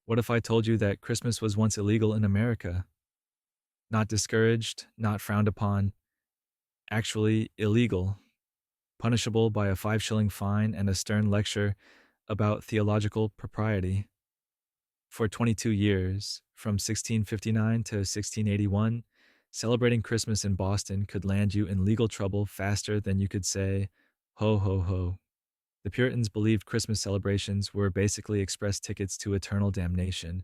What if I told you that Christmas was once illegal in America? Not discouraged, not frowned upon, actually illegal, punishable by a 5 shilling fine and a stern lecture about theological propriety. For 22 years, from 1659 to 1681, celebrating Christmas in Boston could land you in legal trouble faster than you could say, ho, ho, ho. The Puritans believed Christmas celebrations were basically express tickets to eternal damnation,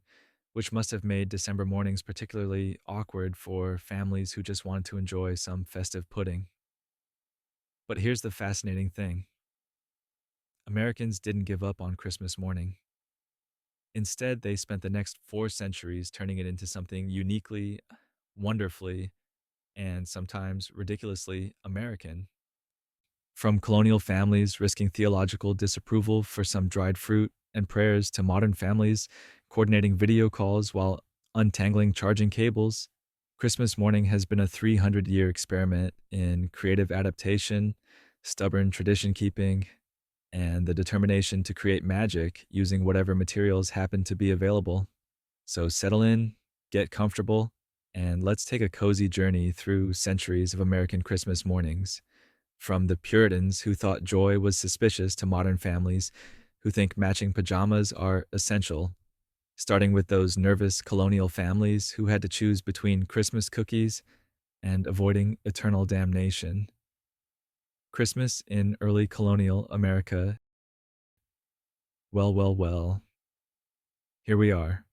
which must have made December mornings particularly awkward for families who just wanted to enjoy some festive pudding. But here's the fascinating thing: Americans didn't give up on Christmas morning. Instead, they spent the next 4 centuries turning it into something uniquely, wonderfully, and sometimes ridiculously American. From colonial families risking theological disapproval for some dried fruit and prayers to modern families coordinating video calls while untangling charging cables, Christmas morning has been a 300-year experiment in creative adaptation, stubborn tradition keeping, and the determination to create magic using whatever materials happen to be available. So settle in, get comfortable, and let's take a cozy journey through centuries of American Christmas mornings. From the Puritans who thought joy was suspicious to modern families who think matching pajamas are essential, starting with those nervous colonial families who had to choose between Christmas cookies and avoiding eternal damnation. Christmas in early colonial America. Well, well, well. Here we are,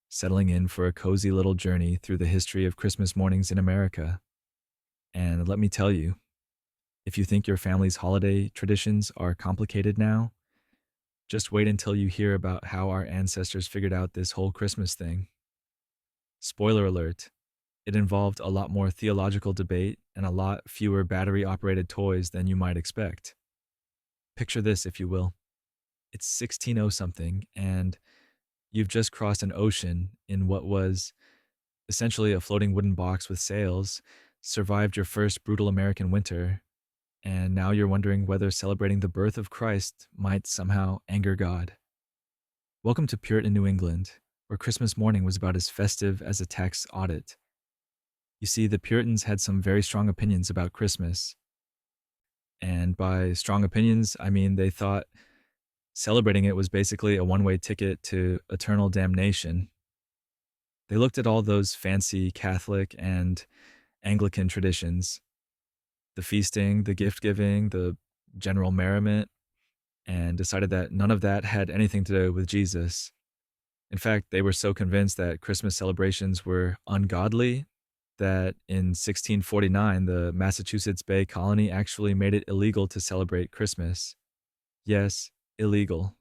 settling in for a cozy little journey through the history of Christmas mornings in America. And let me tell you, if you think your family's holiday traditions are complicated now, just wait until you hear about how our ancestors figured out this whole Christmas thing. Spoiler alert, it involved a lot more theological debate and a lot fewer battery operated toys than you might expect. Picture this, if you will. It's 1600 something, and you've just crossed an ocean in what was essentially a floating wooden box with sails, survived your first brutal American winter, and now you're wondering whether celebrating the birth of Christ might somehow anger God. Welcome to Puritan New England, where Christmas morning was about as festive as a tax audit. You see, the Puritans had some very strong opinions about Christmas. And by strong opinions, I mean they thought celebrating it was basically a one-way ticket to eternal damnation. They looked at all those fancy Catholic and Anglican traditions, the feasting, the gift giving, the general merriment, and decided that none of that had anything to do with Jesus. In fact, they were so convinced that Christmas celebrations were ungodly that in 1649, the Massachusetts Bay Colony actually made it illegal to celebrate Christmas. Yes, illegal.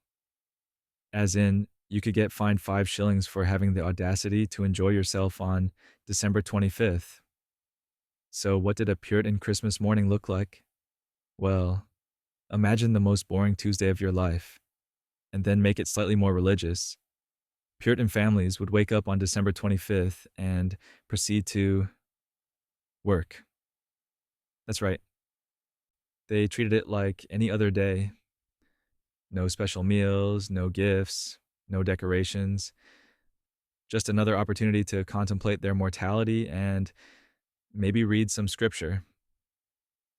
As in, you could get fined 5 shillings for having the audacity to enjoy yourself on December 25th. So, what did a Puritan Christmas morning look like? Well, imagine the most boring Tuesday of your life, and then make it slightly more religious. Puritan families would wake up on December 25th and proceed to work. That's right. They treated it like any other day. No special meals, no gifts, no decorations. Just another opportunity to contemplate their mortality and maybe read some scripture.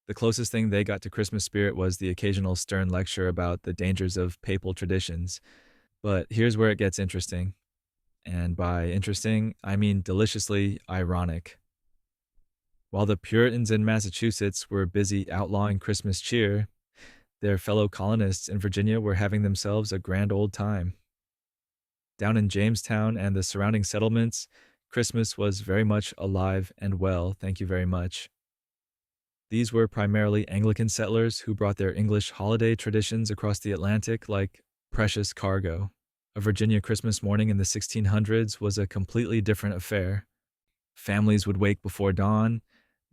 The closest thing they got to Christmas spirit was the occasional stern lecture about the dangers of papal traditions. But here's where it gets interesting. And by interesting, I mean deliciously ironic. While the Puritans in Massachusetts were busy outlawing Christmas cheer, their fellow colonists in Virginia were having themselves a grand old time. Down in Jamestown and the surrounding settlements, Christmas was very much alive and well, thank you very much. These were primarily Anglican settlers who brought their English holiday traditions across the Atlantic like precious cargo. A Virginia Christmas morning in the 1600s was a completely different affair. Families would wake before dawn,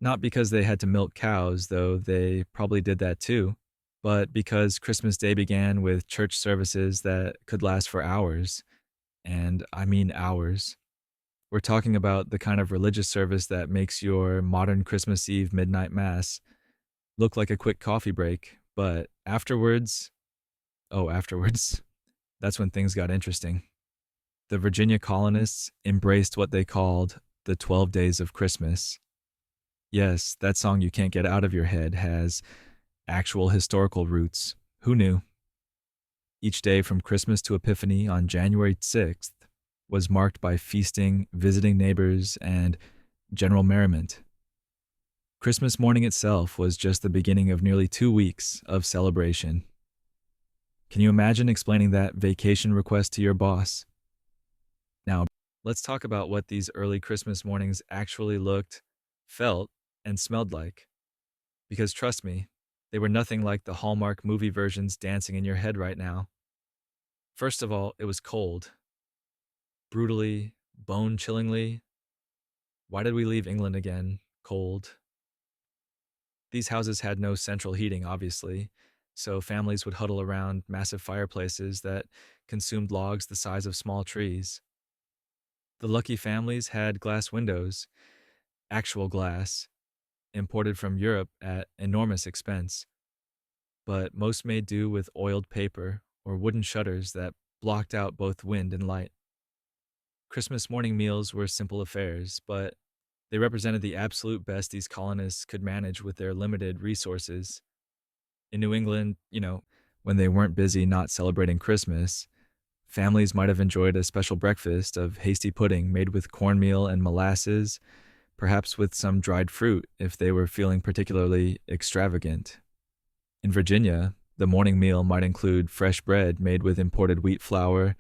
not because they had to milk cows, though they probably did that too, but because Christmas Day began with church services that could last for hours. And I mean hours. We're talking about the kind of religious service that makes your modern Christmas Eve midnight mass look like a quick coffee break, but afterwards, that's when things got interesting. The Virginia colonists embraced what they called the 12 Days of Christmas. Yes, that song you can't get out of your head has actual historical roots. Who knew? Each day from Christmas to Epiphany on January 6th was marked by feasting, visiting neighbors, and general merriment. Christmas morning itself was just the beginning of nearly 2 weeks of celebration. Can you imagine explaining that vacation request to your boss? Now, let's talk about what these early Christmas mornings actually looked, felt, and smelled like. Because trust me, they were nothing like the Hallmark movie versions dancing in your head right now. First of all, it was cold. Brutally, bone-chillingly. Why did we leave England again? Cold. These houses had no central heating, obviously, so families would huddle around massive fireplaces that consumed logs the size of small trees. The lucky families had glass windows, actual glass, imported from Europe at enormous expense, but most made do with oiled paper or wooden shutters that blocked out both wind and light. Christmas morning meals were simple affairs, but they represented the absolute best these colonists could manage with their limited resources. In New England, when they weren't busy not celebrating Christmas, families might have enjoyed a special breakfast of hasty pudding made with cornmeal and molasses, perhaps with some dried fruit if they were feeling particularly extravagant. In Virginia, the morning meal might include fresh bread made with imported wheat flour,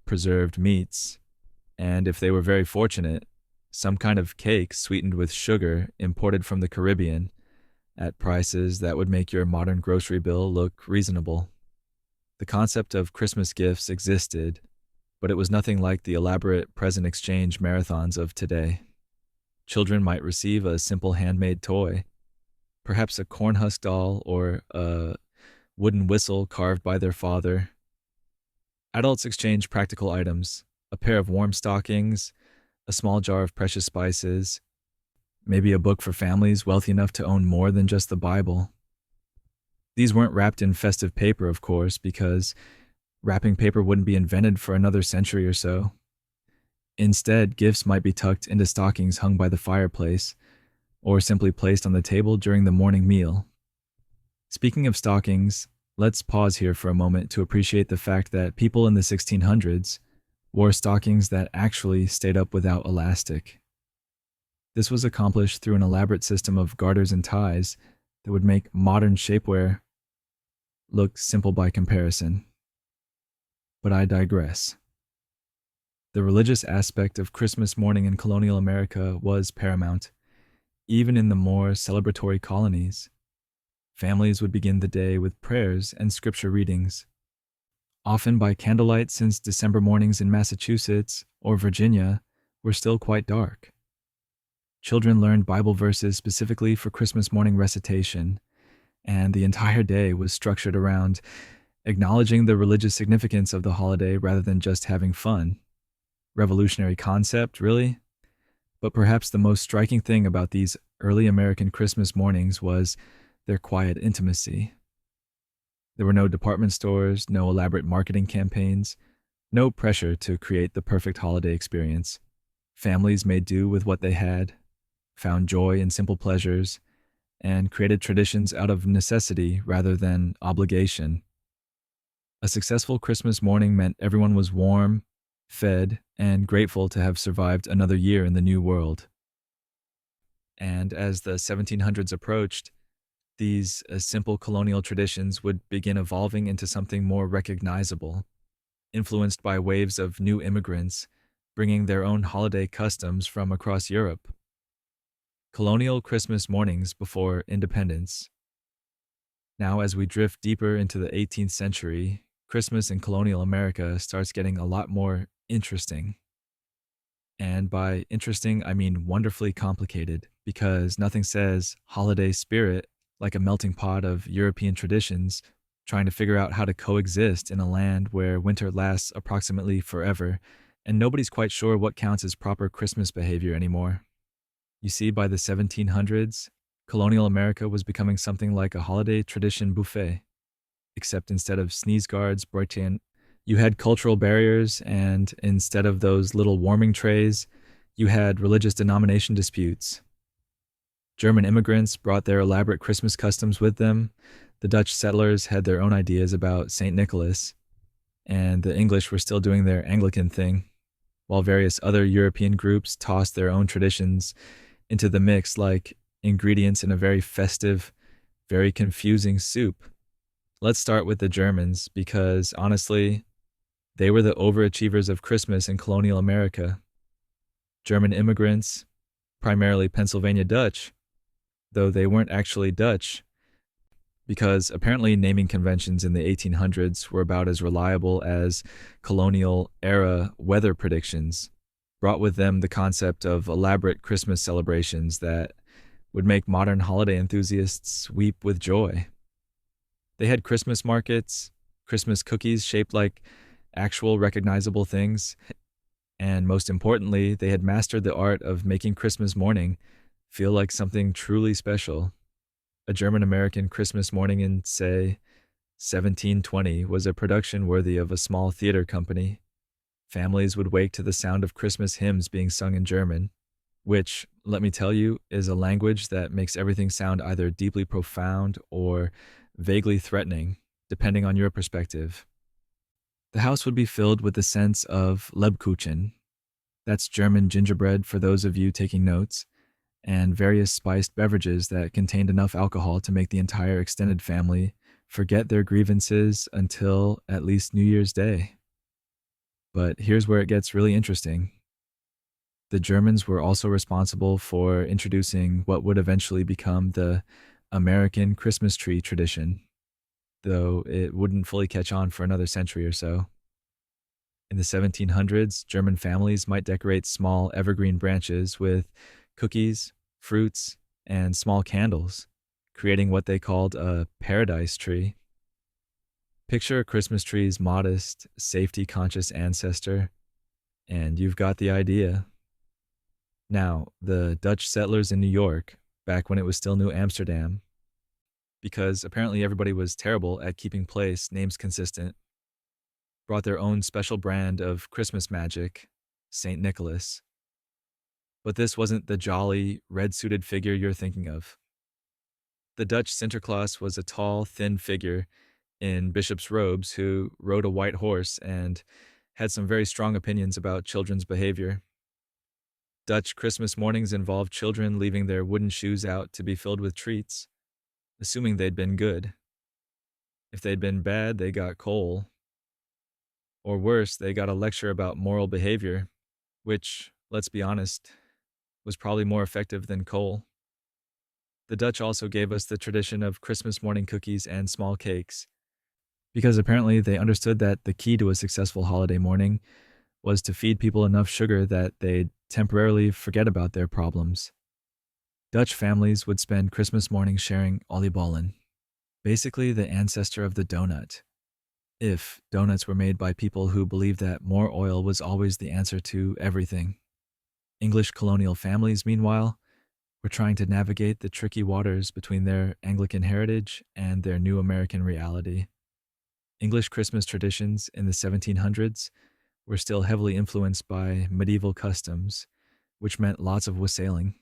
preserved meats, and if they were very fortunate, some kind of cake sweetened with sugar imported from the Caribbean at prices that would make your modern grocery bill look reasonable. The concept of Christmas gifts existed, but it was nothing like the elaborate present exchange marathons of today. Children might receive a simple handmade toy, perhaps a cornhusk doll or a wooden whistle carved by their father. Adults exchange practical items, a pair of warm stockings, a small jar of precious spices, maybe a book for families wealthy enough to own more than just the Bible. These weren't wrapped in festive paper, of course, because wrapping paper wouldn't be invented for another century or so. Instead, gifts might be tucked into stockings hung by the fireplace, or simply placed on the table during the morning meal. Speaking of stockings, let's pause here for a moment to appreciate the fact that people in the 1600s wore stockings that actually stayed up without elastic. This was accomplished through an elaborate system of garters and ties that would make modern shapewear look simple by comparison. But I digress. The religious aspect of Christmas morning in colonial America was paramount, even in the more celebratory colonies. Families would begin the day with prayers and scripture readings, often by candlelight, since December mornings in Massachusetts or Virginia were still quite dark. Children learned Bible verses specifically for Christmas morning recitation, and the entire day was structured around acknowledging the religious significance of the holiday rather than just having fun. Revolutionary concept, really? But perhaps the most striking thing about these early American Christmas mornings was their quiet intimacy. There were no department stores, no elaborate marketing campaigns, no pressure to create the perfect holiday experience. Families made do with what they had, found joy in simple pleasures, and created traditions out of necessity rather than obligation. A successful Christmas morning meant everyone was warm, fed, and grateful to have survived another year in the New World. And as the 1700s approached, these simple colonial traditions would begin evolving into something more recognizable, influenced by waves of new immigrants bringing their own holiday customs from across Europe. Colonial Christmas mornings before independence. Now, as we drift deeper into the 18th century, Christmas in colonial America starts getting a lot more interesting. And by interesting, I mean wonderfully complicated, because nothing says holiday spirit like a melting pot of European traditions trying to figure out how to coexist in a land where winter lasts approximately forever, and nobody's quite sure what counts as proper Christmas behavior anymore. You see, by the 1700s, colonial America was becoming something like a holiday tradition buffet, except instead of sneeze guards You had cultural barriers, and instead of those little warming trays, you had religious denomination disputes. German immigrants brought their elaborate Christmas customs with them. The Dutch settlers had their own ideas about St. Nicholas, and the English were still doing their Anglican thing, while various other European groups tossed their own traditions into the mix like ingredients in a very festive, very confusing soup. Let's start with the Germans, because honestly, they were the overachievers of Christmas in colonial America. German immigrants, primarily Pennsylvania Dutch, though they weren't actually Dutch, because apparently naming conventions in the 1800s were about as reliable as colonial era weather predictions, brought with them the concept of elaborate Christmas celebrations that would make modern holiday enthusiasts weep with joy. They had Christmas markets, Christmas cookies shaped like actual recognizable things, and most importantly, they had mastered the art of making Christmas morning feel like something truly special. A German American Christmas morning in, say, 1720 was a production worthy of a small theater company. Families would wake to the sound of Christmas hymns being sung in German, which, let me tell you, is a language that makes everything sound either deeply profound or vaguely threatening, depending on your perspective. The house would be filled with the sense of Lebkuchen, that's German gingerbread for those of you taking notes, and various spiced beverages that contained enough alcohol to make the entire extended family forget their grievances until at least New Year's Day. But here's where it gets really interesting. The Germans were also responsible for introducing what would eventually become the American Christmas tree tradition, though it wouldn't fully catch on for another century or so. In the 1700s, German families might decorate small evergreen branches with cookies, fruits, and small candles, creating what they called a paradise tree. Picture a Christmas tree's modest, safety-conscious ancestor, and you've got the idea. Now, the Dutch settlers in New York, back when it was still New Amsterdam, because apparently everybody was terrible at keeping place names consistent, brought their own special brand of Christmas magic, St. Nicholas. But this wasn't the jolly, red-suited figure you're thinking of. The Dutch Sinterklaas was a tall, thin figure in bishop's robes who rode a white horse and had some very strong opinions about children's behavior. Dutch Christmas mornings involved children leaving their wooden shoes out to be filled with treats, assuming they'd been good. If they'd been bad, they got coal. Or worse, they got a lecture about moral behavior, which, let's be honest, was probably more effective than coal. The Dutch also gave us the tradition of Christmas morning cookies and small cakes, because apparently they understood that the key to a successful holiday morning was to feed people enough sugar that they'd temporarily forget about their problems. Dutch families would spend Christmas morning sharing oliebollen, basically the ancestor of the donut, if donuts were made by people who believed that more oil was always the answer to everything. English colonial families, meanwhile, were trying to navigate the tricky waters between their Anglican heritage and their new American reality. English Christmas traditions in the 1700s were still heavily influenced by medieval customs, which meant lots of wassailing.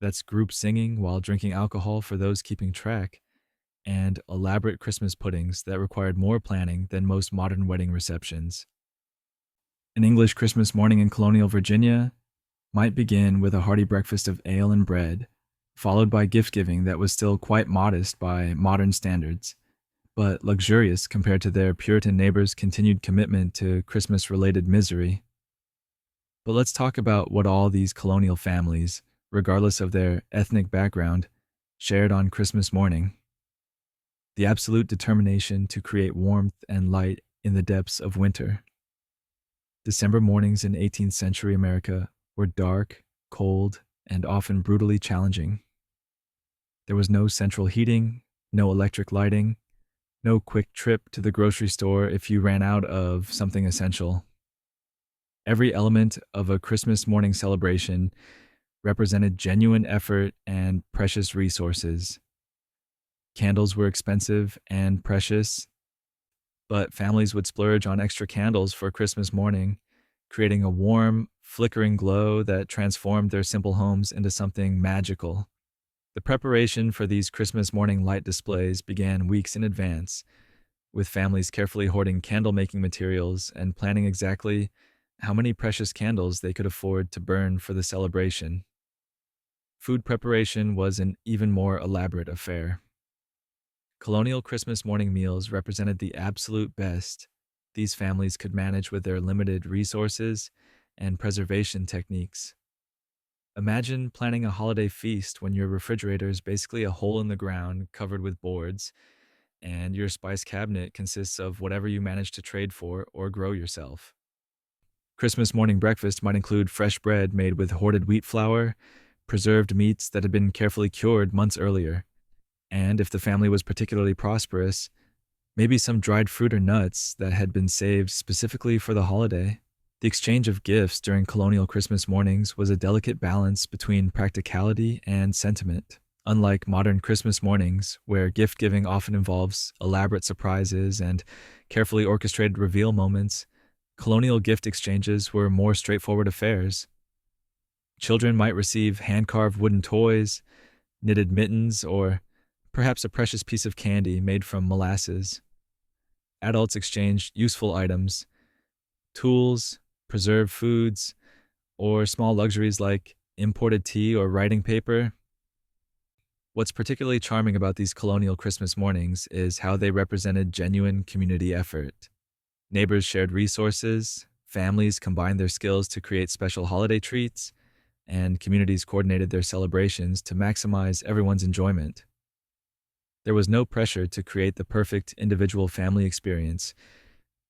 That's group singing while drinking alcohol for those keeping track, and elaborate Christmas puddings that required more planning than most modern wedding receptions. An English Christmas morning in colonial Virginia might begin with a hearty breakfast of ale and bread, followed by gift-giving that was still quite modest by modern standards, but luxurious compared to their Puritan neighbors' continued commitment to Christmas-related misery. But let's talk about what all these colonial families, regardless of their ethnic background, shared on Christmas morning. The absolute determination to create warmth and light in the depths of winter. December mornings in 18th century America were dark, cold, and often brutally challenging. There was no central heating, no electric lighting, no quick trip to the grocery store if you ran out of something essential. Every element of a Christmas morning celebration represented genuine effort and precious resources. Candles were expensive and precious. But families would splurge on extra candles for Christmas morning, creating a warm, flickering glow that transformed their simple homes into something magical. The preparation for these Christmas morning light displays began weeks in advance, with families carefully hoarding candle making materials and planning exactly how many precious candles they could afford to burn for the celebration. Food preparation was an even more elaborate affair. Colonial Christmas morning meals represented the absolute best these families could manage with their limited resources and preservation techniques. Imagine planning a holiday feast when your refrigerator is basically a hole in the ground covered with boards, and your spice cabinet consists of whatever you manage to trade for or grow yourself. Christmas morning breakfast might include fresh bread made with hoarded wheat flour, preserved meats that had been carefully cured months earlier, and if the family was particularly prosperous, maybe some dried fruit or nuts that had been saved specifically for the holiday. The exchange of gifts during colonial Christmas mornings was a delicate balance between practicality and sentiment. Unlike modern Christmas mornings, where gift giving often involves elaborate surprises and carefully orchestrated reveal moments, colonial gift exchanges were more straightforward affairs. Children might receive hand carved wooden toys, knitted mittens, or perhaps a precious piece of candy made from molasses. Adults exchanged useful items, tools, preserved foods, or small luxuries like imported tea or writing paper. What's particularly charming about these colonial Christmas mornings is how they represented genuine community effort. Neighbors shared resources, families combined their skills to create special holiday treats, and communities coordinated their celebrations to maximize everyone's enjoyment. There was no pressure to create the perfect individual family experience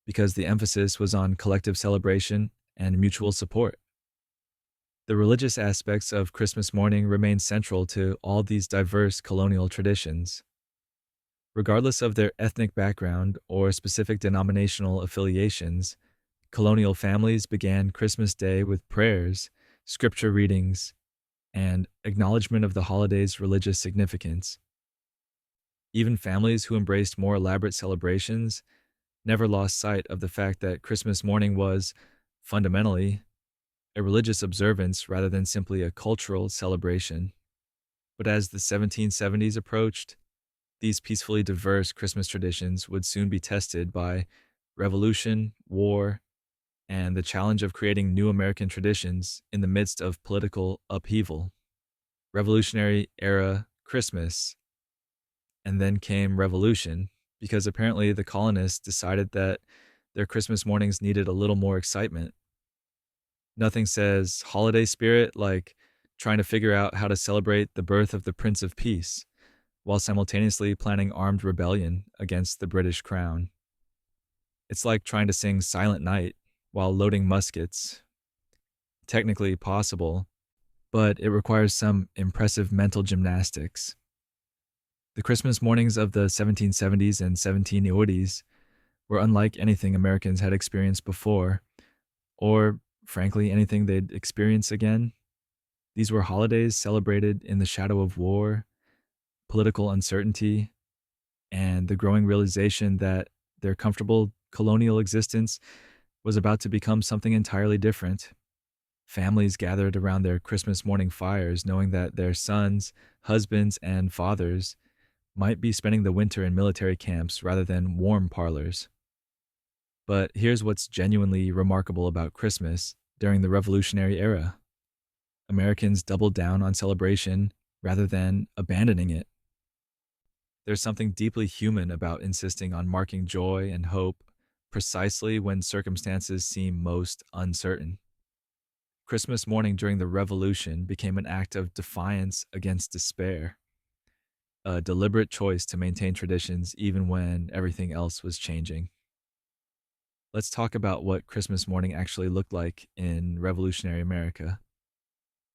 because the emphasis was on collective celebration and mutual support. The religious aspects of Christmas morning remain central to all these diverse colonial traditions. Regardless of their ethnic background or specific denominational affiliations, colonial families began Christmas Day with prayers, scripture readings, and acknowledgement of the holiday's religious significance. Even families who embraced more elaborate celebrations never lost sight of the fact that Christmas morning was, fundamentally, a religious observance rather than simply a cultural celebration. But as the 1770s approached, these peacefully diverse Christmas traditions would soon be tested by revolution, war, and the challenge of creating new American traditions in the midst of political upheaval. Revolutionary era Christmas, and then came revolution, because apparently the colonists decided that their Christmas mornings needed a little more excitement. Nothing says holiday spirit like trying to figure out how to celebrate the birth of the Prince of Peace while simultaneously planning armed rebellion against the British crown. It's like trying to sing Silent Night while loading muskets. Technically possible, but it requires some impressive mental gymnastics. The Christmas mornings of the 1770s and 1780s were unlike anything Americans had experienced before, or, frankly, anything they'd experience again. These were holidays celebrated in the shadow of war, political uncertainty, and the growing realization that their comfortable colonial existence was about to become something entirely different. Families gathered around their Christmas morning fires, knowing that their sons, husbands, and fathers might be spending the winter in military camps rather than warm parlors. But here's what's genuinely remarkable about Christmas during the Revolutionary era. Americans doubled down on celebration rather than abandoning it. There's something deeply human about insisting on marking joy and hope precisely when circumstances seem most uncertain. Christmas morning during the Revolution became an act of defiance against despair, a deliberate choice to maintain traditions even when everything else was changing. Let's talk about what Christmas morning actually looked like in revolutionary America,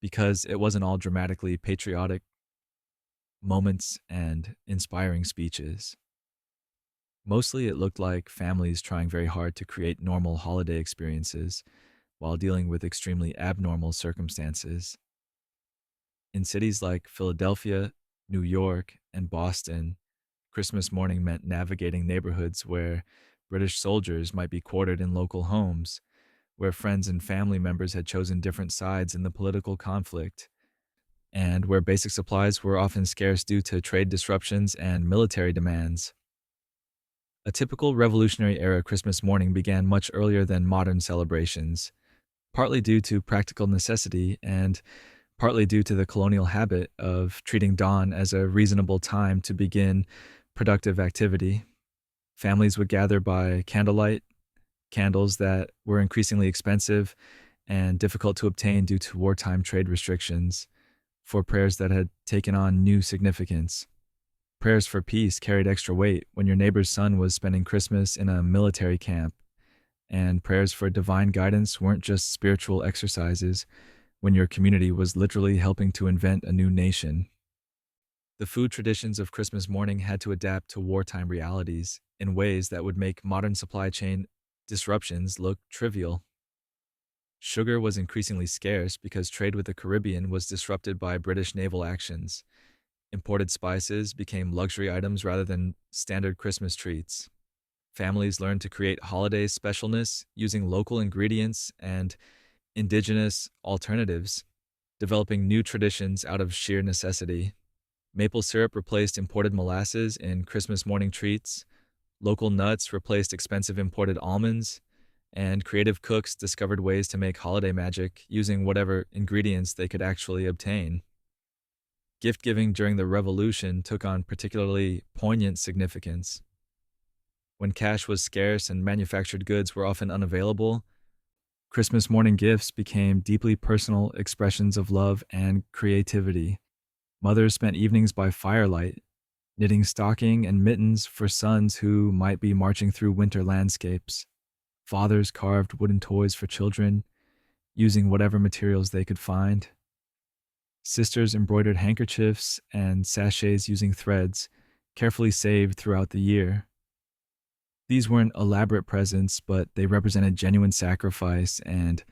because it wasn't all dramatically patriotic moments and inspiring speeches. Mostly it looked like families trying very hard to create normal holiday experiences while dealing with extremely abnormal circumstances. In cities like Philadelphia, New York, and Boston, Christmas morning meant navigating neighborhoods where British soldiers might be quartered in local homes, where friends and family members had chosen different sides in the political conflict, and where basic supplies were often scarce due to trade disruptions and military demands. A typical Revolutionary era Christmas morning began much earlier than modern celebrations, partly due to practical necessity and partly due to the colonial habit of treating dawn as a reasonable time to begin productive activity. Families would gather by candlelight, candles that were increasingly expensive and difficult to obtain due to wartime trade restrictions, for prayers that had taken on new significance. Prayers for peace carried extra weight when your neighbor's son was spending Christmas in a military camp, and prayers for divine guidance weren't just spiritual exercises when your community was literally helping to invent a new nation. The food traditions of Christmas morning had to adapt to wartime realities in ways that would make modern supply chain disruptions look trivial. Sugar was increasingly scarce because trade with the Caribbean was disrupted by British naval actions. Imported spices became luxury items rather than standard Christmas treats. Families learned to create holiday specialness using local ingredients and indigenous alternatives, developing new traditions out of sheer necessity. Maple syrup replaced imported molasses in Christmas morning treats, local nuts replaced expensive imported almonds, and creative cooks discovered ways to make holiday magic using whatever ingredients they could actually obtain. Gift giving during the Revolution took on particularly poignant significance. When cash was scarce and manufactured goods were often unavailable, Christmas morning gifts became deeply personal expressions of love and creativity. Mothers spent evenings by firelight, knitting stocking and mittens for sons who might be marching through winter landscapes. Fathers carved wooden toys for children, using whatever materials they could find. Sisters embroidered handkerchiefs and sachets using threads, carefully saved throughout the year. These weren't elaborate presents, but they represented genuine sacrifice and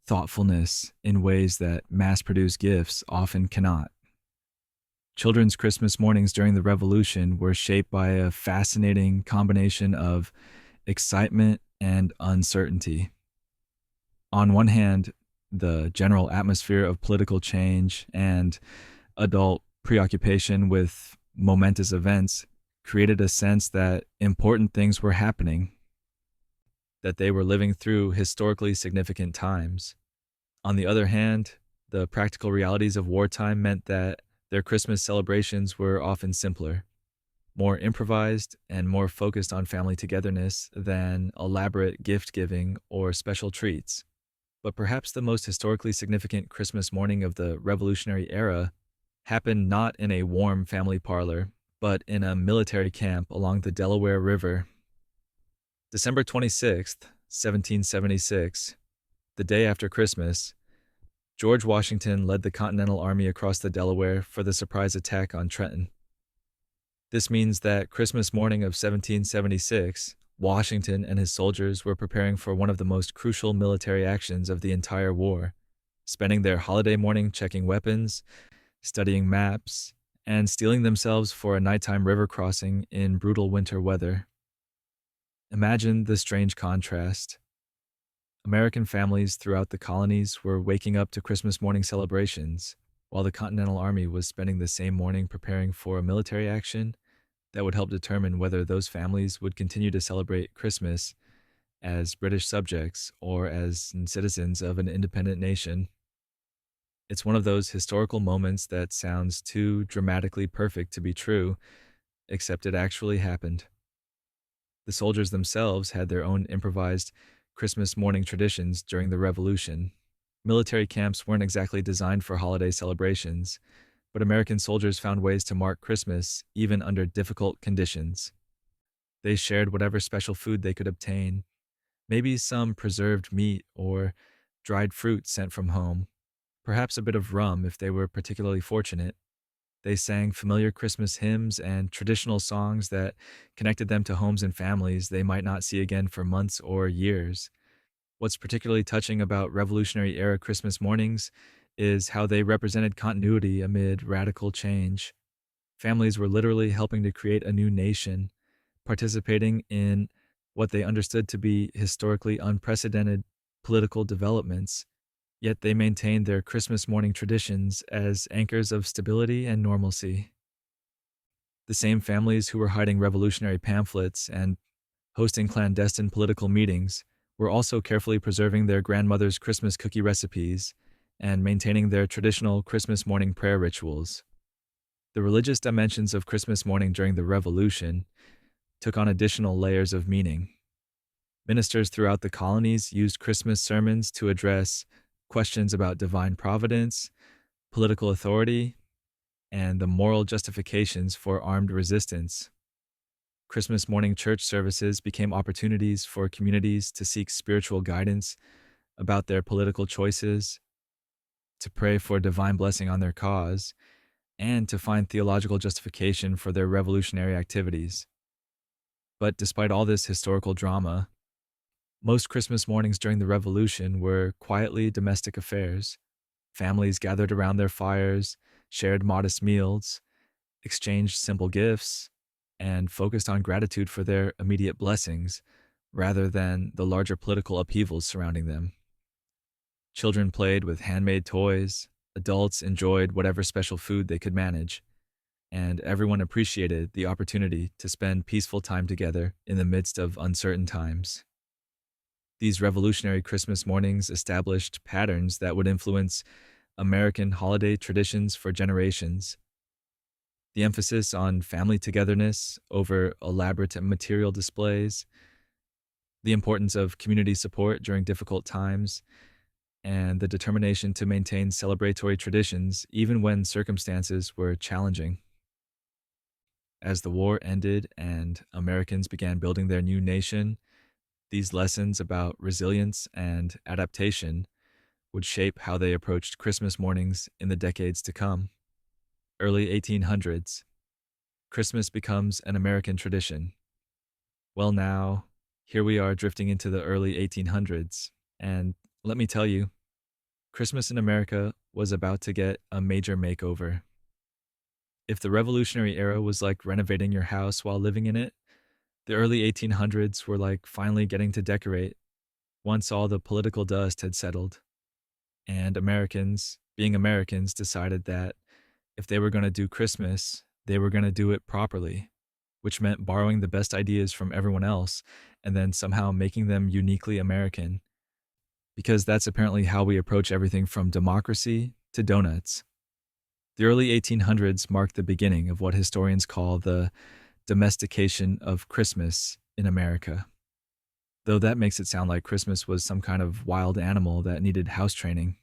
thoughtfulness in ways that mass-produced gifts often cannot. Children's Christmas mornings during the Revolution were shaped by a fascinating combination of excitement and uncertainty. On one hand, the general atmosphere of political change and adult preoccupation with momentous events created a sense that important things were happening, that they were living through historically significant times. On the other hand, the practical realities of wartime meant that their Christmas celebrations were often simpler, more improvised, and more focused on family togetherness than elaborate gift-giving or special treats. But perhaps the most historically significant Christmas morning of the Revolutionary era happened not in a warm family parlor, but in a military camp along the Delaware River. December 26th, 1776, the day after Christmas, George Washington led the Continental Army across the Delaware for the surprise attack on Trenton. This means that Christmas morning of 1776, Washington and his soldiers were preparing for one of the most crucial military actions of the entire war, spending their holiday morning checking weapons, studying maps, and steeling themselves for a nighttime river crossing in brutal winter weather. Imagine the strange contrast. American families throughout the colonies were waking up to Christmas morning celebrations, while the Continental Army was spending the same morning preparing for a military action that would help determine whether those families would continue to celebrate Christmas as British subjects or as citizens of an independent nation. It's one of those historical moments that sounds too dramatically perfect to be true, except it actually happened. The soldiers themselves had their own improvised Christmas morning traditions during the Revolution. Military camps weren't exactly designed for holiday celebrations, but American soldiers found ways to mark Christmas even under difficult conditions. They shared whatever special food they could obtain, maybe some preserved meat or dried fruit sent from home, perhaps a bit of rum if they were particularly fortunate. They sang familiar Christmas hymns and traditional songs that connected them to homes and families they might not see again for months or years. What's particularly touching about Revolutionary era Christmas mornings is how they represented continuity amid radical change. Families were literally helping to create a new nation, participating in what they understood to be historically unprecedented political developments, yet they maintained their Christmas morning traditions as anchors of stability and normalcy. The same families who were hiding revolutionary pamphlets and hosting clandestine political meetings were also carefully preserving their grandmother's Christmas cookie recipes and maintaining their traditional Christmas morning prayer rituals. The religious dimensions of Christmas morning during the Revolution took on additional layers of meaning. Ministers throughout the colonies used Christmas sermons to address questions about divine providence, political authority, and the moral justifications for armed resistance. Christmas morning church services became opportunities for communities to seek spiritual guidance about their political choices, to pray for divine blessing on their cause, and to find theological justification for their revolutionary activities. But despite all this historical drama, most Christmas mornings during the Revolution were quietly domestic affairs. Families gathered around their fires, shared modest meals, exchanged simple gifts, and focused on gratitude for their immediate blessings rather than the larger political upheavals surrounding them. Children played with handmade toys, adults enjoyed whatever special food they could manage, and everyone appreciated the opportunity to spend peaceful time together in the midst of uncertain times. These revolutionary Christmas mornings established patterns that would influence American holiday traditions for generations. The emphasis on family togetherness over elaborate material displays, the importance of community support during difficult times, and the determination to maintain celebratory traditions even when circumstances were challenging. As the war ended and Americans began building their new nation, these lessons about resilience and adaptation would shape how they approached Christmas mornings in the decades to come. Early 1800s, Christmas becomes an American tradition. Well, now, here we are drifting into the early 1800s, and let me tell you, Christmas in America was about to get a major makeover. If the Revolutionary era was like renovating your house while living in it, the early 1800s were like finally getting to decorate once all the political dust had settled. And Americans, being Americans, decided that if they were going to do Christmas, they were going to do it properly, which meant borrowing the best ideas from everyone else and then somehow making them uniquely American. Because that's apparently how we approach everything from democracy to donuts. The early 1800s marked the beginning of what historians call the domestication of Christmas in America. Though that makes it sound like Christmas was some kind of wild animal that needed house training.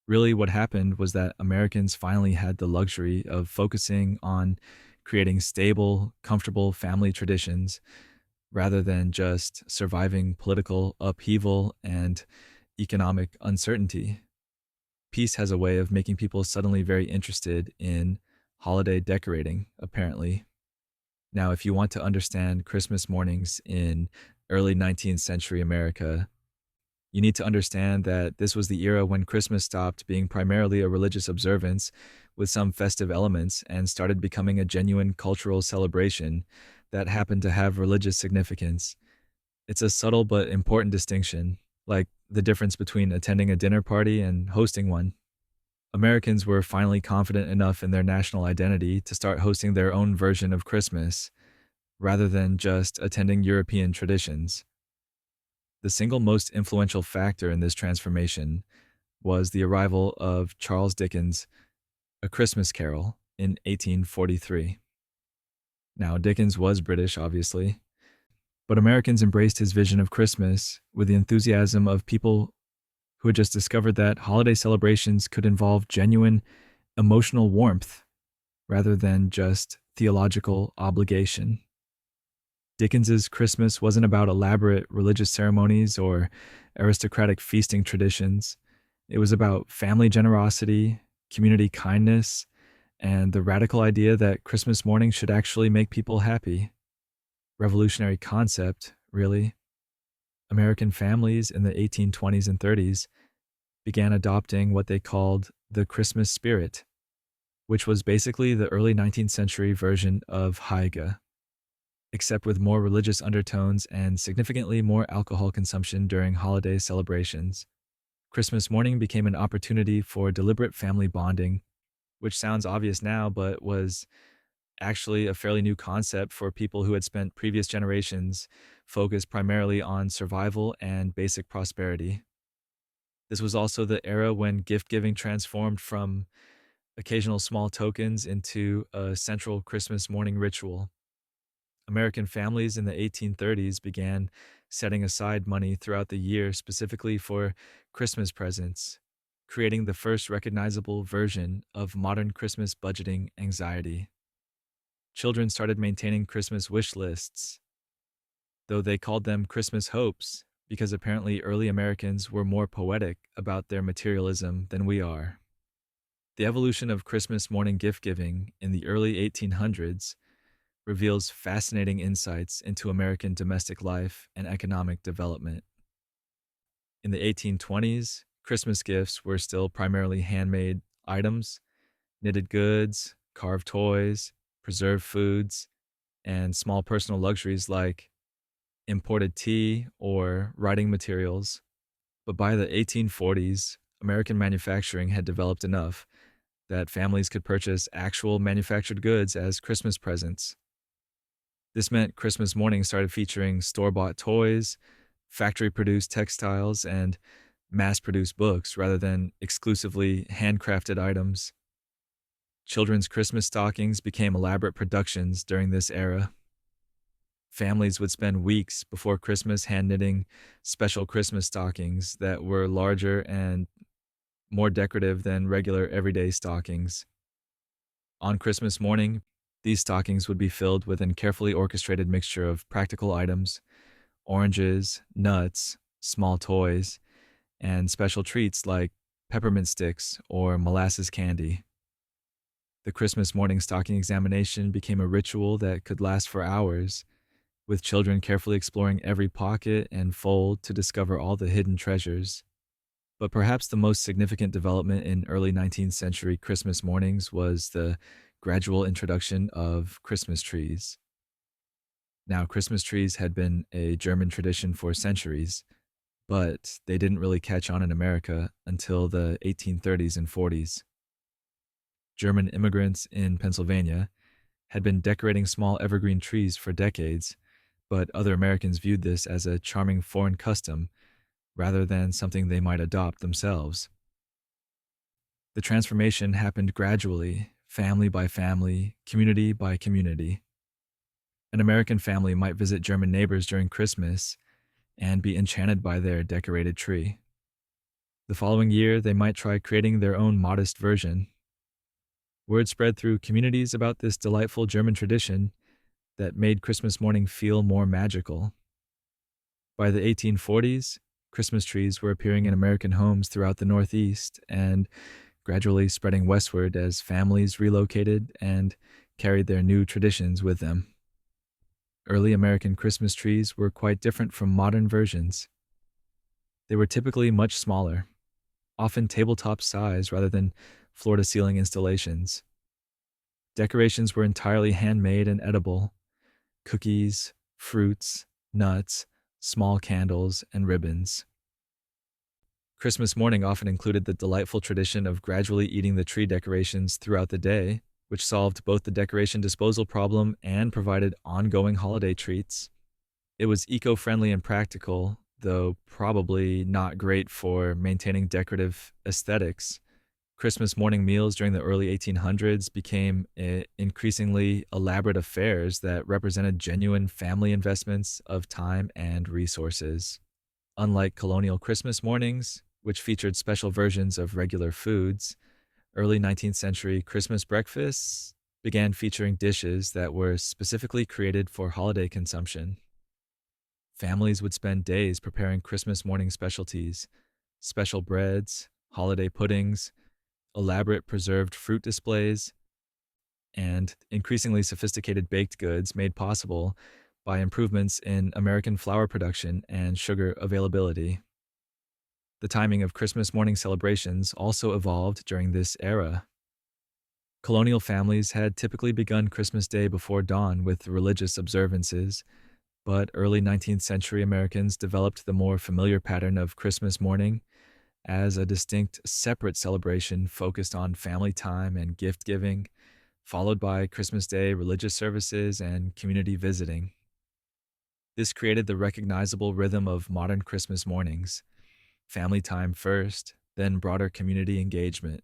Really, what happened was that Americans finally had the luxury of focusing on creating stable, comfortable family traditions rather than just surviving political upheaval and economic uncertainty. Peace has a way of making people suddenly very interested in holiday decorating, apparently. Now, if you want to understand Christmas mornings in early 19th century America, you need to understand that this was the era when Christmas stopped being primarily a religious observance with some festive elements and started becoming a genuine cultural celebration that happened to have religious significance. It's a subtle but important distinction, like the difference between attending a dinner party and hosting one. Americans were finally confident enough in their national identity to start hosting their own version of Christmas, rather than just attending European traditions. The single most influential factor in this transformation was the arrival of Charles Dickens' A Christmas Carol in 1843. Now, Dickens was British, obviously, but Americans embraced his vision of Christmas with the enthusiasm of people who had just discovered that holiday celebrations could involve genuine emotional warmth rather than just theological obligation. Dickens's Christmas wasn't about elaborate religious ceremonies or aristocratic feasting traditions. It was about family generosity, community kindness, and the radical idea that Christmas morning should actually make people happy. Revolutionary concept, really. American families in the 1820s and 30s began adopting what they called the Christmas spirit, which was basically the early 19th century version of Hanukkah. except with more religious undertones and significantly more alcohol consumption during holiday celebrations. Christmas morning became an opportunity for deliberate family bonding, which sounds obvious now, but was actually a fairly new concept for people who had spent previous generations focused primarily on survival and basic prosperity. This was also the era when gift giving transformed from occasional small tokens into a central Christmas morning ritual. American families in the 1830s began setting aside money throughout the year specifically for Christmas presents, creating the first recognizable version of modern Christmas budgeting anxiety. Children started maintaining Christmas wish lists, though they called them Christmas hopes because apparently early Americans were more poetic about their materialism than we are. The evolution of Christmas morning gift giving in the early 1800s reveals fascinating insights into American domestic life and economic development. In the 1820s, Christmas gifts were still primarily handmade items, knitted goods, carved toys, preserved foods, and small personal luxuries like imported tea or writing materials. But by the 1840s, American manufacturing had developed enough that families could purchase actual manufactured goods as Christmas presents. This meant Christmas morning started featuring store-bought toys, factory-produced textiles, and mass-produced books rather than exclusively handcrafted items. Children's Christmas stockings became elaborate productions during this era. Families would spend weeks before Christmas hand knitting special Christmas stockings that were larger and more decorative than regular everyday stockings. On Christmas morning, these stockings would be filled with a carefully orchestrated mixture of practical items, oranges, nuts, small toys, and special treats like peppermint sticks or molasses candy. The Christmas morning stocking examination became a ritual that could last for hours, with children carefully exploring every pocket and fold to discover all the hidden treasures. But perhaps the most significant development in early 19th century Christmas mornings was the gradual introduction of Christmas trees. Now, Christmas trees had been a German tradition for centuries, but they didn't really catch on in America until the 1830s and 40s. German immigrants in Pennsylvania had been decorating small evergreen trees for decades, but other Americans viewed this as a charming foreign custom rather than something they might adopt themselves. The transformation happened gradually, family by family, community by community. An American family might visit German neighbors during Christmas and be enchanted by their decorated tree. The following year, they might try creating their own modest version. Word spread through communities about this delightful German tradition that made Christmas morning feel more magical. By the 1840s, Christmas trees were appearing in American homes throughout the Northeast and gradually spreading westward as families relocated and carried their new traditions with them. Early American Christmas trees were quite different from modern versions. They were typically much smaller, often tabletop size rather than floor-to-ceiling installations. Decorations were entirely handmade and edible: cookies, fruits, nuts, small candles, and ribbons. Christmas morning often included the delightful tradition of gradually eating the tree decorations throughout the day, which solved both the decoration disposal problem and provided ongoing holiday treats. It was eco-friendly and practical, though probably not great for maintaining decorative aesthetics. Christmas morning meals during the early 1800s became increasingly elaborate affairs that represented genuine family investments of time and resources. Unlike colonial Christmas mornings, which featured special versions of regular foods, early 19th century Christmas breakfasts began featuring dishes that were specifically created for holiday consumption. Families would spend days preparing Christmas morning specialties: special breads, holiday puddings, elaborate preserved fruit displays, and increasingly sophisticated baked goods made possible by improvements in American flour production and sugar availability. The timing of Christmas morning celebrations also evolved during this era. Colonial families had typically begun Christmas Day before dawn with religious observances, but early 19th century Americans developed the more familiar pattern of Christmas morning as a distinct, separate celebration focused on family time and gift giving, followed by Christmas Day religious services and community visiting. This created the recognizable rhythm of modern Christmas mornings: family time first, then broader community engagement.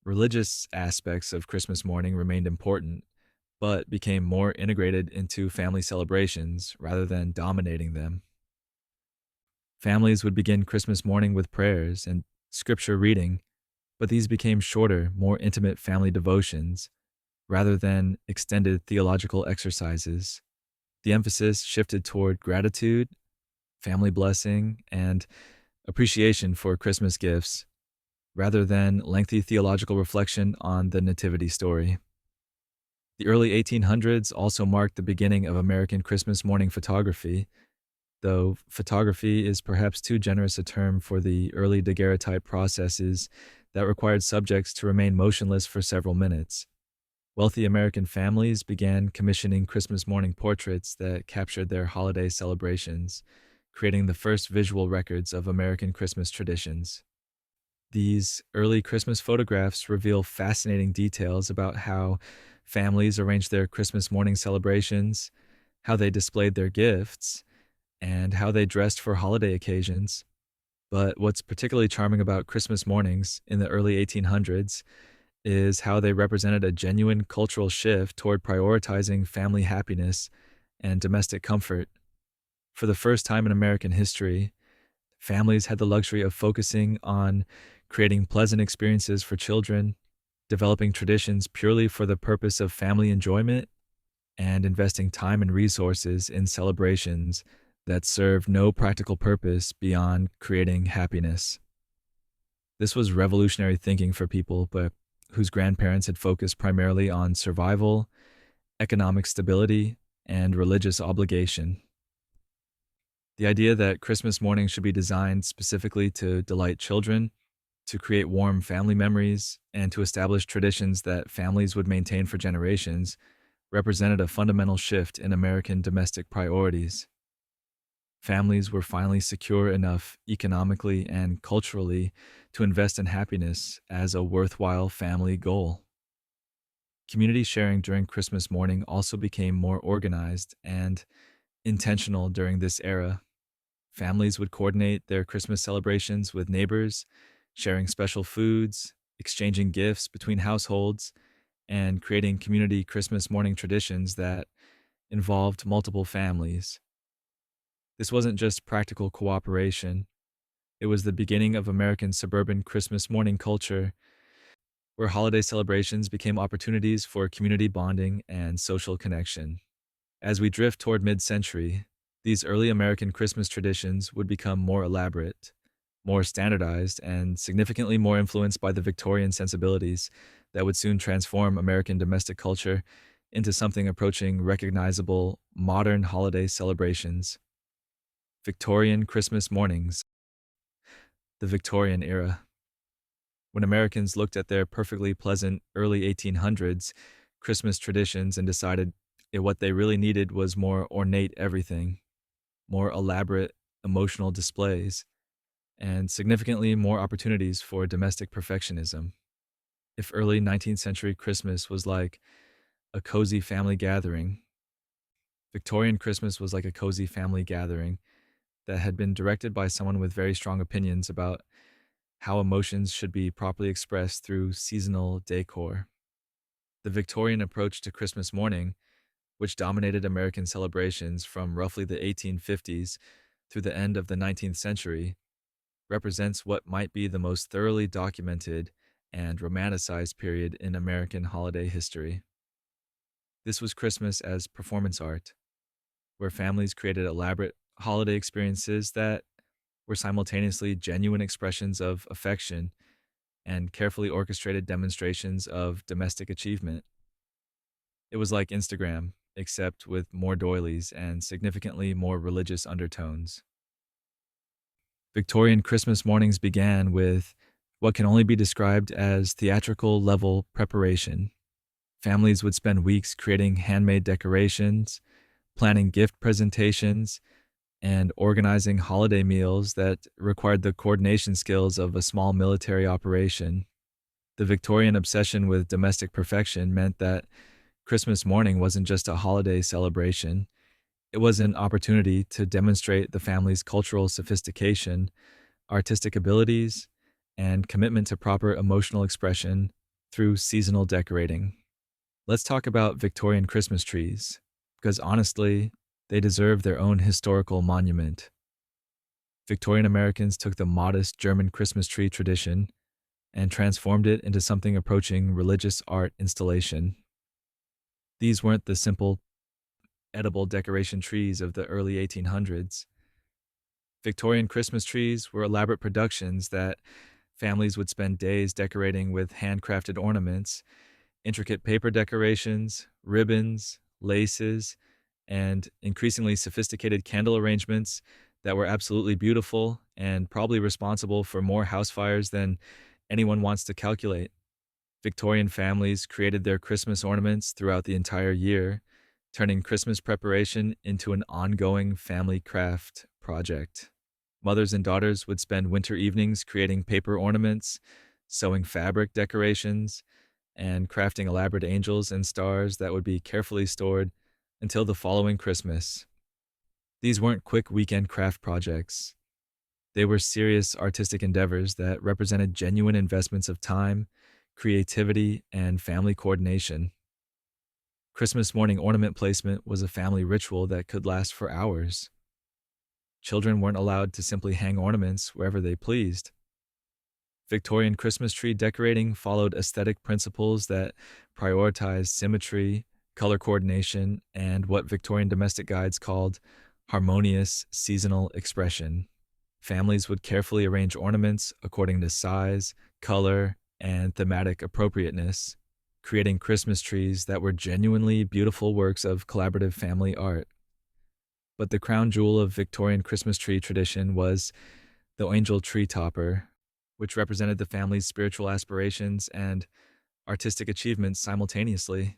Religious aspects of Christmas morning remained important, but became more integrated into family celebrations rather than dominating them. Families would begin Christmas morning with prayers and scripture reading, but these became shorter, more intimate family devotions rather than extended theological exercises. The emphasis shifted toward gratitude, family blessing, and appreciation for Christmas gifts rather than lengthy theological reflection on the Nativity story. The early 1800s also marked the beginning of American Christmas morning photography, though photography is perhaps too generous a term for the early daguerreotype processes that required subjects to remain motionless for several minutes. Wealthy American families began commissioning Christmas morning portraits that captured their holiday celebrations, creating the first visual records of American Christmas traditions. These early Christmas photographs reveal fascinating details about how families arranged their Christmas morning celebrations, how they displayed their gifts, and how they dressed for holiday occasions. But what's particularly charming about Christmas mornings in the early 1800s is how they represented a genuine cultural shift toward prioritizing family happiness and domestic comfort. For the first time in American history, families had the luxury of focusing on creating pleasant experiences for children, developing traditions purely for the purpose of family enjoyment, and investing time and resources in celebrations that served no practical purpose beyond creating happiness. This was revolutionary thinking for people, but whose grandparents had focused primarily on survival, economic stability, and religious obligation. The idea that Christmas morning should be designed specifically to delight children, to create warm family memories, and to establish traditions that families would maintain for generations represented a fundamental shift in American domestic priorities. Families were finally secure enough economically and culturally to invest in happiness as a worthwhile family goal. Community sharing during Christmas morning also became more organized and intentional during this era. Families would coordinate their Christmas celebrations with neighbors, sharing special foods, exchanging gifts between households, and creating community Christmas morning traditions that involved multiple families. This wasn't just practical cooperation, it was the beginning of American suburban Christmas morning culture, where holiday celebrations became opportunities for community bonding and social connection. As we drift toward mid century, these early American Christmas traditions would become more elaborate, more standardized, and significantly more influenced by the Victorian sensibilities that would soon transform American domestic culture into something approaching recognizable modern holiday celebrations. Victorian Christmas mornings, the Victorian era. When Americans looked at their perfectly pleasant early 1800s Christmas traditions and decided what they really needed was more ornate everything, more elaborate emotional displays, and significantly more opportunities for domestic perfectionism. If early 19th century Christmas was like a cozy family gathering, Victorian Christmas was like a cozy family gathering that had been directed by someone with very strong opinions about how emotions should be properly expressed through seasonal decor. The Victorian approach to Christmas morning, which dominated American celebrations from roughly the 1850s through the end of the 19th century, represents what might be the most thoroughly documented and romanticized period in American holiday history. This was Christmas as performance art, where families created elaborate holiday experiences that were simultaneously genuine expressions of affection and carefully orchestrated demonstrations of domestic achievement. It was like Instagram, except with more doilies and significantly more religious undertones. Victorian Christmas mornings began with what can only be described as theatrical level preparation. Families would spend weeks creating handmade decorations, planning gift presentations, and organizing holiday meals that required the coordination skills of a small military operation. The Victorian obsession with domestic perfection meant that Christmas morning wasn't just a holiday celebration, it was an opportunity to demonstrate the family's cultural sophistication, artistic abilities, and commitment to proper emotional expression through seasonal decorating. Let's talk about Victorian Christmas trees, because honestly, they deserve their own historical monument. Victorian Americans took the modest German Christmas tree tradition and transformed it into something approaching religious art installation. These weren't the simple, edible decoration trees of the early 1800s. Victorian Christmas trees were elaborate productions that families would spend days decorating with handcrafted ornaments, intricate paper decorations, ribbons, laces, and increasingly sophisticated candle arrangements that were absolutely beautiful and probably responsible for more house fires than anyone wants to calculate. Victorian families created their Christmas ornaments throughout the entire year, turning Christmas preparation into an ongoing family craft project. Mothers and daughters would spend winter evenings creating paper ornaments, sewing fabric decorations, and crafting elaborate angels and stars that would be carefully stored until the following Christmas. These weren't quick weekend craft projects. They were serious artistic endeavors that represented genuine investments of time, creativity, and family coordination. Christmas morning ornament placement was a family ritual that could last for hours. Children weren't allowed to simply hang ornaments wherever they pleased. Victorian Christmas tree decorating followed aesthetic principles that prioritized symmetry, color coordination, and what Victorian domestic guides called harmonious seasonal expression. Families would carefully arrange ornaments according to size, color, and thematic appropriateness, creating Christmas trees that were genuinely beautiful works of collaborative family art. But the crown jewel of Victorian Christmas tree tradition was the angel tree topper, which represented the family's spiritual aspirations and artistic achievements simultaneously.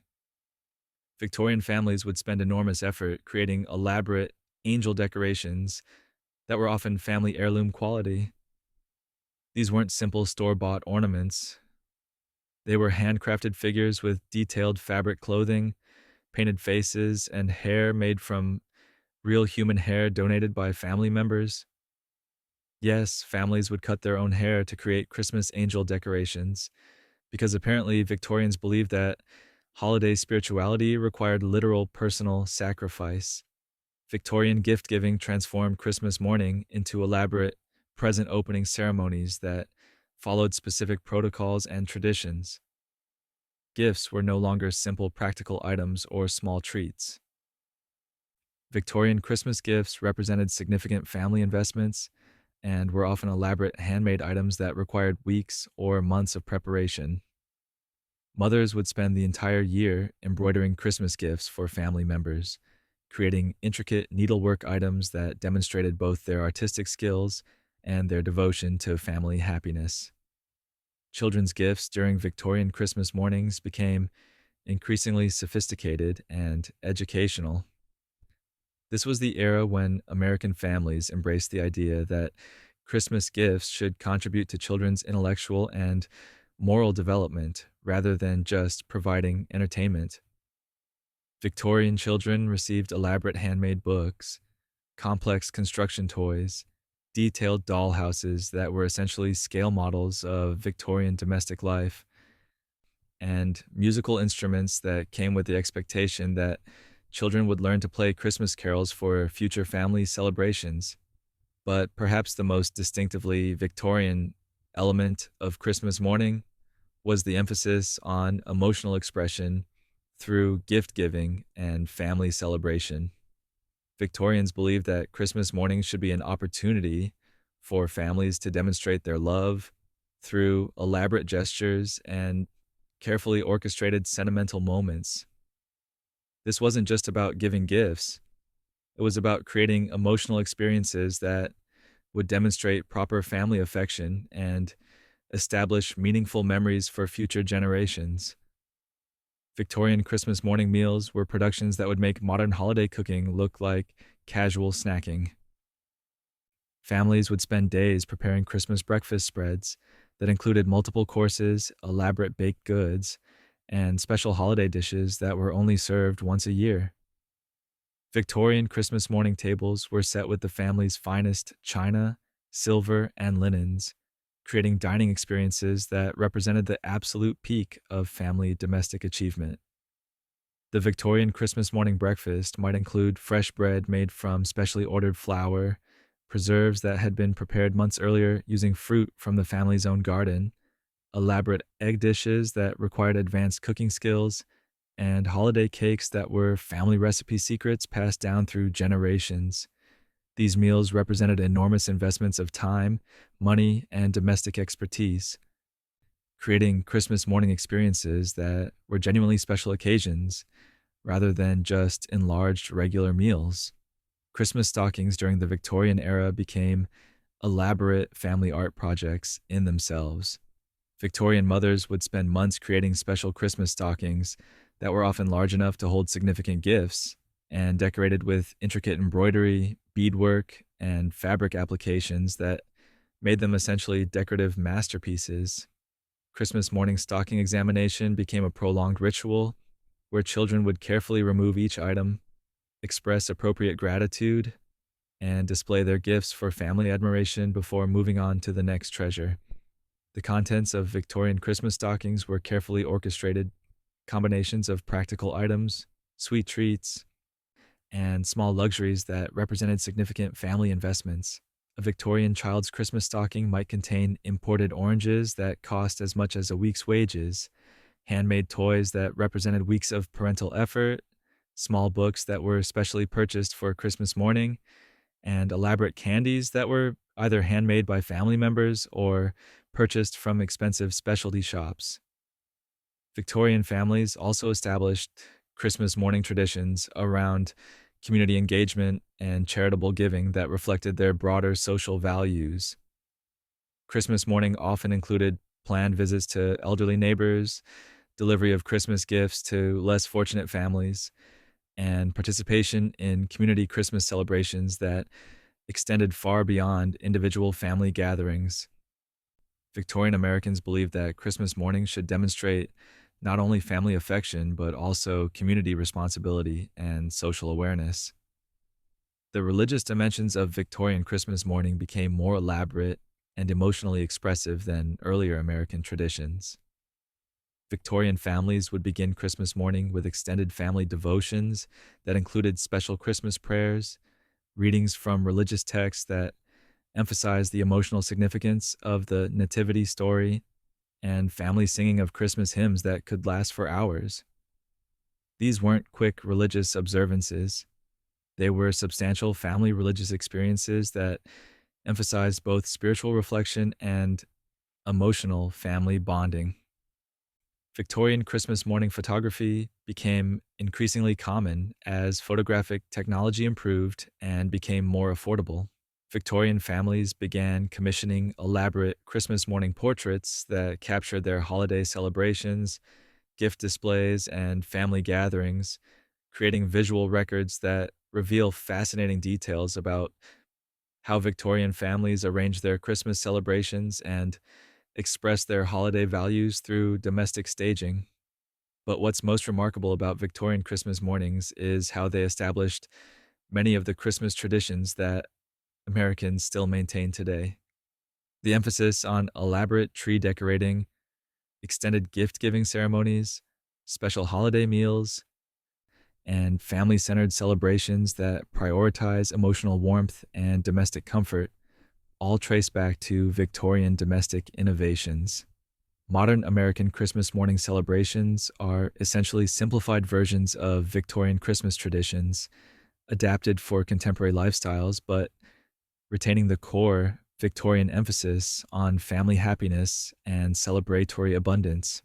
Victorian families would spend enormous effort creating elaborate angel decorations that were often family heirloom quality. These weren't simple store-bought ornaments. They were handcrafted figures with detailed fabric clothing, painted faces, and hair made from real human hair donated by family members. Yes, families would cut their own hair to create Christmas angel decorations, because apparently Victorians believed that holiday spirituality required literal personal sacrifice. Victorian gift giving transformed Christmas morning into elaborate present opening ceremonies that followed specific protocols and traditions. Gifts were no longer simple practical items or small treats. Victorian Christmas gifts represented significant family investments and were often elaborate handmade items that required weeks or months of preparation. Mothers would spend the entire year embroidering Christmas gifts for family members, creating intricate needlework items that demonstrated both their artistic skills and their devotion to family happiness. Children's gifts during Victorian Christmas mornings became increasingly sophisticated and educational. This was the era when American families embraced the idea that Christmas gifts should contribute to children's intellectual and moral development rather than just providing entertainment. Victorian children received elaborate handmade books, complex construction toys, detailed dollhouses that were essentially scale models of Victorian domestic life, and musical instruments that came with the expectation that children would learn to play Christmas carols for future family celebrations. But perhaps the most distinctively Victorian element of Christmas morning was the emphasis on emotional expression through gift giving and family celebration. Victorians believed that Christmas morning should be an opportunity for families to demonstrate their love through elaborate gestures and carefully orchestrated sentimental moments. This wasn't just about giving gifts, it was about creating emotional experiences that would demonstrate proper family affection and establish meaningful memories for future generations. Victorian Christmas morning meals were productions that would make modern holiday cooking look like casual snacking. Families would spend days preparing Christmas breakfast spreads that included multiple courses, elaborate baked goods, and special holiday dishes that were only served once a year. Victorian Christmas morning tables were set with the family's finest china, silver, and linens, creating dining experiences that represented the absolute peak of family domestic achievement. The Victorian Christmas morning breakfast might include fresh bread made from specially ordered flour, preserves that had been prepared months earlier using fruit from the family's own garden, elaborate egg dishes that required advanced cooking skills, and holiday cakes that were family recipe secrets passed down through generations. These meals represented enormous investments of time, money, and domestic expertise, creating Christmas morning experiences that were genuinely special occasions rather than just enlarged regular meals. Christmas stockings during the Victorian era became elaborate family art projects in themselves. Victorian mothers would spend months creating special Christmas stockings that were often large enough to hold significant gifts and decorated with intricate embroidery, beadwork, and fabric applications that made them essentially decorative masterpieces. Christmas morning stocking examination became a prolonged ritual where children would carefully remove each item, express appropriate gratitude, and display their gifts for family admiration before moving on to the next treasure. The contents of Victorian Christmas stockings were carefully orchestrated combinations of practical items, sweet treats, and small luxuries that represented significant family investments. A Victorian child's Christmas stocking might contain imported oranges that cost as much as a week's wages, handmade toys that represented weeks of parental effort, small books that were specially purchased for Christmas morning, and elaborate candies that were either handmade by family members or purchased from expensive specialty shops. Victorian families also established Christmas morning traditions around community engagement and charitable giving that reflected their broader social values. Christmas morning often included planned visits to elderly neighbors, delivery of Christmas gifts to less fortunate families, and participation in community Christmas celebrations that extended far beyond individual family gatherings. Victorian Americans believed that Christmas morning should demonstrate not only family affection, but also community responsibility and social awareness. The religious dimensions of Victorian Christmas morning became more elaborate and emotionally expressive than earlier American traditions. Victorian families would begin Christmas morning with extended family devotions that included special Christmas prayers, readings from religious texts that emphasized the emotional significance of the nativity story, and family singing of Christmas hymns that could last for hours. These weren't quick religious observances. They were substantial family religious experiences that emphasized both spiritual reflection and emotional family bonding. Victorian Christmas morning photography became increasingly common as photographic technology improved and became more affordable. Victorian families began commissioning elaborate Christmas morning portraits that captured their holiday celebrations, gift displays, and family gatherings, creating visual records that reveal fascinating details about how Victorian families arranged their Christmas celebrations and expressed their holiday values through domestic staging. But what's most remarkable about Victorian Christmas mornings is how they established many of the Christmas traditions that Americans still maintain today. The emphasis on elaborate tree decorating, extended gift giving ceremonies, special holiday meals, and family centered celebrations that prioritize emotional warmth and domestic comfort all trace back to Victorian domestic innovations. Modern American Christmas morning celebrations are essentially simplified versions of Victorian Christmas traditions, adapted for contemporary lifestyles, but retaining the core Victorian emphasis on family happiness and celebratory abundance.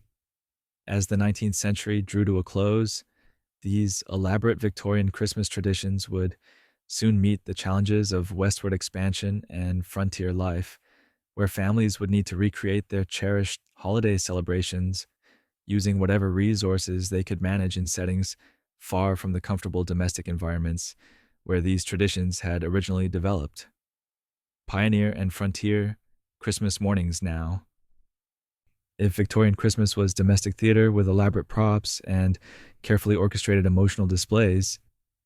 As the 19th century drew to a close, these elaborate Victorian Christmas traditions would soon meet the challenges of westward expansion and frontier life, where families would need to recreate their cherished holiday celebrations using whatever resources they could manage in settings far from the comfortable domestic environments where these traditions had originally developed. Pioneer and frontier Christmas mornings now. If Victorian Christmas was domestic theater with elaborate props and carefully orchestrated emotional displays,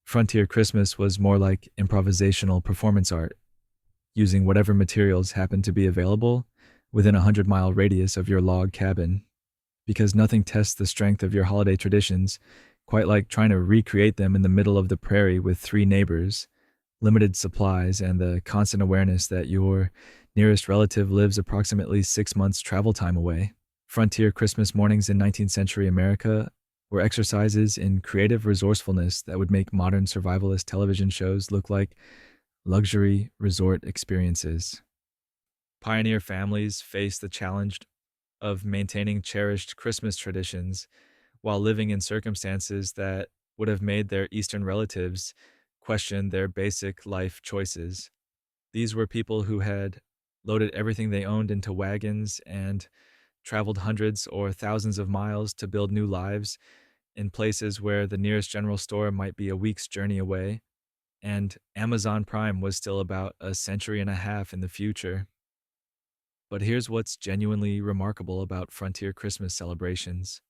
frontier Christmas was more like improvisational performance art, using whatever materials happened to be available within a 100-mile radius of your log cabin. Because nothing tests the strength of your holiday traditions quite like trying to recreate them in the middle of the prairie with three neighbors, limited supplies, and the constant awareness that your nearest relative lives approximately 6 months travel time away. Frontier Christmas mornings in 19th century America were exercises in creative resourcefulness that would make modern survivalist television shows look like luxury resort experiences. Pioneer families faced the challenge of maintaining cherished Christmas traditions while living in circumstances that would have made their Eastern relatives question their basic life choices. These were people who had loaded everything they owned into wagons and traveled hundreds or thousands of miles to build new lives in places where the nearest general store might be a week's journey away, and Amazon Prime was still about a century and a half in the future. But here's what's genuinely remarkable about frontier Christmas celebrations.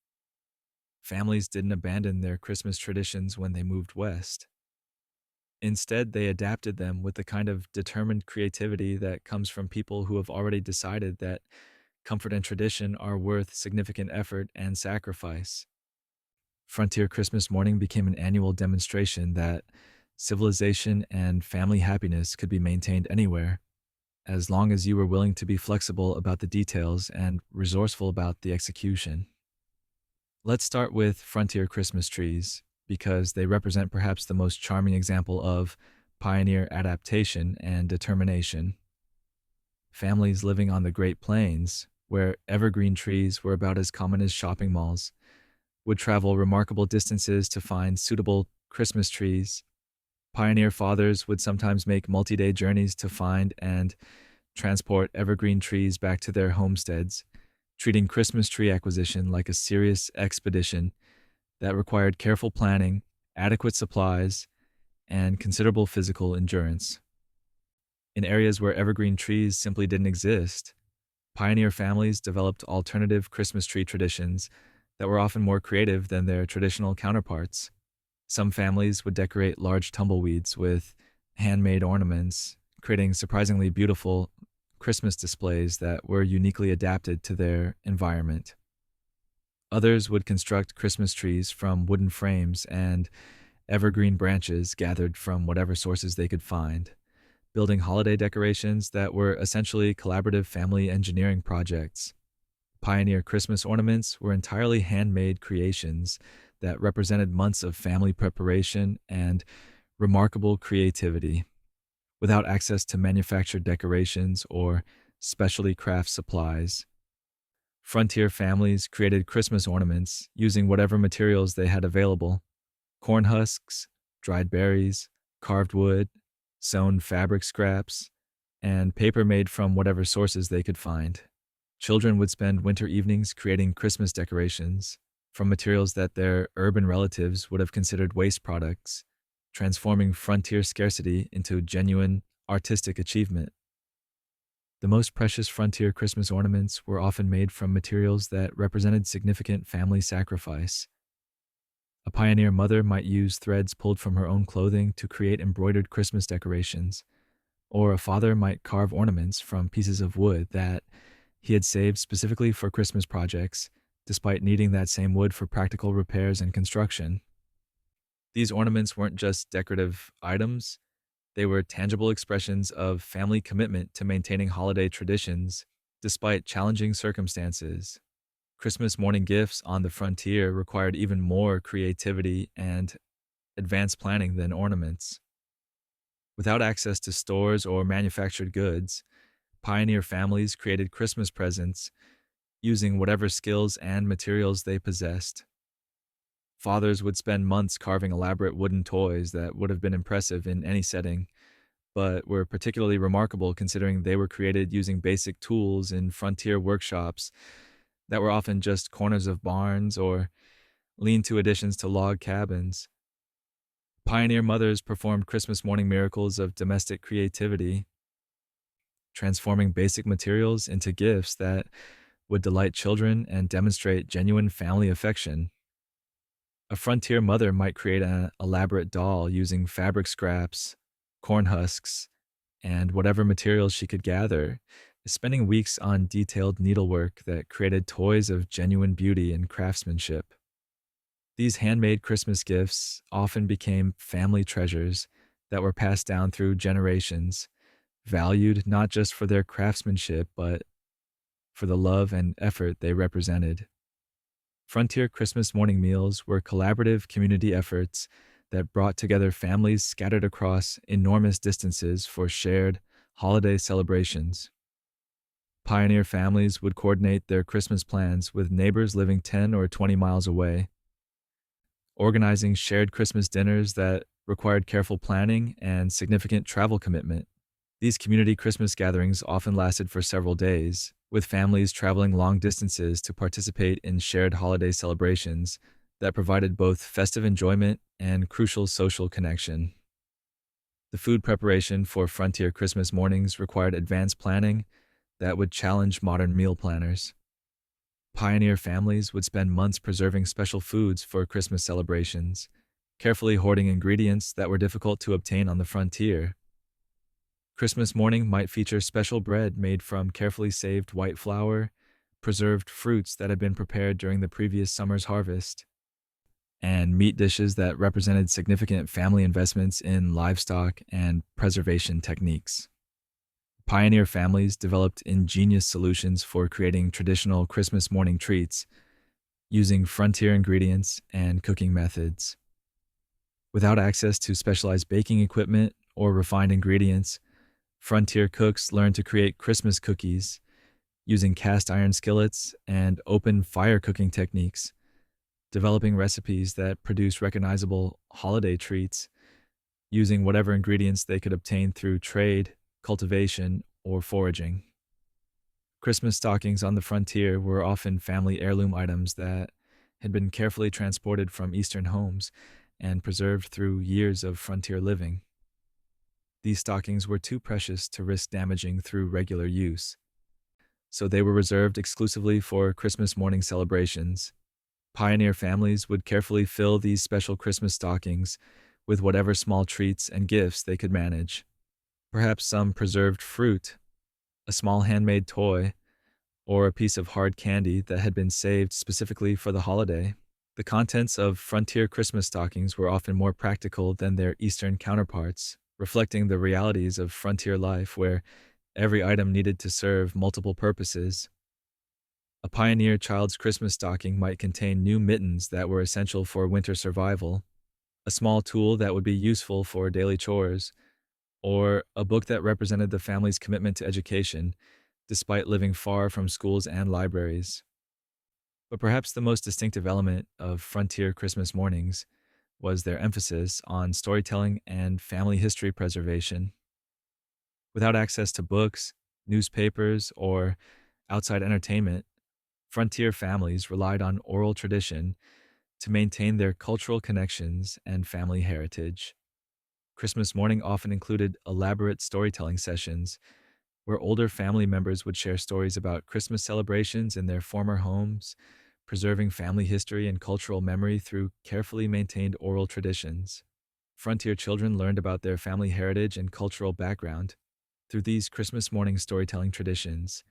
Families didn't abandon their Christmas traditions when they moved west. Instead, they adapted them with the kind of determined creativity that comes from people who have already decided that comfort and tradition are worth significant effort and sacrifice. Frontier Christmas morning became an annual demonstration that civilization and family happiness could be maintained anywhere, as long as you were willing to be flexible about the details and resourceful about the execution. Let's start with frontier Christmas trees, because they represent perhaps the most charming example of pioneer adaptation and determination. Families living on the Great Plains, where evergreen trees were about as common as shopping malls, would travel remarkable distances to find suitable Christmas trees. Pioneer fathers would sometimes make multi-day journeys to find and transport evergreen trees back to their homesteads, treating Christmas tree acquisition like a serious expedition that required careful planning, adequate supplies, and considerable physical endurance. In areas where evergreen trees simply didn't exist, pioneer families developed alternative Christmas tree traditions that were often more creative than their traditional counterparts. Some families would decorate large tumbleweeds with handmade ornaments, creating surprisingly beautiful Christmas displays that were uniquely adapted to their environment. Others would construct Christmas trees from wooden frames and evergreen branches gathered from whatever sources they could find, building holiday decorations that were essentially collaborative family engineering projects. Pioneer Christmas ornaments were entirely handmade creations that represented months of family preparation and remarkable creativity. Without access to manufactured decorations or specialty craft supplies, frontier families created Christmas ornaments using whatever materials they had available: corn husks, dried berries, carved wood, sewn fabric scraps, and paper made from whatever sources they could find. Children would spend winter evenings creating Christmas decorations from materials that their urban relatives would have considered waste products, transforming frontier scarcity into genuine artistic achievement. The most precious frontier Christmas ornaments were often made from materials that represented significant family sacrifice. A pioneer mother might use threads pulled from her own clothing to create embroidered Christmas decorations, or a father might carve ornaments from pieces of wood that he had saved specifically for Christmas projects, despite needing that same wood for practical repairs and construction. These ornaments weren't just decorative items, they were tangible expressions of family commitment to maintaining holiday traditions despite challenging circumstances. Christmas morning gifts on the frontier required even more creativity and advanced planning than ornaments. Without access to stores or manufactured goods, pioneer families created Christmas presents using whatever skills and materials they possessed. Fathers would spend months carving elaborate wooden toys that would have been impressive in any setting, but were particularly remarkable considering they were created using basic tools in frontier workshops that were often just corners of barns or lean to additions to log cabins. Pioneer mothers performed Christmas morning miracles of domestic creativity, transforming basic materials into gifts that would delight children and demonstrate genuine family affection. A frontier mother might create an elaborate doll using fabric scraps, corn husks, and whatever materials she could gather, spending weeks on detailed needlework that created toys of genuine beauty and craftsmanship. These handmade Christmas gifts often became family treasures that were passed down through generations, valued not just for their craftsmanship, but for the love and effort they represented. Frontier Christmas morning meals were collaborative community efforts that brought together families scattered across enormous distances for shared holiday celebrations. Pioneer families would coordinate their Christmas plans with neighbors living 10 or 20 miles away, organizing shared Christmas dinners that required careful planning and significant travel commitment. These community Christmas gatherings often lasted for several days, with families traveling long distances to participate in shared holiday celebrations that provided both festive enjoyment and crucial social connection. The food preparation for frontier Christmas mornings required advanced planning that would challenge modern meal planners. Pioneer families would spend months preserving special foods for Christmas celebrations, carefully hoarding ingredients that were difficult to obtain on the frontier. Christmas morning might feature special bread made from carefully saved white flour, preserved fruits that had been prepared during the previous summer's harvest, and meat dishes that represented significant family investments in livestock and preservation techniques. Pioneer families developed ingenious solutions for creating traditional Christmas morning treats using frontier ingredients and cooking methods. Without access to specialized baking equipment or refined ingredients, frontier cooks learned to create Christmas cookies using cast iron skillets and open fire cooking techniques, developing recipes that produce recognizable holiday treats using whatever ingredients they could obtain through trade, cultivation, or foraging. Christmas stockings on the frontier were often family heirloom items that had been carefully transported from eastern homes and preserved through years of frontier living. These stockings were too precious to risk damaging through regular use, so they were reserved exclusively for Christmas morning celebrations. Pioneer families would carefully fill these special Christmas stockings with whatever small treats and gifts they could manage. Perhaps some preserved fruit, a small handmade toy, or a piece of hard candy that had been saved specifically for the holiday. The contents of frontier Christmas stockings were often more practical than their Eastern counterparts, reflecting the realities of frontier life where every item needed to serve multiple purposes. A pioneer child's Christmas stocking might contain new mittens that were essential for winter survival, a small tool that would be useful for daily chores, or a book that represented the family's commitment to education, despite living far from schools and libraries. But perhaps the most distinctive element of frontier Christmas mornings was their emphasis on storytelling and family history preservation. Without access to books, newspapers, or outside entertainment, frontier families relied on oral tradition to maintain their cultural connections and family heritage. Christmas morning often included elaborate storytelling sessions where older family members would share stories about Christmas celebrations in their former homes, preserving family history and cultural memory through carefully maintained oral traditions. Frontier children learned about their family heritage and cultural background through these Christmas morning storytelling traditions,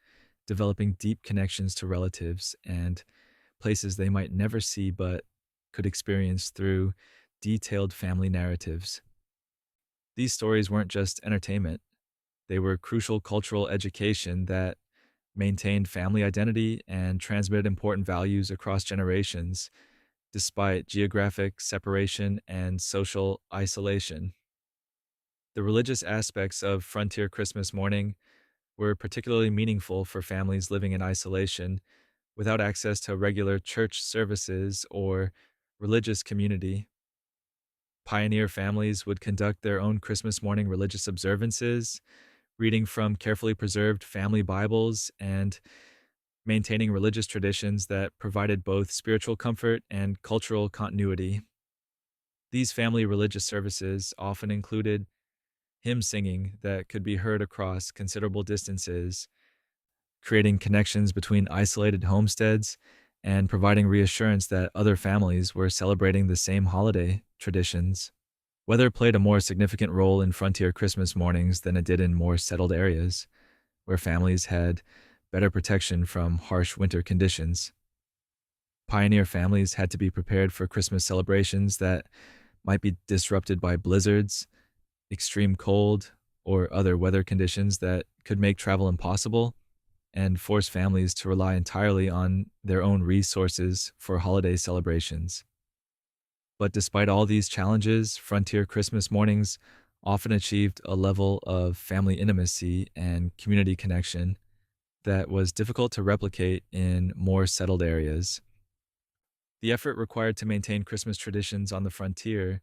developing deep connections to relatives and places they might never see but could experience through detailed family narratives. These stories weren't just entertainment, they were crucial cultural education that maintained family identity and transmitted important values across generations, despite geographic separation and social isolation. The religious aspects of frontier Christmas morning were particularly meaningful for families living in isolation without access to regular church services or religious community. Pioneer families would conduct their own Christmas morning religious observances, reading from carefully preserved family Bibles and maintaining religious traditions that provided both spiritual comfort and cultural continuity. These family religious services often included hymn singing that could be heard across considerable distances, creating connections between isolated homesteads and providing reassurance that other families were celebrating the same holiday traditions. Weather played a more significant role in frontier Christmas mornings than it did in more settled areas, where families had better protection from harsh winter conditions. Pioneer families had to be prepared for Christmas celebrations that might be disrupted by blizzards, extreme cold, or other weather conditions that could make travel impossible and force families to rely entirely on their own resources for holiday celebrations. But despite all these challenges, frontier Christmas mornings often achieved a level of family intimacy and community connection that was difficult to replicate in more settled areas. The effort required to maintain Christmas traditions on the frontier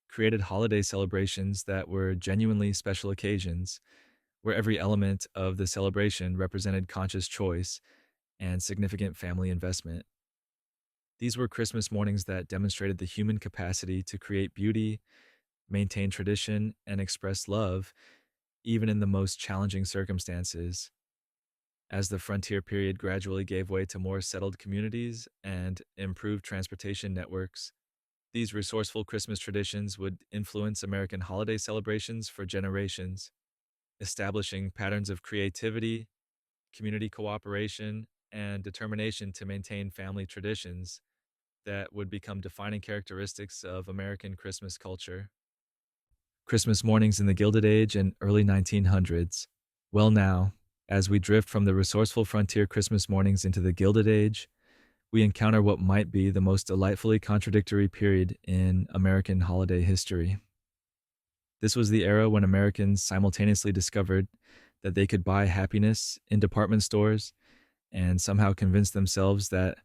created holiday celebrations that were genuinely special occasions, where every element of the celebration represented conscious choice and significant family investment. These were Christmas mornings that demonstrated the human capacity to create beauty, maintain tradition, and express love, even in the most challenging circumstances. As the frontier period gradually gave way to more settled communities and improved transportation networks, these resourceful Christmas traditions would influence American holiday celebrations for generations, establishing patterns of creativity, community cooperation, and determination to maintain family traditions that would become defining characteristics of American Christmas culture. Christmas mornings in the Gilded Age and early 1900s. Well, now, as we drift from the resourceful frontier Christmas mornings into the Gilded Age, we encounter what might be the most delightfully contradictory period in American holiday history. This was the era when Americans simultaneously discovered that they could buy happiness in department stores and somehow convince themselves that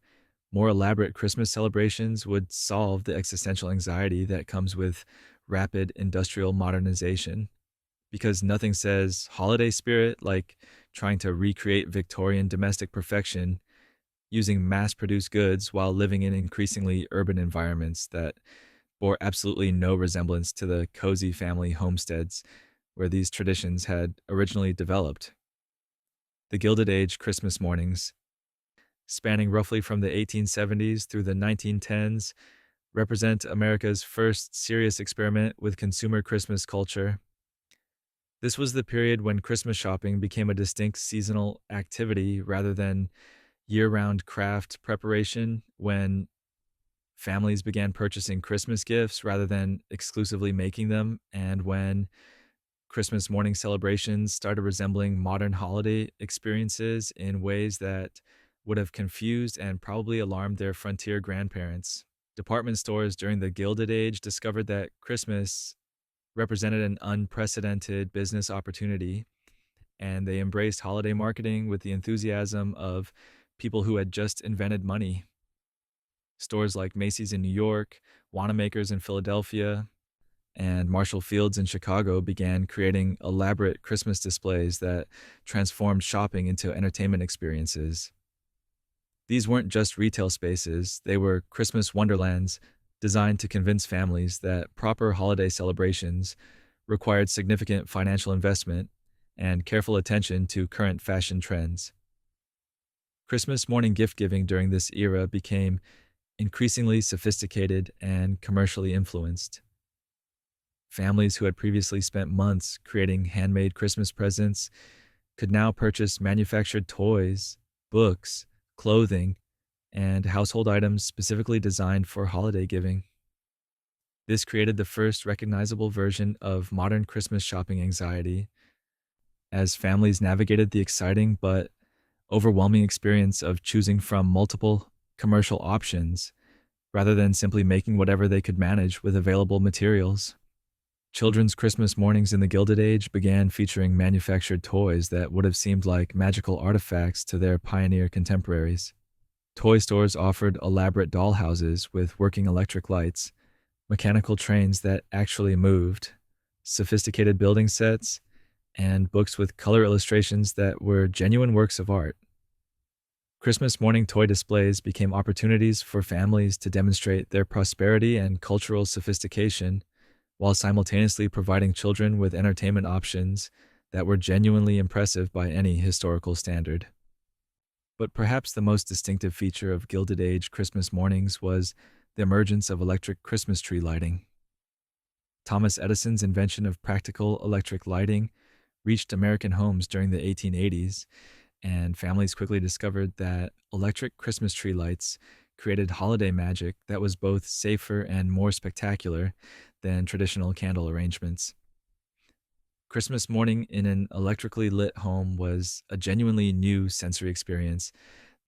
more elaborate Christmas celebrations would solve the existential anxiety that comes with rapid industrial modernization. Because nothing says holiday spirit like trying to recreate Victorian domestic perfection using mass produced goods while living in increasingly urban environments that bore absolutely no resemblance to the cozy family homesteads where these traditions had originally developed. The Gilded Age Christmas mornings, spanning roughly from the 1870s through the 1910s, represent America's first serious experiment with consumer Christmas culture. This was the period when Christmas shopping became a distinct seasonal activity rather than year round craft preparation, when families began purchasing Christmas gifts rather than exclusively making them, and when Christmas morning celebrations started resembling modern holiday experiences in ways that would have confused and probably alarmed their frontier grandparents. Department stores during the Gilded Age discovered that Christmas represented an unprecedented business opportunity, and they embraced holiday marketing with the enthusiasm of people who had just invented money. Stores like Macy's in New York, Wanamaker's in Philadelphia, and Marshall Field's in Chicago began creating elaborate Christmas displays that transformed shopping into entertainment experiences. These weren't just retail spaces, they were Christmas wonderlands designed to convince families that proper holiday celebrations required significant financial investment and careful attention to current fashion trends. Christmas morning gift giving during this era became increasingly sophisticated and commercially influenced. Families who had previously spent months creating handmade Christmas presents could now purchase manufactured toys, books, clothing, and household items specifically designed for holiday giving. This created the first recognizable version of modern Christmas shopping anxiety, as families navigated the exciting but overwhelming experience of choosing from multiple commercial options rather than simply making whatever they could manage with available materials. Children's Christmas mornings in the Gilded Age began featuring manufactured toys that would have seemed like magical artifacts to their pioneer contemporaries. Toy stores offered elaborate dollhouses with working electric lights, mechanical trains that actually moved, sophisticated building sets, and books with color illustrations that were genuine works of art. Christmas morning toy displays became opportunities for families to demonstrate their prosperity and cultural sophistication while simultaneously providing children with entertainment options that were genuinely impressive by any historical standard. But perhaps the most distinctive feature of Gilded Age Christmas mornings was the emergence of electric Christmas tree lighting. Thomas Edison's invention of practical electric lighting reached American homes during the 1880s, and families quickly discovered that electric Christmas tree lights created holiday magic that was both safer and more spectacular than traditional candle arrangements. Christmas morning in an electrically lit home was a genuinely new sensory experience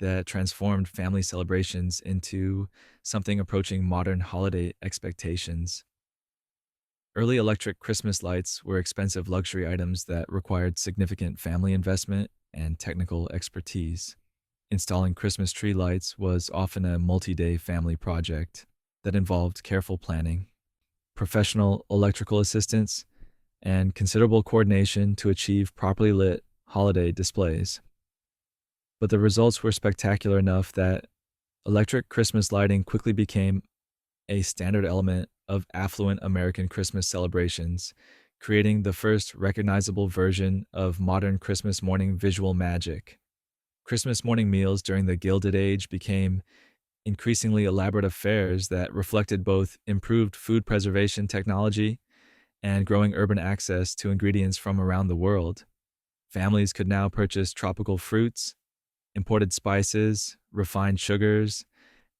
that transformed family celebrations into something approaching modern holiday expectations. Early electric Christmas lights were expensive luxury items that required significant family investment and technical expertise. Installing Christmas tree lights was often a multi day family project that involved careful planning, professional electrical assistance, and considerable coordination to achieve properly lit holiday displays. But the results were spectacular enough that electric Christmas lighting quickly became a standard element of affluent American Christmas celebrations, creating the first recognizable version of modern Christmas morning visual magic. Christmas morning meals during the Gilded Age became increasingly elaborate affairs that reflected both improved food preservation technology and growing urban access to ingredients from around the world. Families could now purchase tropical fruits, imported spices, refined sugars,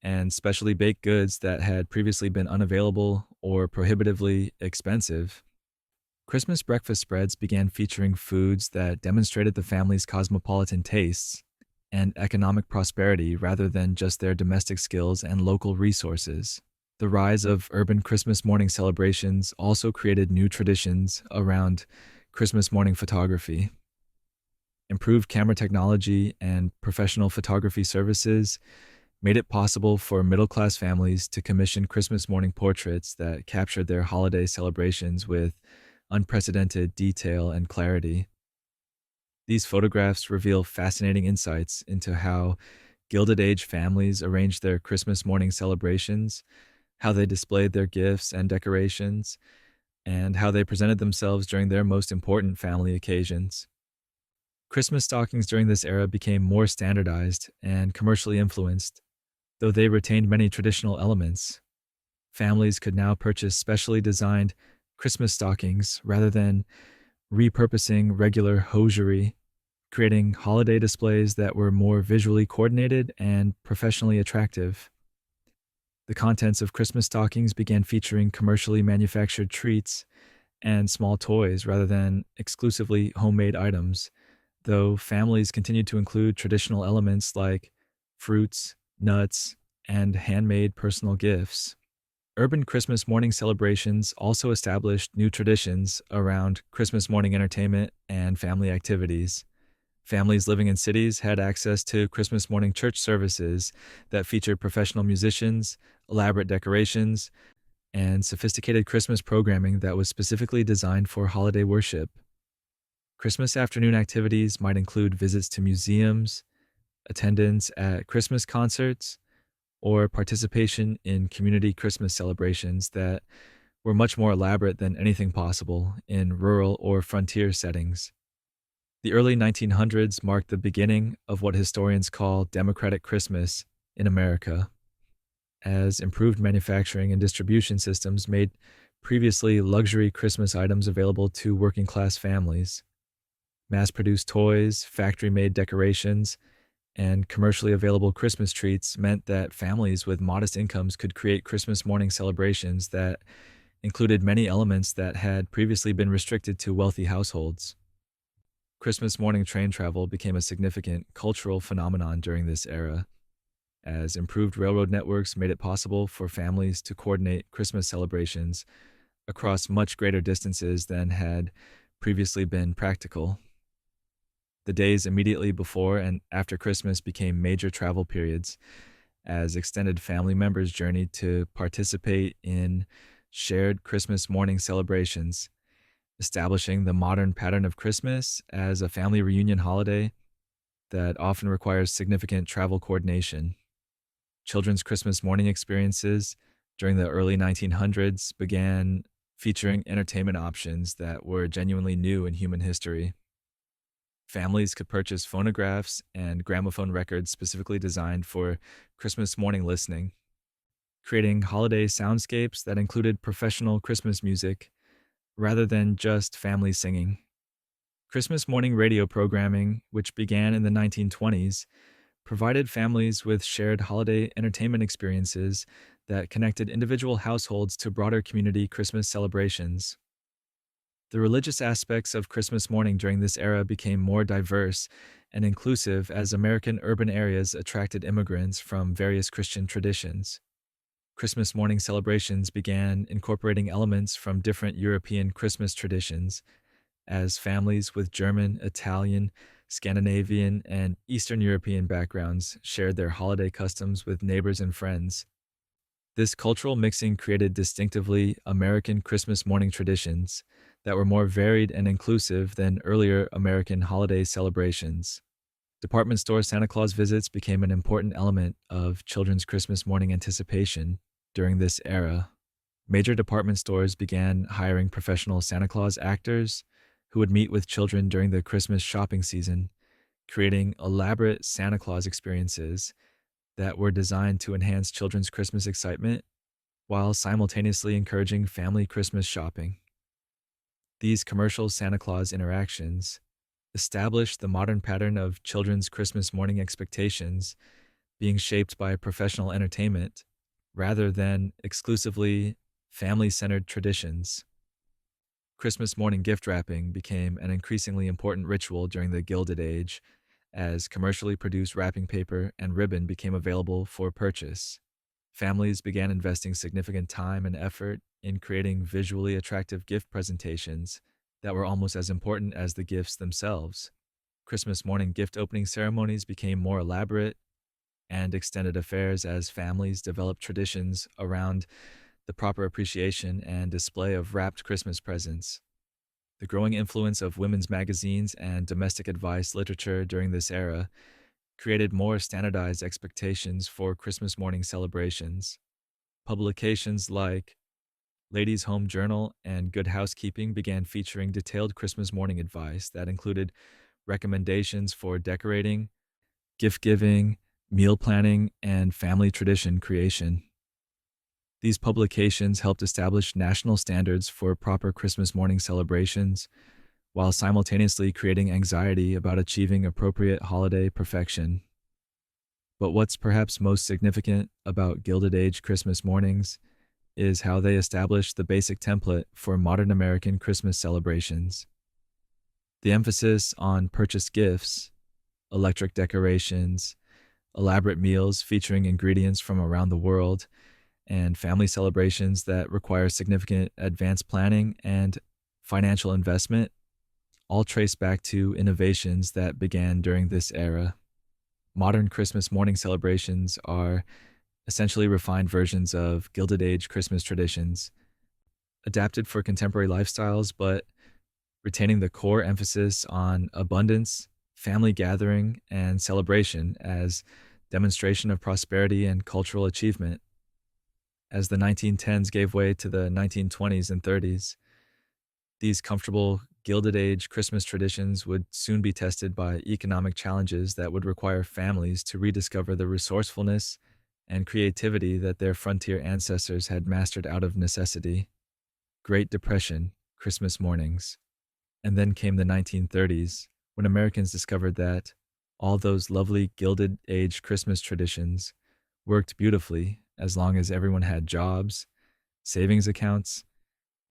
and specially baked goods that had previously been unavailable or prohibitively expensive. Christmas breakfast spreads began featuring foods that demonstrated the family's cosmopolitan tastes and economic prosperity rather than just their domestic skills and local resources. The rise of urban Christmas morning celebrations also created new traditions around Christmas morning photography. Improved camera technology and professional photography services made it possible for middle-class families to commission Christmas morning portraits that captured their holiday celebrations with unprecedented detail and clarity. These photographs reveal fascinating insights into how Gilded Age families arranged their Christmas morning celebrations, how they displayed their gifts and decorations, and how they presented themselves during their most important family occasions. Christmas stockings during this era became more standardized and commercially influenced, though they retained many traditional elements. Families could now purchase specially designed Christmas stockings rather than repurposing regular hosiery, creating holiday displays that were more visually coordinated and professionally attractive. The contents of Christmas stockings began featuring commercially manufactured treats and small toys rather than exclusively homemade items, though families continued to include traditional elements like fruits, nuts, and handmade personal gifts. Urban Christmas morning celebrations also established new traditions around Christmas morning entertainment and family activities. Families living in cities had access to Christmas morning church services that featured professional musicians, elaborate decorations, and sophisticated Christmas programming that was specifically designed for holiday worship. Christmas afternoon activities might include visits to museums, attendance at Christmas concerts, or participation in community Christmas celebrations that were much more elaborate than anything possible in rural or frontier settings. The early 1900s marked the beginning of what historians call democratic Christmas in America, as improved manufacturing and distribution systems made previously luxury Christmas items available to working class families. Mass-produced toys, factory-made decorations, and commercially available Christmas treats meant that families with modest incomes could create Christmas morning celebrations that included many elements that had previously been restricted to wealthy households. Christmas morning train travel became a significant cultural phenomenon during this era, as improved railroad networks made it possible for families to coordinate Christmas celebrations across much greater distances than had previously been practical. The days immediately before and after Christmas became major travel periods as extended family members journeyed to participate in shared Christmas morning celebrations, establishing the modern pattern of Christmas as a family reunion holiday that often requires significant travel coordination. Children's Christmas morning experiences during the early 1900s began featuring entertainment options that were genuinely new in human history. Families could purchase phonographs and gramophone records specifically designed for Christmas morning listening, creating holiday soundscapes that included professional Christmas music rather than just family singing. Christmas morning radio programming, which began in the 1920s, provided families with shared holiday entertainment experiences that connected individual households to broader community Christmas celebrations. The religious aspects of Christmas morning during this era became more diverse and inclusive as American urban areas attracted immigrants from various Christian traditions. Christmas morning celebrations began incorporating elements from different European Christmas traditions as families with German, Italian, Scandinavian, and Eastern European backgrounds shared their holiday customs with neighbors and friends. This cultural mixing created distinctively American Christmas morning traditions that were more varied and inclusive than earlier American holiday celebrations. Department store Santa Claus visits became an important element of children's Christmas morning anticipation during this era. Major department stores began hiring professional Santa Claus actors who would meet with children during the Christmas shopping season, creating elaborate Santa Claus experiences that were designed to enhance children's Christmas excitement while simultaneously encouraging family Christmas shopping. These commercial Santa Claus interactions established the modern pattern of children's Christmas morning expectations being shaped by professional entertainment rather than exclusively family centered traditions. Christmas morning gift wrapping became an increasingly important ritual during the Gilded Age as commercially produced wrapping paper and ribbon became available for purchase. Families began investing significant time and effort in creating visually attractive gift presentations that were almost as important as the gifts themselves. Christmas morning gift opening ceremonies became more elaborate and extended affairs as families developed traditions around the proper appreciation and display of wrapped Christmas presents. The growing influence of women's magazines and domestic advice literature during this era created more standardized expectations for Christmas morning celebrations. Publications like Ladies' Home Journal and Good Housekeeping began featuring detailed Christmas morning advice that included recommendations for decorating, gift giving, meal planning, and family tradition creation. These publications helped establish national standards for proper Christmas morning celebrations, while simultaneously creating anxiety about achieving appropriate holiday perfection. But what's perhaps most significant about Gilded Age Christmas mornings is how they established the basic template for modern American Christmas celebrations. The emphasis on purchased gifts, electric decorations, elaborate meals featuring ingredients from around the world, and family celebrations that require significant advanced planning and financial investment all trace back to innovations that began during this era. Modern Christmas morning celebrations are essentially refined versions of Gilded Age Christmas traditions, adapted for contemporary lifestyles, but retaining the core emphasis on abundance, family gathering, and celebration as demonstration of prosperity and cultural achievement. As the 1910s gave way to the 1920s and 30s, these comfortable Gilded Age Christmas traditions would soon be tested by economic challenges that would require families to rediscover the resourcefulness and creativity that their frontier ancestors had mastered out of necessity. Great Depression, Christmas mornings. And then came the 1930s, when Americans discovered that all those lovely Gilded Age Christmas traditions worked beautifully as long as everyone had jobs, savings accounts,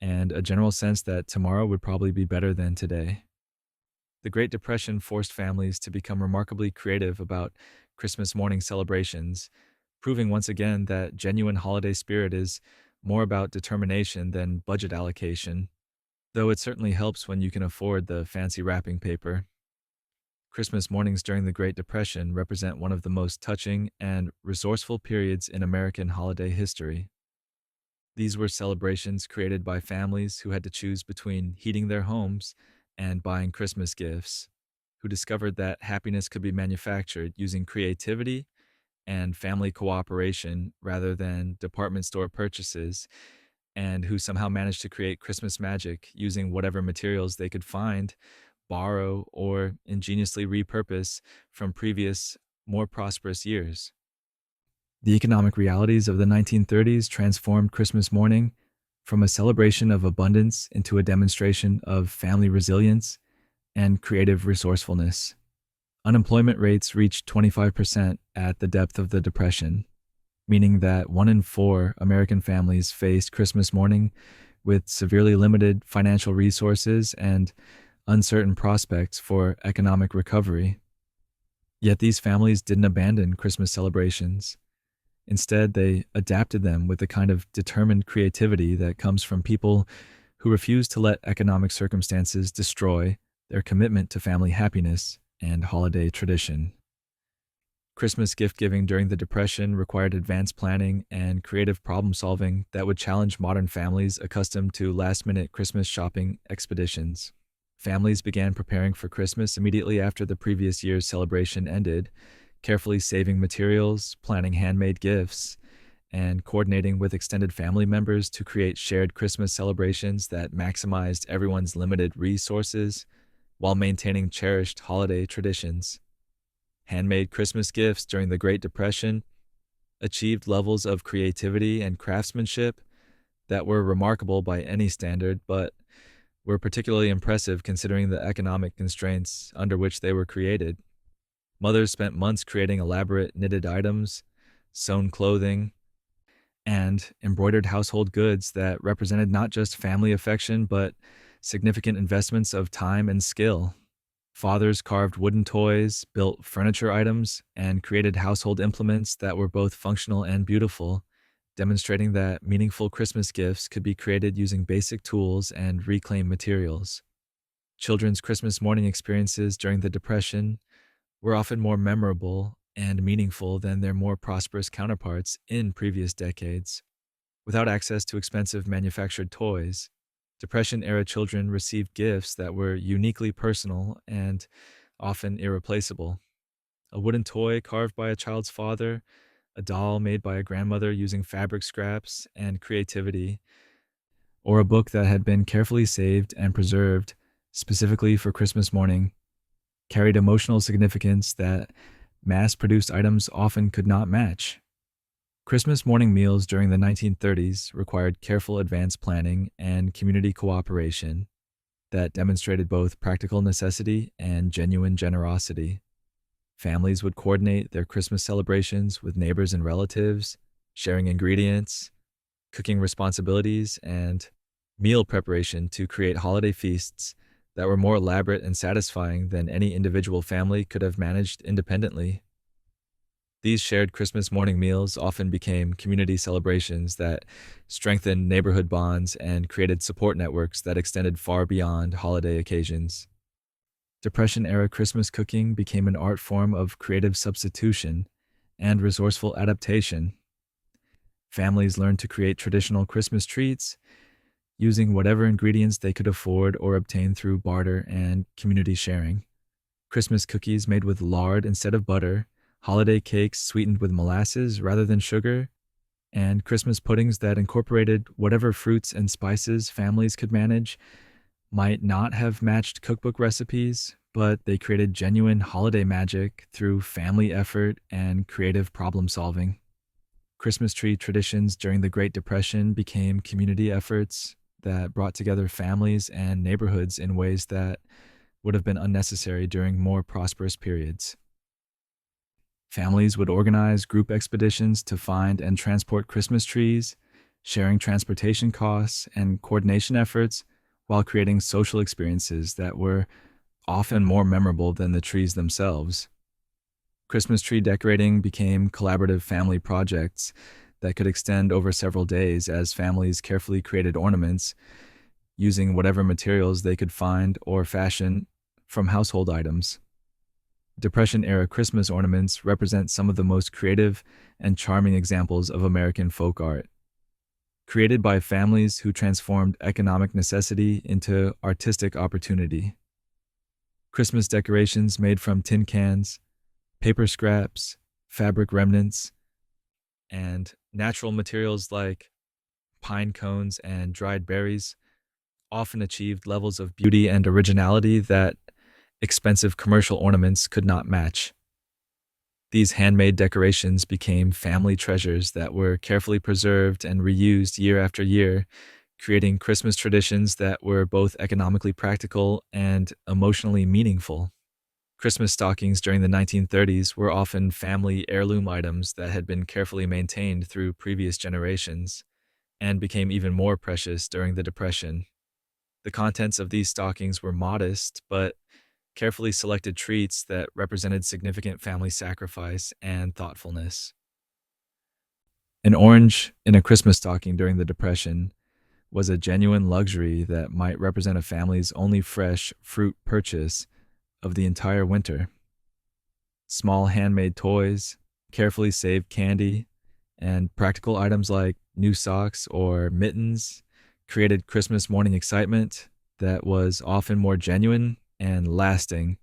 and a general sense that tomorrow would probably be better than today. The Great Depression forced families to become remarkably creative about Christmas morning celebrations, proving once again that genuine holiday spirit is more about determination than budget allocation, though it certainly helps when you can afford the fancy wrapping paper. Christmas mornings during the Great Depression represent one of the most touching and resourceful periods in American holiday history. These were celebrations created by families who had to choose between heating their homes and buying Christmas gifts, who discovered that happiness could be manufactured using creativity and family cooperation rather than department store purchases, and who somehow managed to create Christmas magic using whatever materials they could find, borrow, or ingeniously repurpose from previous, more prosperous years. The economic realities of the 1930s transformed Christmas morning from a celebration of abundance into a demonstration of family resilience and creative resourcefulness. Unemployment rates reached 25% at the depth of the Depression, meaning that 1 in 4 American families faced Christmas morning with severely limited financial resources and uncertain prospects for economic recovery. Yet these families didn't abandon Christmas celebrations. Instead, they adapted them with the kind of determined creativity that comes from people who refuse to let economic circumstances destroy their commitment to family happiness and holiday tradition. Christmas gift giving during the Depression required advanced planning and creative problem solving that would challenge modern families accustomed to last minute Christmas shopping expeditions. Families began preparing for Christmas immediately after the previous year's celebration ended, carefully saving materials, planning handmade gifts, and coordinating with extended family members to create shared Christmas celebrations that maximized everyone's limited resources while maintaining cherished holiday traditions. Handmade Christmas gifts during the Great Depression achieved levels of creativity and craftsmanship that were remarkable by any standard, but were particularly impressive considering the economic constraints under which they were created. Mothers spent months creating elaborate knitted items, sewn clothing, and embroidered household goods that represented not just family affection, but significant investments of time and skill. Fathers carved wooden toys, built furniture items, and created household implements that were both functional and beautiful, demonstrating that meaningful Christmas gifts could be created using basic tools and reclaimed materials. Children's Christmas morning experiences during the Depression were often more memorable and meaningful than their more prosperous counterparts in previous decades. Without access to expensive manufactured toys, Depression-era children received gifts that were uniquely personal and often irreplaceable. A wooden toy carved by a child's father, a doll made by a grandmother using fabric scraps and creativity, or a book that had been carefully saved and preserved specifically for Christmas morning, carried emotional significance that mass-produced items often could not match. Christmas morning meals during the 1930s required careful advance planning and community cooperation that demonstrated both practical necessity and genuine generosity. Families would coordinate their Christmas celebrations with neighbors and relatives, sharing ingredients, cooking responsibilities, and meal preparation to create holiday feasts that were more elaborate and satisfying than any individual family could have managed independently. These shared Christmas morning meals often became community celebrations that strengthened neighborhood bonds and created support networks that extended far beyond holiday occasions. Depression-era Christmas cooking became an art form of creative substitution and resourceful adaptation. Families learned to create traditional Christmas treats using whatever ingredients they could afford or obtain through barter and community sharing. Christmas cookies made with lard instead of butter, holiday cakes sweetened with molasses rather than sugar, and Christmas puddings that incorporated whatever fruits and spices families could manage might not have matched cookbook recipes, but they created genuine holiday magic through family effort and creative problem solving. Christmas tree traditions during the Great Depression became community efforts that brought together families and neighborhoods in ways that would have been unnecessary during more prosperous periods. Families would organize group expeditions to find and transport Christmas trees, sharing transportation costs and coordination efforts while creating social experiences that were often more memorable than the trees themselves. Christmas tree decorating became collaborative family projects that could extend over several days as families carefully created ornaments using whatever materials they could find or fashion from household items. Depression-era Christmas ornaments represent some of the most creative and charming examples of American folk art. created by families who transformed economic necessity into artistic opportunity. Christmas decorations made from tin cans, paper scraps, fabric remnants, and natural materials like pine cones and dried berries often achieved levels of beauty and originality that expensive commercial ornaments could not match. These handmade decorations became family treasures that were carefully preserved and reused year after year, creating Christmas traditions that were both economically practical and emotionally meaningful. Christmas stockings during the 1930s were often family heirloom items that had been carefully maintained through previous generations and became even more precious during the Depression. The contents of these stockings were modest, but carefully selected treats that represented significant family sacrifice and thoughtfulness. An orange in a Christmas stocking during the Depression was a genuine luxury that might represent a family's only fresh fruit purchase of the entire winter. Small handmade toys, carefully saved candy, and practical items like new socks or mittens created Christmas morning excitement that was often more genuine and lasting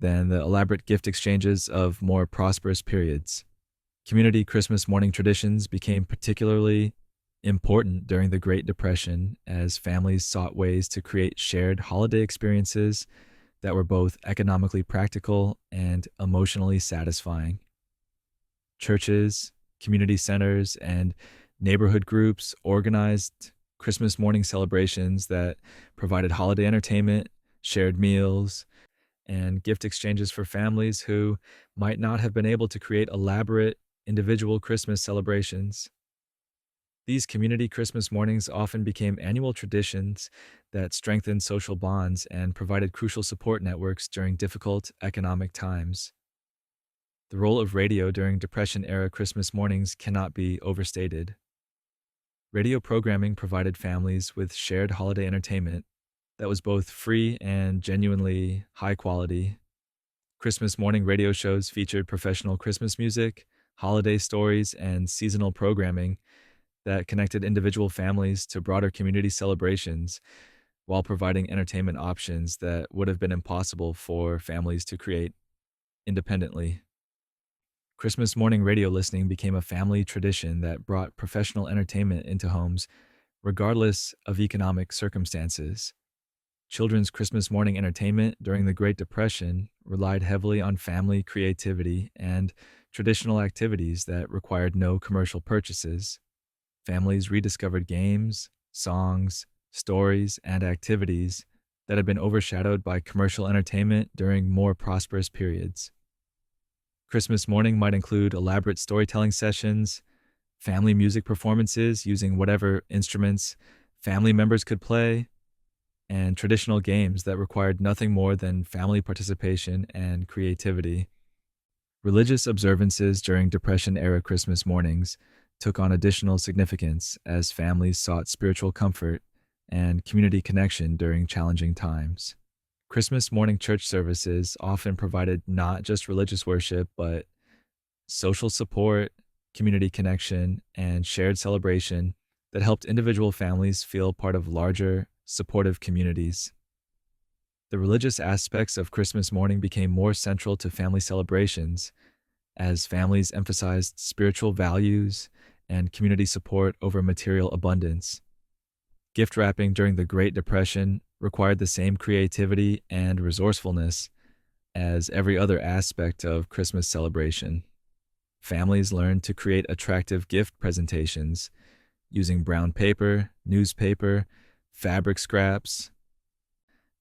than the elaborate gift exchanges of more prosperous periods. Community Christmas morning traditions became particularly important during the Great Depression as families sought ways to create shared holiday experiences that were both economically practical and emotionally satisfying. Churches, community centers, and neighborhood groups organized Christmas morning celebrations that provided holiday entertainment, shared meals, and gift exchanges for families who might not have been able to create elaborate individual Christmas celebrations. These community Christmas mornings often became annual traditions that strengthened social bonds and provided crucial support networks during difficult economic times. The role of radio during Depression era Christmas mornings cannot be overstated. Radio programming provided families with shared holiday entertainment that was both free and genuinely high quality. Christmas morning radio shows featured professional Christmas music, holiday stories, and seasonal programming that connected individual families to broader community celebrations while providing entertainment options that would have been impossible for families to create independently. Christmas morning radio listening became a family tradition that brought professional entertainment into homes regardless of economic circumstances. Children's Christmas morning entertainment during the Great Depression relied heavily on family creativity and traditional activities that required no commercial purchases. Families rediscovered games, songs, stories, and activities that had been overshadowed by commercial entertainment during more prosperous periods. Christmas morning might include elaborate storytelling sessions, family music performances using whatever instruments family members could play, and traditional games that required nothing more than family participation and creativity. Religious observances during Depression-era Christmas mornings took on additional significance as families sought spiritual comfort and community connection during challenging times. Christmas morning church services often provided not just religious worship, but social support, community connection, and shared celebration that helped individual families feel part of larger, supportive communities. The religious aspects of Christmas morning became more central to family celebrations as families emphasized spiritual values and community support over material abundance. Gift wrapping during the Great Depression required the same creativity and resourcefulness as every other aspect of Christmas celebration. Families learned to create attractive gift presentations using brown paper, newspaper, fabric scraps,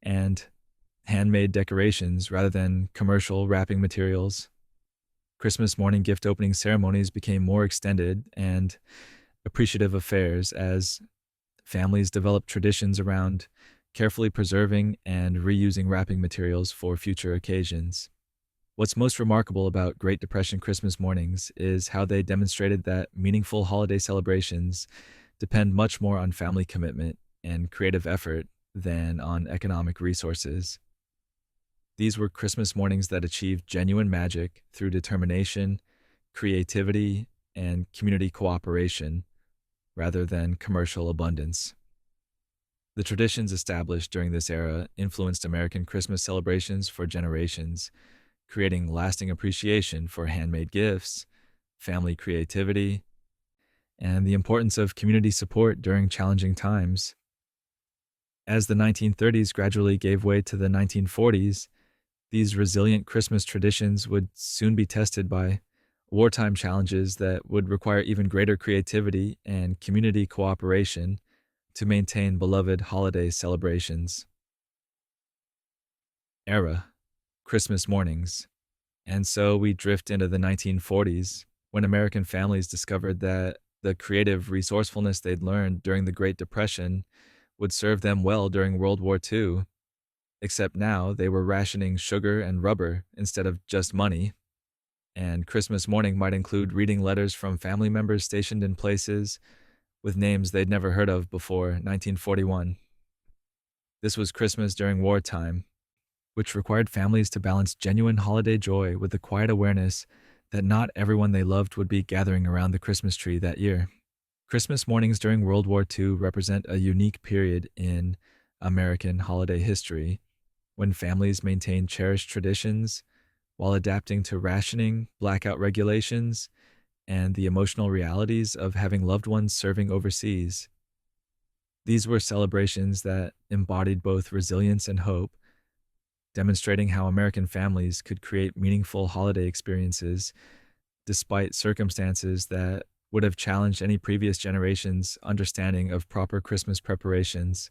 and handmade decorations rather than commercial wrapping materials. Christmas morning gift opening ceremonies became more extended and appreciative affairs as families developed traditions around carefully preserving and reusing wrapping materials for future occasions. What's most remarkable about Great Depression Christmas mornings is how they demonstrated that meaningful holiday celebrations depend much more on family commitment and creative effort than on economic resources. These were Christmas mornings that achieved genuine magic through determination, creativity, and community cooperation, rather than commercial abundance. The traditions established during this era influenced American Christmas celebrations for generations, creating lasting appreciation for handmade gifts, family creativity, and the importance of community support during challenging times. As the 1930s gradually gave way to the 1940s, these resilient Christmas traditions would soon be tested by wartime challenges that would require even greater creativity and community cooperation to maintain beloved holiday celebrations. Era Christmas mornings. And so we drift into the 1940s when American families discovered that the creative resourcefulness they'd learned during the Great Depression would serve them well during World War II, except now they were rationing sugar and rubber instead of just money. And Christmas morning might include reading letters from family members stationed in places with names they'd never heard of before 1941. This was Christmas during wartime, which required families to balance genuine holiday joy with the quiet awareness that not everyone they loved would be gathering around the Christmas tree that year. Christmas mornings during World War II represent a unique period in American holiday history when families maintained cherished traditions while adapting to rationing, blackout regulations, and the emotional realities of having loved ones serving overseas. These were celebrations that embodied both resilience and hope, demonstrating how American families could create meaningful holiday experiences despite circumstances that would have challenged any previous generation's understanding of proper Christmas preparations.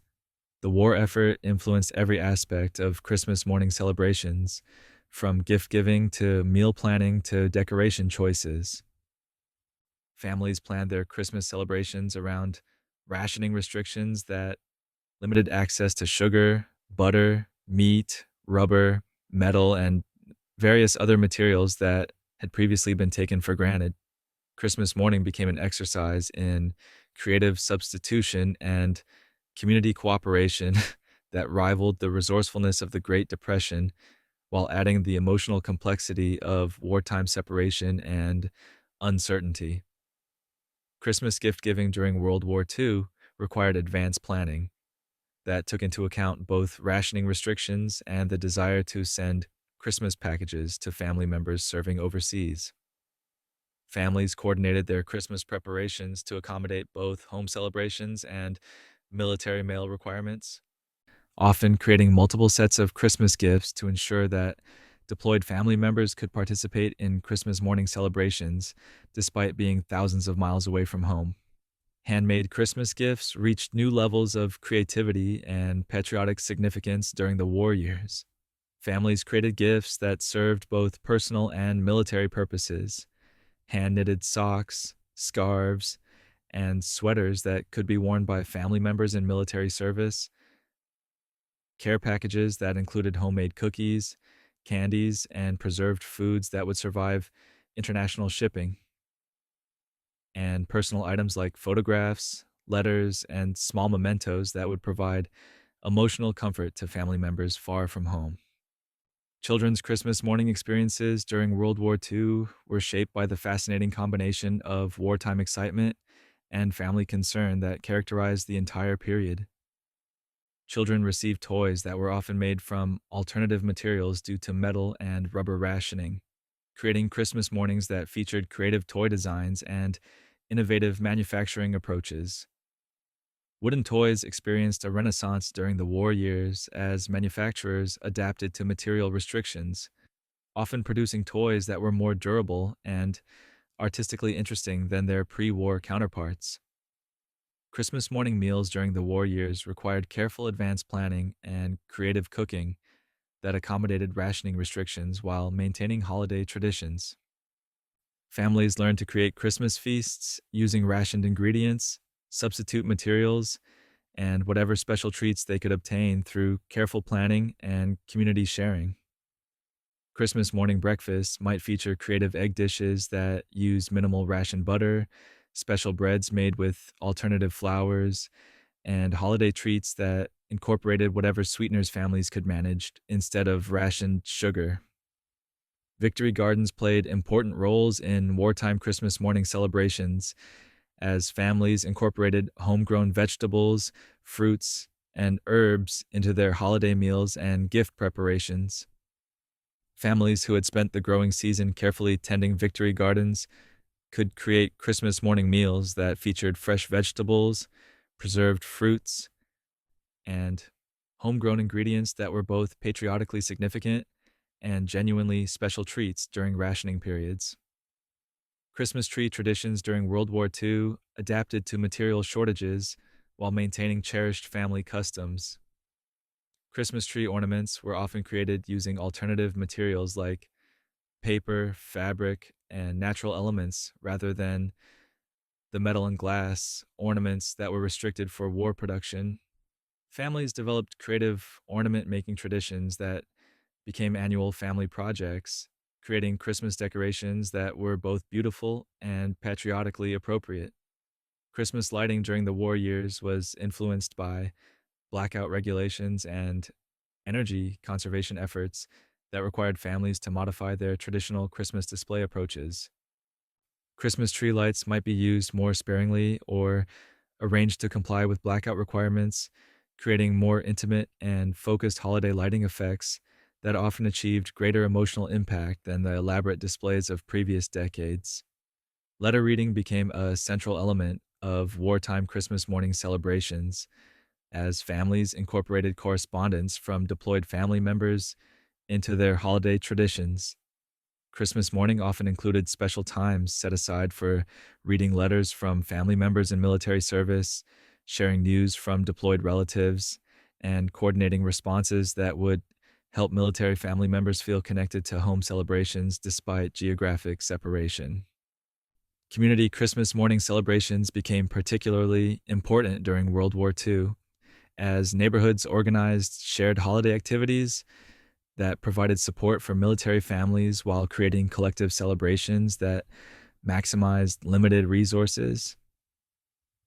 The war effort influenced every aspect of Christmas morning celebrations, from gift giving to meal planning to decoration choices. Families planned their Christmas celebrations around rationing restrictions that limited access to sugar, butter, meat, rubber, metal, and various other materials that had previously been taken for granted. Christmas morning became an exercise in creative substitution and community cooperation that rivaled the resourcefulness of the Great Depression while adding the emotional complexity of wartime separation and uncertainty. Christmas gift giving during World War II required advanced planning that took into account both rationing restrictions and the desire to send Christmas packages to family members serving overseas. Families coordinated their Christmas preparations to accommodate both home celebrations and military mail requirements, often creating multiple sets of Christmas gifts to ensure that deployed family members could participate in Christmas morning celebrations despite being thousands of miles away from home. Handmade Christmas gifts reached new levels of creativity and patriotic significance during the war years. Families created gifts that served both personal and military purposes: hand-knitted socks, scarves, and sweaters that could be worn by family members in military service, care packages that included homemade cookies, candies, and preserved foods that would survive international shipping, and personal items like photographs, letters, and small mementos that would provide emotional comfort to family members far from home. Children's Christmas morning experiences during World War II were shaped by the fascinating combination of wartime excitement and family concern that characterized the entire period. Children received toys that were often made from alternative materials due to metal and rubber rationing, creating Christmas mornings that featured creative toy designs and innovative manufacturing approaches. Wooden toys experienced a renaissance during the war years as manufacturers adapted to material restrictions, often producing toys that were more durable and artistically interesting than their pre-war counterparts. Christmas morning meals during the war years required careful advanced planning and creative cooking that accommodated rationing restrictions while maintaining holiday traditions. Families learned to create Christmas feasts using rationed ingredients, substitute materials, and whatever special treats they could obtain through careful planning and community sharing. Christmas morning breakfasts might feature creative egg dishes that use minimal ration butter, special breads made with alternative flours, and holiday treats that incorporated whatever sweeteners families could manage instead of rationed sugar. Victory gardens played important roles in wartime Christmas morning celebrations as families incorporated homegrown vegetables, fruits, and herbs into their holiday meals and gift preparations. Families who had spent the growing season carefully tending victory gardens could create Christmas morning meals that featured fresh vegetables, preserved fruits, and homegrown ingredients that were both patriotically significant and genuinely special treats during rationing periods. Christmas tree traditions during World War II adapted to material shortages while maintaining cherished family customs. Christmas tree ornaments were often created using alternative materials like paper, fabric, and natural elements rather than the metal and glass ornaments that were restricted for war production. Families developed creative ornament making traditions that became annual family projects, creating Christmas decorations that were both beautiful and patriotically appropriate. Christmas lighting during the war years was influenced by blackout regulations and energy conservation efforts that required families to modify their traditional Christmas display approaches. Christmas tree lights might be used more sparingly or arranged to comply with blackout requirements, creating more intimate and focused holiday lighting effects that often achieved greater emotional impact than the elaborate displays of previous decades. Letter reading became a central element of wartime Christmas morning celebrations as families incorporated correspondence from deployed family members into their holiday traditions. Christmas morning often included special times set aside for reading letters from family members in military service, sharing news from deployed relatives, and coordinating responses that would help military family members feel connected to home celebrations despite geographic separation. Community Christmas morning celebrations became particularly important during World War II as neighborhoods organized shared holiday activities that provided support for military families while creating collective celebrations that maximized limited resources.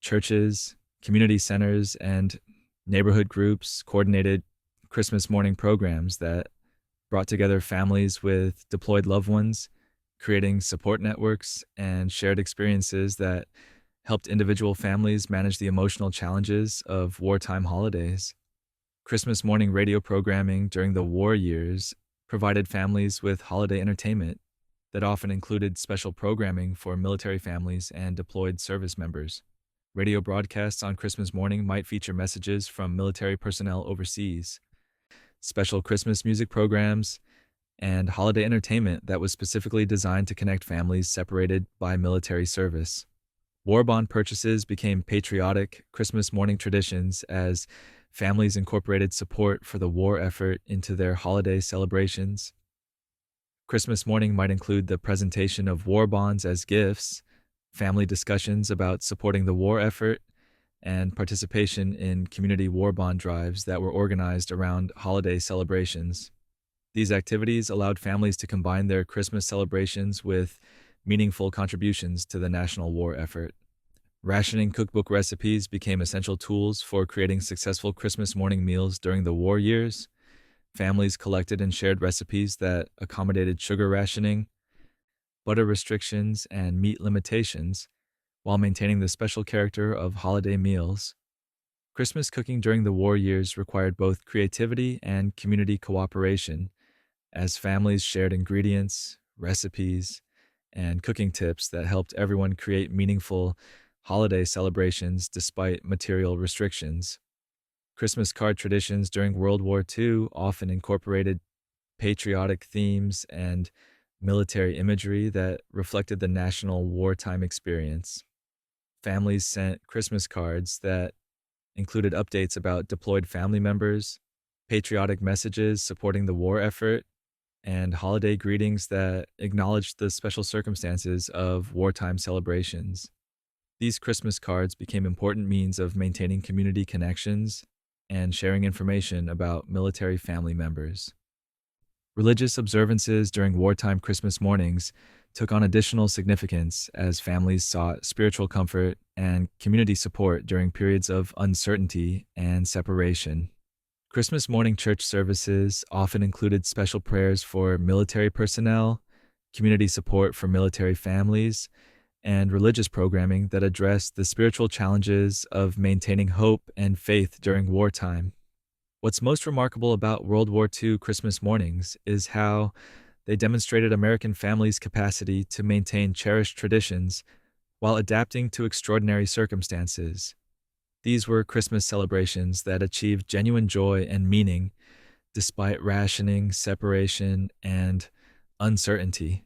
Churches, community centers, and neighborhood groups coordinated Christmas morning programs that brought together families with deployed loved ones, creating support networks and shared experiences that helped individual families manage the emotional challenges of wartime holidays. Christmas morning radio programming during the war years provided families with holiday entertainment that often included special programming for military families and deployed service members. Radio broadcasts on Christmas morning might feature messages from military personnel overseas, special Christmas music programs, and holiday entertainment that was specifically designed to connect families separated by military service. War bond purchases became patriotic Christmas morning traditions as families incorporated support for the war effort into their holiday celebrations. Christmas morning might include the presentation of war bonds as gifts, family discussions about supporting the war effort, and participation in community war bond drives that were organized around holiday celebrations. These activities allowed families to combine their Christmas celebrations with meaningful contributions to the national war effort. Rationing cookbook recipes became essential tools for creating successful Christmas morning meals during the war years. Families collected and shared recipes that accommodated sugar rationing, butter restrictions, and meat limitations, while maintaining the special character of holiday meals. Christmas cooking during the war years required both creativity and community cooperation, as families shared ingredients, recipes, and cooking tips that helped everyone create meaningful holiday celebrations despite material restrictions. Christmas card traditions during World War II often incorporated patriotic themes and military imagery that reflected the national wartime experience. Families sent Christmas cards that included updates about deployed family members, patriotic messages supporting the war effort, and holiday greetings that acknowledged the special circumstances of wartime celebrations. These Christmas cards became important means of maintaining community connections and sharing information about military family members. Religious observances during wartime Christmas mornings took on additional significance as families sought spiritual comfort and community support during periods of uncertainty and separation. Christmas morning church services often included special prayers for military personnel, community support for military families, and religious programming that addressed the spiritual challenges of maintaining hope and faith during wartime. What's most remarkable about World War II Christmas mornings is how they demonstrated American families' capacity to maintain cherished traditions while adapting to extraordinary circumstances. These were Christmas celebrations that achieved genuine joy and meaning despite rationing, separation, and uncertainty,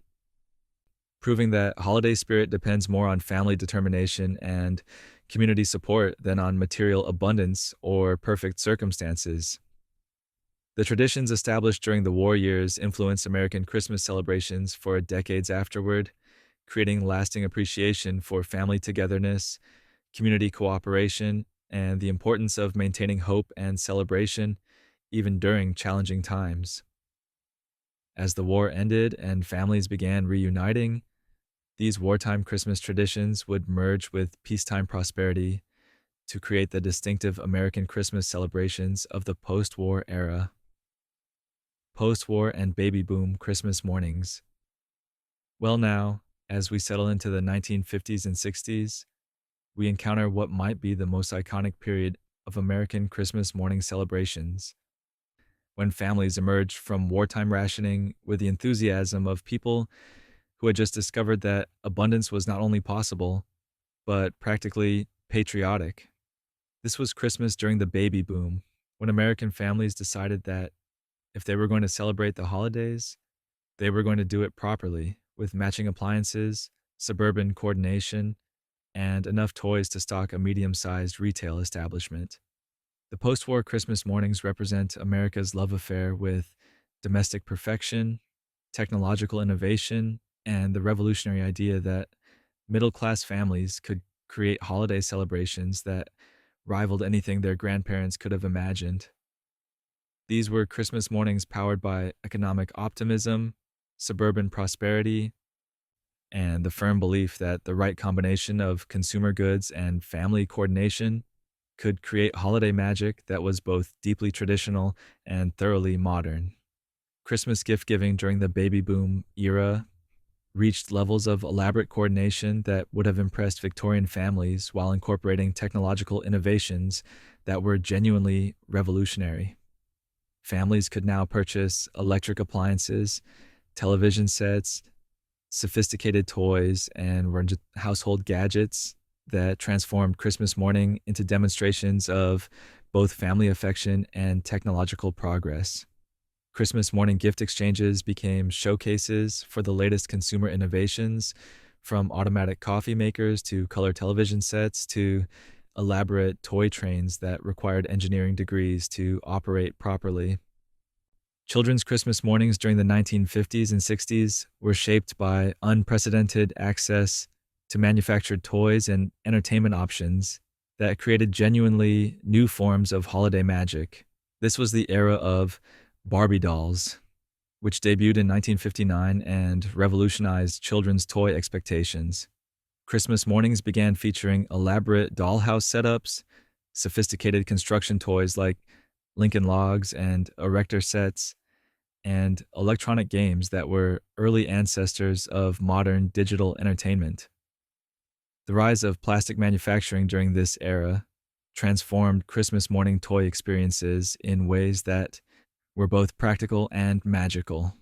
proving that holiday spirit depends more on family determination and community support than on material abundance or perfect circumstances. The traditions established during the war years influenced American Christmas celebrations for decades afterward, creating lasting appreciation for family togetherness, community cooperation, and the importance of maintaining hope and celebration even during challenging times. As the war ended and families began reuniting, these wartime Christmas traditions would merge with peacetime prosperity to create the distinctive American Christmas celebrations of the post war era. Post war and baby boom Christmas mornings. Well, now, as we settle into the 1950s and 60s, we encounter what might be the most iconic period of American Christmas morning celebrations, when families emerged from wartime rationing with the enthusiasm of people who had just discovered that abundance was not only possible, but practically patriotic. This was Christmas during the baby boom, when American families decided that if they were going to celebrate the holidays, they were going to do it properly, with matching appliances, suburban coordination, and enough toys to stock a medium-sized retail establishment. The post-war Christmas mornings represent America's love affair with domestic perfection, technological innovation, and the revolutionary idea that middle-class families could create holiday celebrations that rivaled anything their grandparents could have imagined. These were Christmas mornings powered by economic optimism, suburban prosperity, and the firm belief that the right combination of consumer goods and family coordination could create holiday magic that was both deeply traditional and thoroughly modern. Christmas gift giving during the baby boom era reached levels of elaborate coordination that would have impressed Victorian families while incorporating technological innovations that were genuinely revolutionary. Families could now purchase electric appliances, television sets, sophisticated toys, and household gadgets that transformed Christmas morning into demonstrations of both family affection and technological progress. Christmas morning gift exchanges became showcases for the latest consumer innovations, from automatic coffee makers to color television sets to elaborate toy trains that required engineering degrees to operate properly. Children's Christmas mornings during the 1950s and 60s were shaped by unprecedented access to manufactured toys and entertainment options that created genuinely new forms of holiday magic. This was the era of Barbie dolls, which debuted in 1959 and revolutionized children's toy expectations. Christmas mornings began featuring elaborate dollhouse setups, sophisticated construction toys like Lincoln Logs and Erector sets, and electronic games that were early ancestors of modern digital entertainment. The rise of plastic manufacturing during this era transformed Christmas morning toy experiences in ways that were both practical and magical.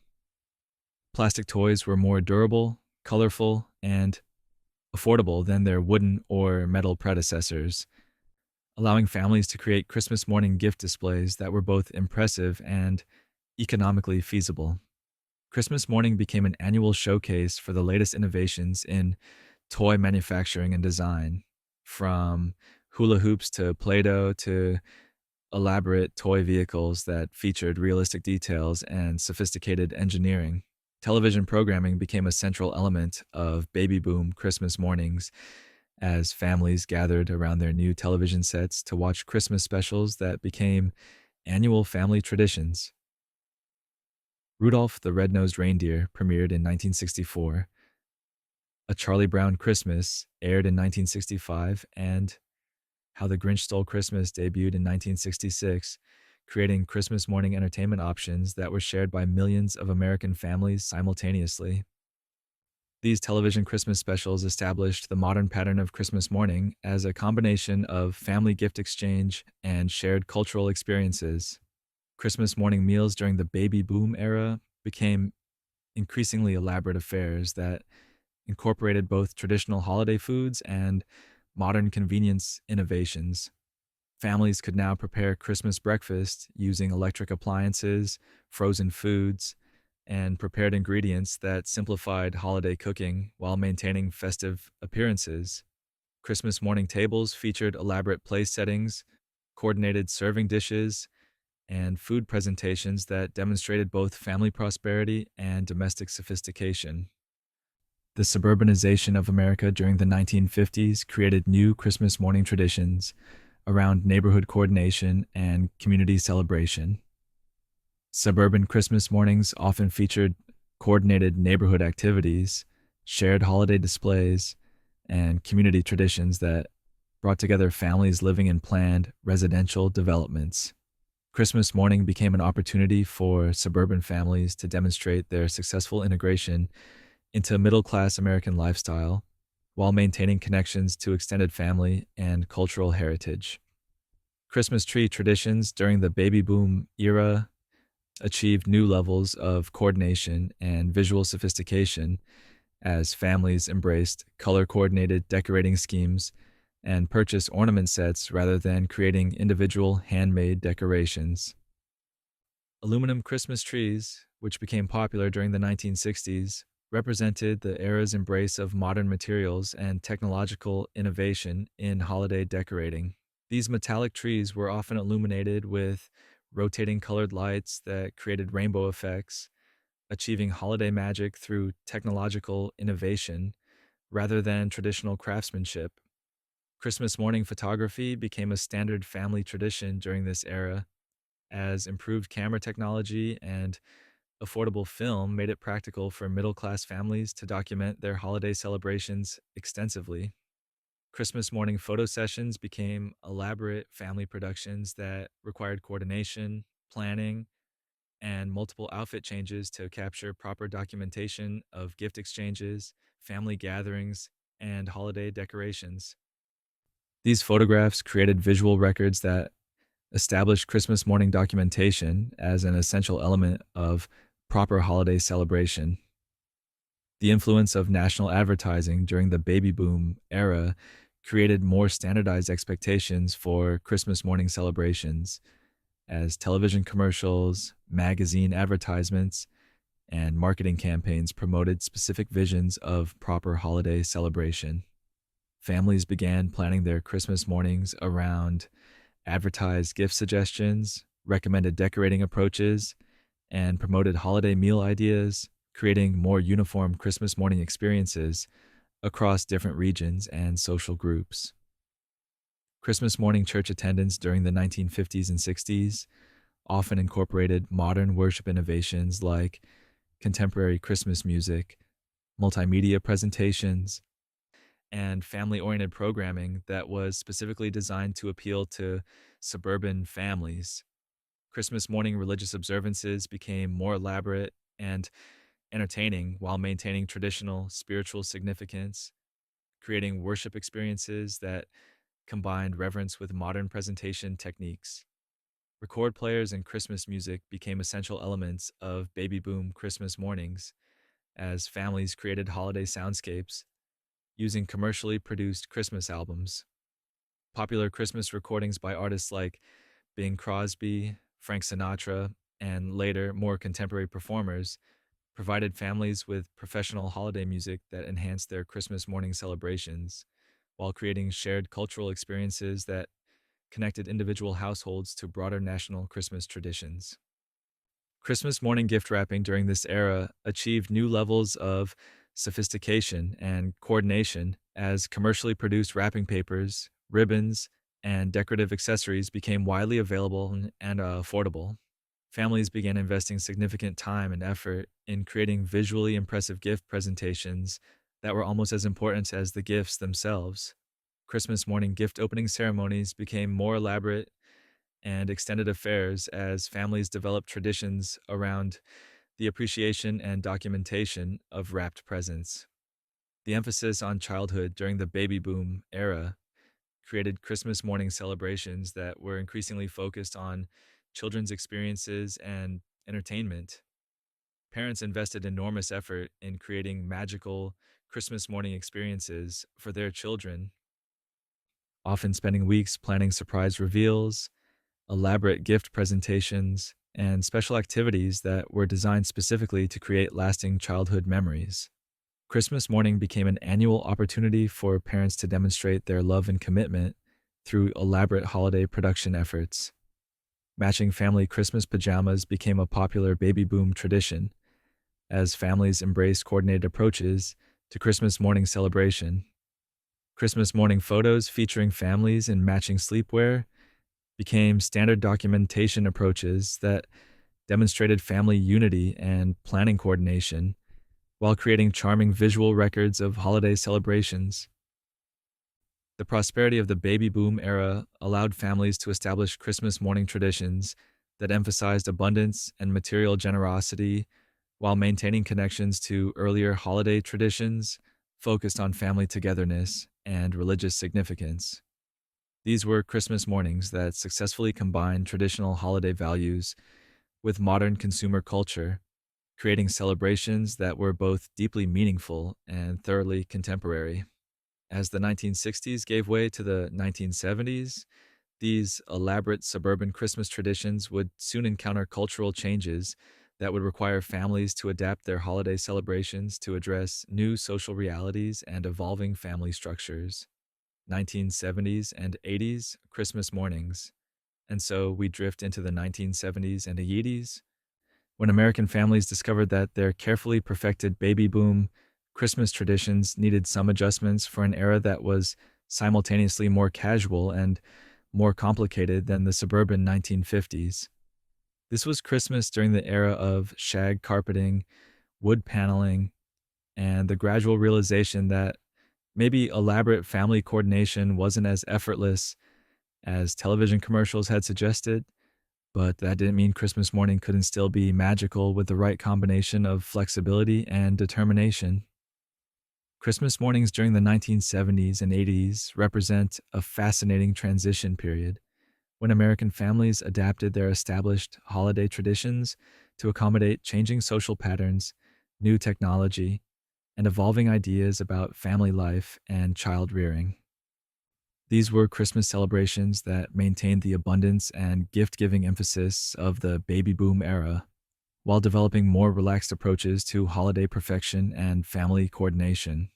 Plastic toys were more durable, colorful, and affordable than their wooden or metal predecessors, allowing families to create Christmas morning gift displays that were both impressive and economically feasible. Christmas morning became an annual showcase for the latest innovations in toy manufacturing and design, from hula hoops to Play-Doh to elaborate toy vehicles that featured realistic details and sophisticated engineering. Television programming became a central element of baby boom Christmas mornings as families gathered around their new television sets to watch Christmas specials that became annual family traditions. Rudolph the Red-Nosed Reindeer premiered in 1964. A Charlie Brown Christmas aired in 1965, and How the Grinch Stole Christmas debuted in 1966, creating Christmas morning entertainment options that were shared by millions of American families simultaneously. These television Christmas specials established the modern pattern of Christmas morning as a combination of family gift exchange and shared cultural experiences. Christmas morning meals during the baby boom era became increasingly elaborate affairs that incorporated both traditional holiday foods and modern convenience innovations. Families could now prepare Christmas breakfast using electric appliances, frozen foods, and prepared ingredients that simplified holiday cooking while maintaining festive appearances. Christmas morning tables featured elaborate place settings, coordinated serving dishes, and food presentations that demonstrated both family prosperity and domestic sophistication. The suburbanization of America during the 1950s created new Christmas morning traditions around neighborhood coordination and community celebration. Suburban Christmas mornings often featured coordinated neighborhood activities, shared holiday displays, and community traditions that brought together families living in planned residential developments. Christmas morning became an opportunity for suburban families to demonstrate their successful integration into middle class American lifestyle while maintaining connections to extended family and cultural heritage. Christmas tree traditions during the baby boom era achieved new levels of coordination and visual sophistication as families embraced color coordinated decorating schemes and purchased ornament sets rather than creating individual handmade decorations. Aluminum Christmas trees, which became popular during the 1960s, represented the era's embrace of modern materials and technological innovation in holiday decorating. These metallic trees were often illuminated with rotating colored lights that created rainbow effects, achieving holiday magic through technological innovation rather than traditional craftsmanship. Christmas morning photography became a standard family tradition during this era, as improved camera technology and affordable film made it practical for middle class families to document their holiday celebrations extensively. Christmas morning photo sessions became elaborate family productions that required coordination, planning, and multiple outfit changes to capture proper documentation of gift exchanges, family gatherings, and holiday decorations. These photographs created visual records that established Christmas morning documentation as an essential element of proper holiday celebration. The influence of national advertising during the baby boom era created more standardized expectations for Christmas morning celebrations, as television commercials, magazine advertisements, and marketing campaigns promoted specific visions of proper holiday celebration. Families began planning their Christmas mornings around advertised gift suggestions, recommended decorating approaches, and promoted holiday meal ideas, creating more uniform Christmas morning experiences across different regions and social groups. Christmas morning church attendance during the 1950s and 60s often incorporated modern worship innovations like contemporary Christmas music, multimedia presentations, and family oriented programming that was specifically designed to appeal to suburban families. Christmas morning religious observances became more elaborate and entertaining while maintaining traditional spiritual significance, creating worship experiences that combined reverence with modern presentation techniques. Record players and Christmas music became essential elements of baby boom Christmas mornings as families created holiday soundscapes using commercially produced Christmas albums. Popular Christmas recordings by artists like Bing Crosby, Frank Sinatra, and later more contemporary performers provided families with professional holiday music that enhanced their Christmas morning celebrations while creating shared cultural experiences that connected individual households to broader national Christmas traditions. Christmas morning gift wrapping during this era achieved new levels of sophistication and coordination as commercially produced wrapping papers, ribbons, and decorative accessories became widely available and affordable. Families began investing significant time and effort in creating visually impressive gift presentations that were almost as important as the gifts themselves. Christmas morning gift opening ceremonies became more elaborate and extended affairs as families developed traditions around the appreciation and documentation of wrapped presents. The emphasis on childhood during the baby boom era created Christmas morning celebrations that were increasingly focused on children's experiences and entertainment. Parents invested enormous effort in creating magical Christmas morning experiences for their children, often spending weeks planning surprise reveals, elaborate gift presentations, and special activities that were designed specifically to create lasting childhood memories. Christmas morning became an annual opportunity for parents to demonstrate their love and commitment through elaborate holiday production efforts. Matching family Christmas pajamas became a popular baby boom tradition as families embraced coordinated approaches to Christmas morning celebration. Christmas morning photos featuring families in matching sleepwear became standard documentation approaches that demonstrated family unity and planning coordination while creating charming visual records of holiday celebrations. The prosperity of the baby boom era allowed families to establish Christmas morning traditions that emphasized abundance and material generosity while maintaining connections to earlier holiday traditions focused on family togetherness and religious significance. These were Christmas mornings that successfully combined traditional holiday values with modern consumer culture, creating celebrations that were both deeply meaningful and thoroughly contemporary. As the 1960s gave way to the 1970s, these elaborate suburban Christmas traditions would soon encounter cultural changes that would require families to adapt their holiday celebrations to address new social realities and evolving family structures. 1970s and 80s Christmas mornings. And so we drift into the 1970s and 80s, when American families discovered that their carefully perfected baby boom Christmas traditions needed some adjustments for an era that was simultaneously more casual and more complicated than the suburban 1950s. This was Christmas during the era of shag carpeting, wood paneling, and the gradual realization that maybe elaborate family coordination wasn't as effortless as television commercials had suggested, but that didn't mean Christmas morning couldn't still be magical with the right combination of flexibility and determination. Christmas mornings during the 1970s and 80s represent a fascinating transition period when American families adapted their established holiday traditions to accommodate changing social patterns, new technology, and evolving ideas about family life and child rearing. These were Christmas celebrations that maintained the abundance and gift giving emphasis of the baby boom era, while developing more relaxed approaches to holiday perfection and family coordination.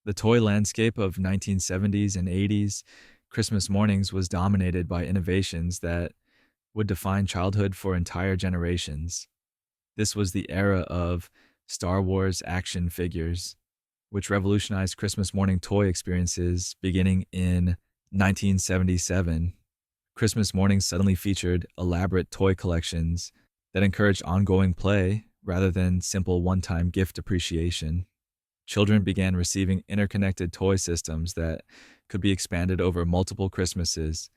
The toy landscape of 1970s and 80s Christmas mornings was dominated by innovations that would define childhood for entire generations. This was the era of Star Wars action figures, which revolutionized Christmas morning toy experiences beginning in 1977. Christmas mornings suddenly featured elaborate toy collections that encouraged ongoing play rather than simple one time gift appreciation. Children began receiving interconnected toy systems that could be expanded over multiple Christmases,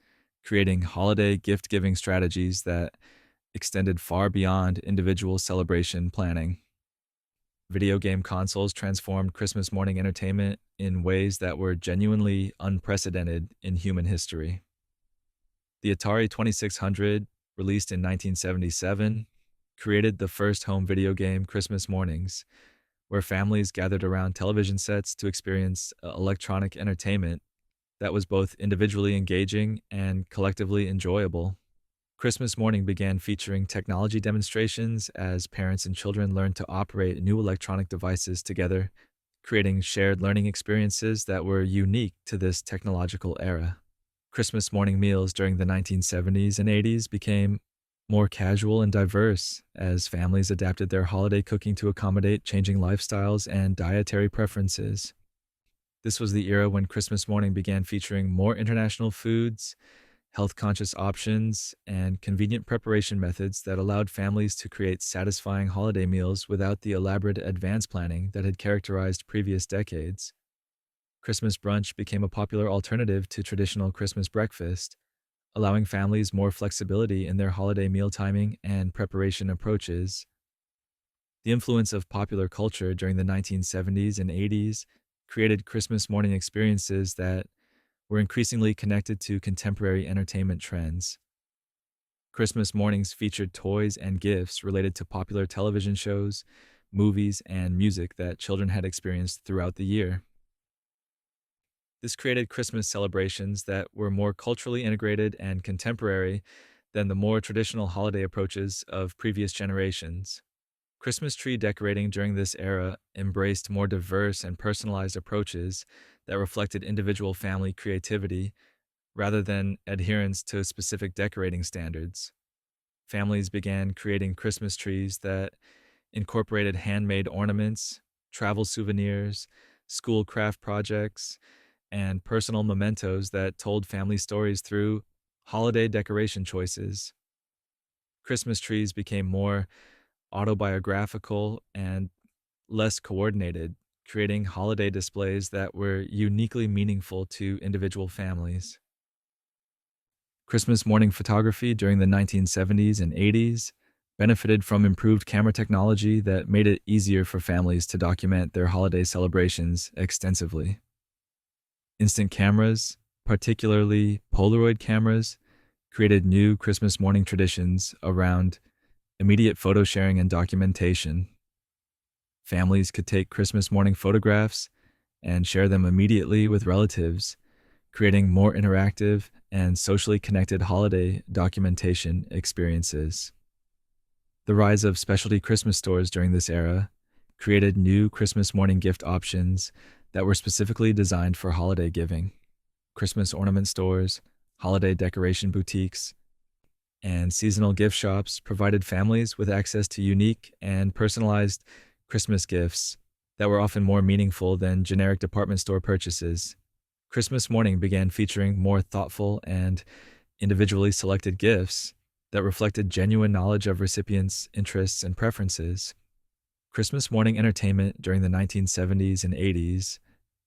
creating holiday gift giving strategies that extended far beyond individual celebration planning. Video game consoles transformed Christmas morning entertainment in ways that were genuinely unprecedented in human history. The Atari 2600, released in 1977, created the first home video game Christmas mornings, where families gathered around television sets to experience electronic entertainment that was both individually engaging and collectively enjoyable. Christmas morning began featuring technology demonstrations as parents and children learned to operate new electronic devices together, creating shared learning experiences that were unique to this technological era. Christmas morning meals during the 1970s and 80s became more casual and diverse as families adapted their holiday cooking to accommodate changing lifestyles and dietary preferences. This was the era when Christmas morning began featuring more international foods, health conscious options, and convenient preparation methods that allowed families to create satisfying holiday meals without the elaborate advance planning that had characterized previous decades. Christmas brunch became a popular alternative to traditional Christmas breakfast, allowing families more flexibility in their holiday meal timing and preparation approaches. The influence of popular culture during the 1970s and 80s created Christmas morning experiences that were increasingly connected to contemporary entertainment trends. Christmas mornings featured toys and gifts related to popular television shows, movies, and music that children had experienced throughout the year. This created Christmas celebrations that were more culturally integrated and contemporary than the more traditional holiday approaches of previous generations. Christmas tree decorating during this era embraced more diverse and personalized approaches that reflected individual family creativity rather than adherence to specific decorating standards. Families began creating Christmas trees that incorporated handmade ornaments, travel souvenirs, school craft projects, and personal mementos that told family stories through holiday decoration choices. Christmas trees became more autobiographical and less coordinated, creating holiday displays that were uniquely meaningful to individual families. Christmas morning photography during the 1970s and 80s benefited from improved camera technology that made it easier for families to document their holiday celebrations extensively. Instant cameras, particularly Polaroid cameras, created new Christmas morning traditions around immediate photo sharing and documentation. Families could take Christmas morning photographs and share them immediately with relatives, creating more interactive and socially connected holiday documentation experiences. The rise of specialty Christmas stores during this era created new Christmas morning gift options that were specifically designed for holiday giving. Christmas ornament stores, holiday decoration boutiques, and seasonal gift shops provided families with access to unique and personalized Christmas gifts that were often more meaningful than generic department store purchases. Christmas morning began featuring more thoughtful and individually selected gifts that reflected genuine knowledge of recipients' interests and preferences. Christmas morning entertainment during the 1970s and 80s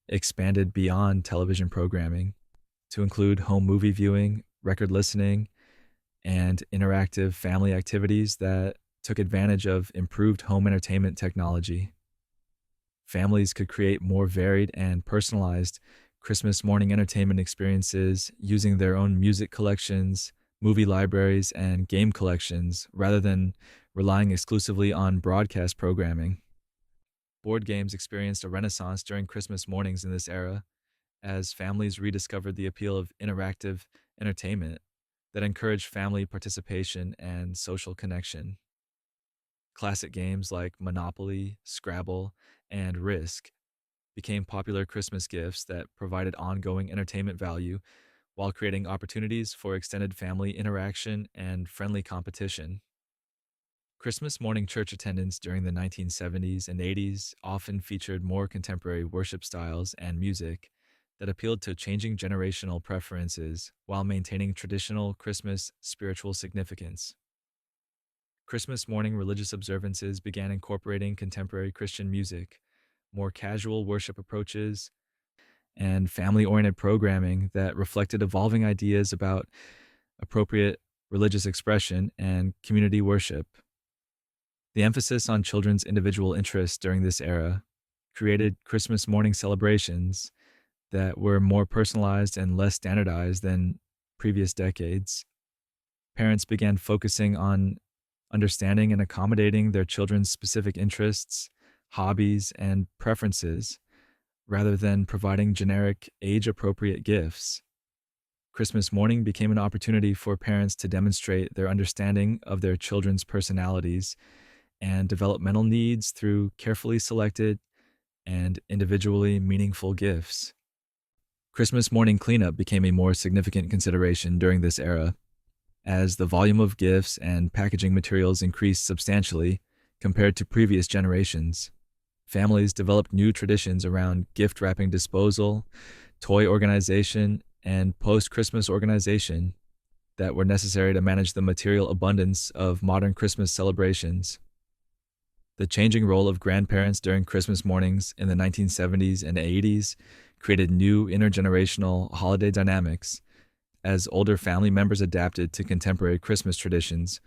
expanded beyond television programming to include home movie viewing, record listening, and interactive family activities that took advantage of improved home entertainment technology. Families could create more varied and personalized Christmas morning entertainment experiences using their own music collections, movie libraries, and game collections rather than relying exclusively on broadcast programming. Board games experienced a renaissance during Christmas mornings in this era as families rediscovered the appeal of interactive entertainment that encouraged family participation and social connection. Classic games like Monopoly, Scrabble, and Risk became popular Christmas gifts that provided ongoing entertainment value while creating opportunities for extended family interaction and friendly competition. Christmas morning church attendance during the 1970s and 80s often featured more contemporary worship styles and music that appealed to changing generational preferences while maintaining traditional Christmas spiritual significance. Christmas morning religious observances began incorporating contemporary Christian music, more casual worship approaches, and family oriented programming that reflected evolving ideas about appropriate religious expression and community worship. The emphasis on children's individual interests during this era created Christmas morning celebrations that were more personalized and less standardized than previous decades. Parents began focusing on understanding and accommodating their children's specific interests, hobbies, and preferences, rather than providing generic, age-appropriate gifts. Christmas morning became an opportunity for parents to demonstrate their understanding of their children's personalities and developmental needs through carefully selected and individually meaningful gifts. Christmas morning cleanup became a more significant consideration during this era, as the volume of gifts and packaging materials increased substantially compared to previous generations. Families developed new traditions around gift wrapping disposal, toy organization, and post-Christmas organization that were necessary to manage the material abundance of modern Christmas celebrations. The changing role of grandparents during Christmas mornings in the 1970s and 80s created new intergenerational holiday dynamics as older family members adapted to contemporary Christmas traditions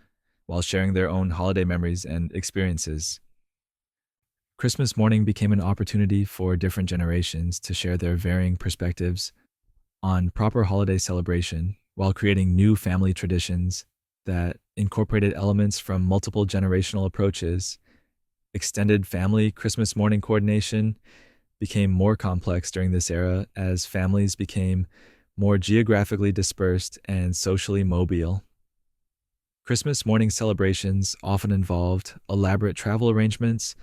while sharing their own holiday memories and experiences. Christmas morning became an opportunity for different generations to share their varying perspectives on proper holiday celebration while creating new family traditions that incorporated elements from multiple generational approaches. Extended family Christmas morning coordination became more complex during this era as families became more geographically dispersed and socially mobile. Christmas morning celebrations often involved elaborate travel arrangements,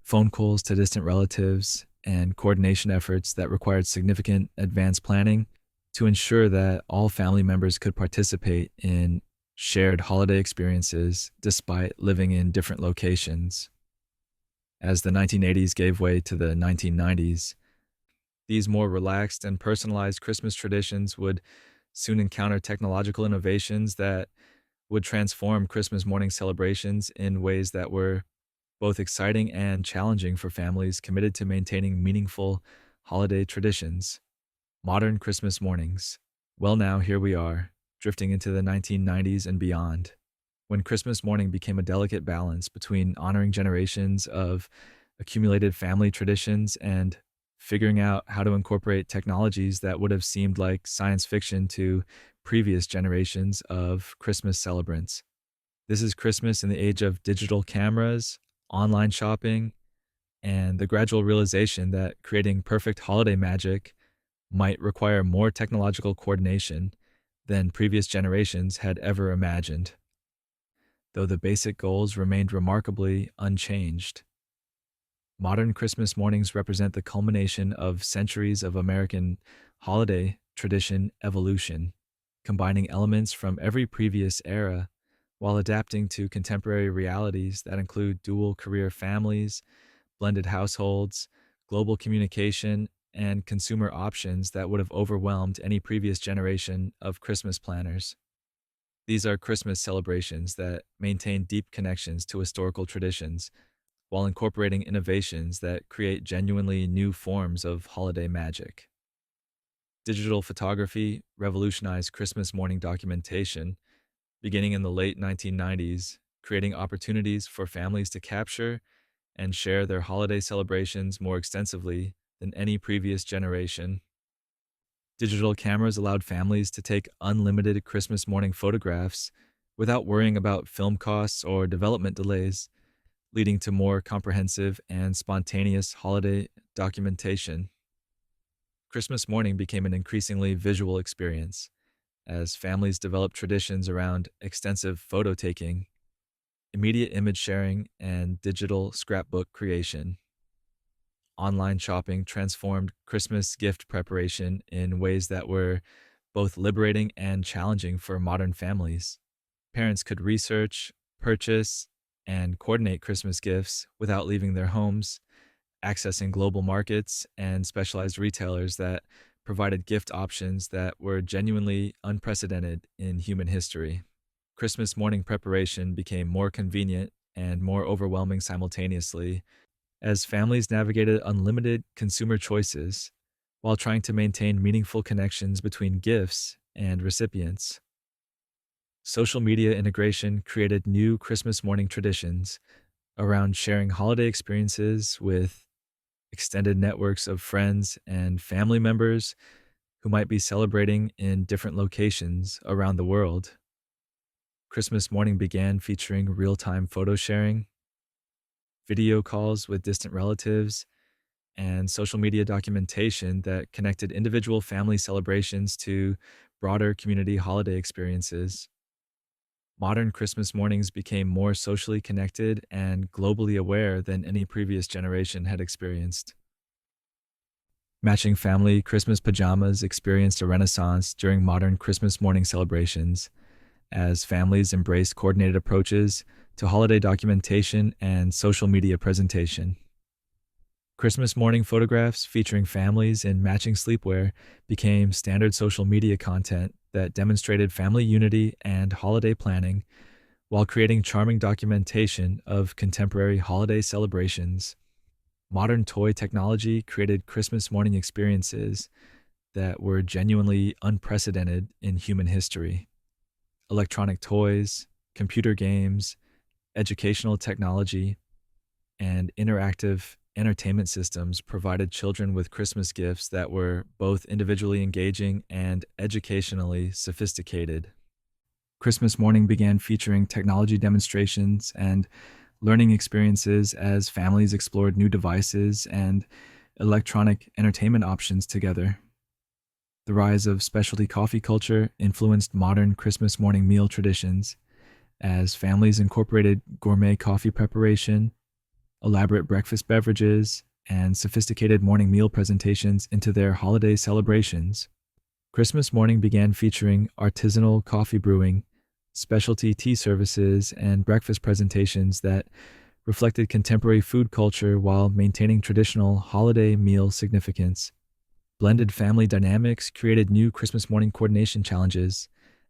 phone calls to distant relatives, and coordination efforts that required significant advance planning to ensure that all family members could participate in shared holiday experiences despite living in different locations. As the 1980s gave way to the 1990s, these more relaxed and personalized Christmas traditions would soon encounter technological innovations that would transform Christmas morning celebrations in ways that were both exciting and challenging for families committed to maintaining meaningful holiday traditions. Modern Christmas mornings. Well, now here we are, drifting into the 1990s and beyond, when Christmas morning became a delicate balance between honoring generations of accumulated family traditions and figuring out how to incorporate technologies that would have seemed like science fiction to previous generations of Christmas celebrants. This is Christmas in the age of digital cameras, online shopping, and the gradual realization that creating perfect holiday magic might require more technological coordination than previous generations had ever imagined, though the basic goals remained remarkably unchanged. Modern Christmas mornings represent the culmination of centuries of American holiday tradition evolution, combining elements from every previous era while adapting to contemporary realities that include dual career families, blended households, global communication, and consumer options that would have overwhelmed any previous generation of Christmas planners. These are Christmas celebrations that maintain deep connections to historical traditions while incorporating innovations that create genuinely new forms of holiday magic. Digital photography revolutionized Christmas morning documentation, beginning in the late 1990s, creating opportunities for families to capture and share their holiday celebrations more extensively than any previous generation. Digital cameras allowed families to take unlimited Christmas morning photographs without worrying about film costs or development delays, leading to more comprehensive and spontaneous holiday documentation. Christmas morning became an increasingly visual experience as families developed traditions around extensive photo taking, immediate image sharing, and digital scrapbook creation. Online shopping transformed Christmas gift preparation in ways that were both liberating and challenging for modern families. Parents could research, purchase, and coordinate Christmas gifts without leaving their homes, accessing global markets and specialized retailers that provided gift options that were genuinely unprecedented in human history. Christmas morning preparation became more convenient and more overwhelming simultaneously as families navigated unlimited consumer choices while trying to maintain meaningful connections between gifts and recipients. Social media integration created new Christmas morning traditions around sharing holiday experiences with extended networks of friends and family members who might be celebrating in different locations around the world. Christmas morning began featuring real time photo sharing, video calls with distant relatives, and social media documentation that connected individual family celebrations to broader community holiday experiences. Modern Christmas mornings became more socially connected and globally aware than any previous generation had experienced. Matching family Christmas pajamas experienced a renaissance during modern Christmas morning celebrations as families embraced coordinated approaches to holiday documentation and social media presentation. Christmas morning photographs featuring families in matching sleepwear became standard social media content that demonstrated family unity and holiday planning while creating charming documentation of contemporary holiday celebrations. Modern toy technology created Christmas morning experiences that were genuinely unprecedented in human history. Electronic toys, computer games, educational technology, and interactive entertainment systems provided children with Christmas gifts that were both individually engaging and educationally sophisticated. Christmas morning began featuring technology demonstrations and learning experiences as families explored new devices and electronic entertainment options together. The rise of specialty coffee culture influenced modern Christmas morning meal traditions as families incorporated gourmet coffee preparation, elaborate breakfast beverages, and sophisticated morning meal presentations into their holiday celebrations. Christmas morning began featuring artisanal coffee brewing, specialty tea services, and breakfast presentations that reflected contemporary food culture while maintaining traditional holiday meal significance. Blended family dynamics created new Christmas morning coordination challenges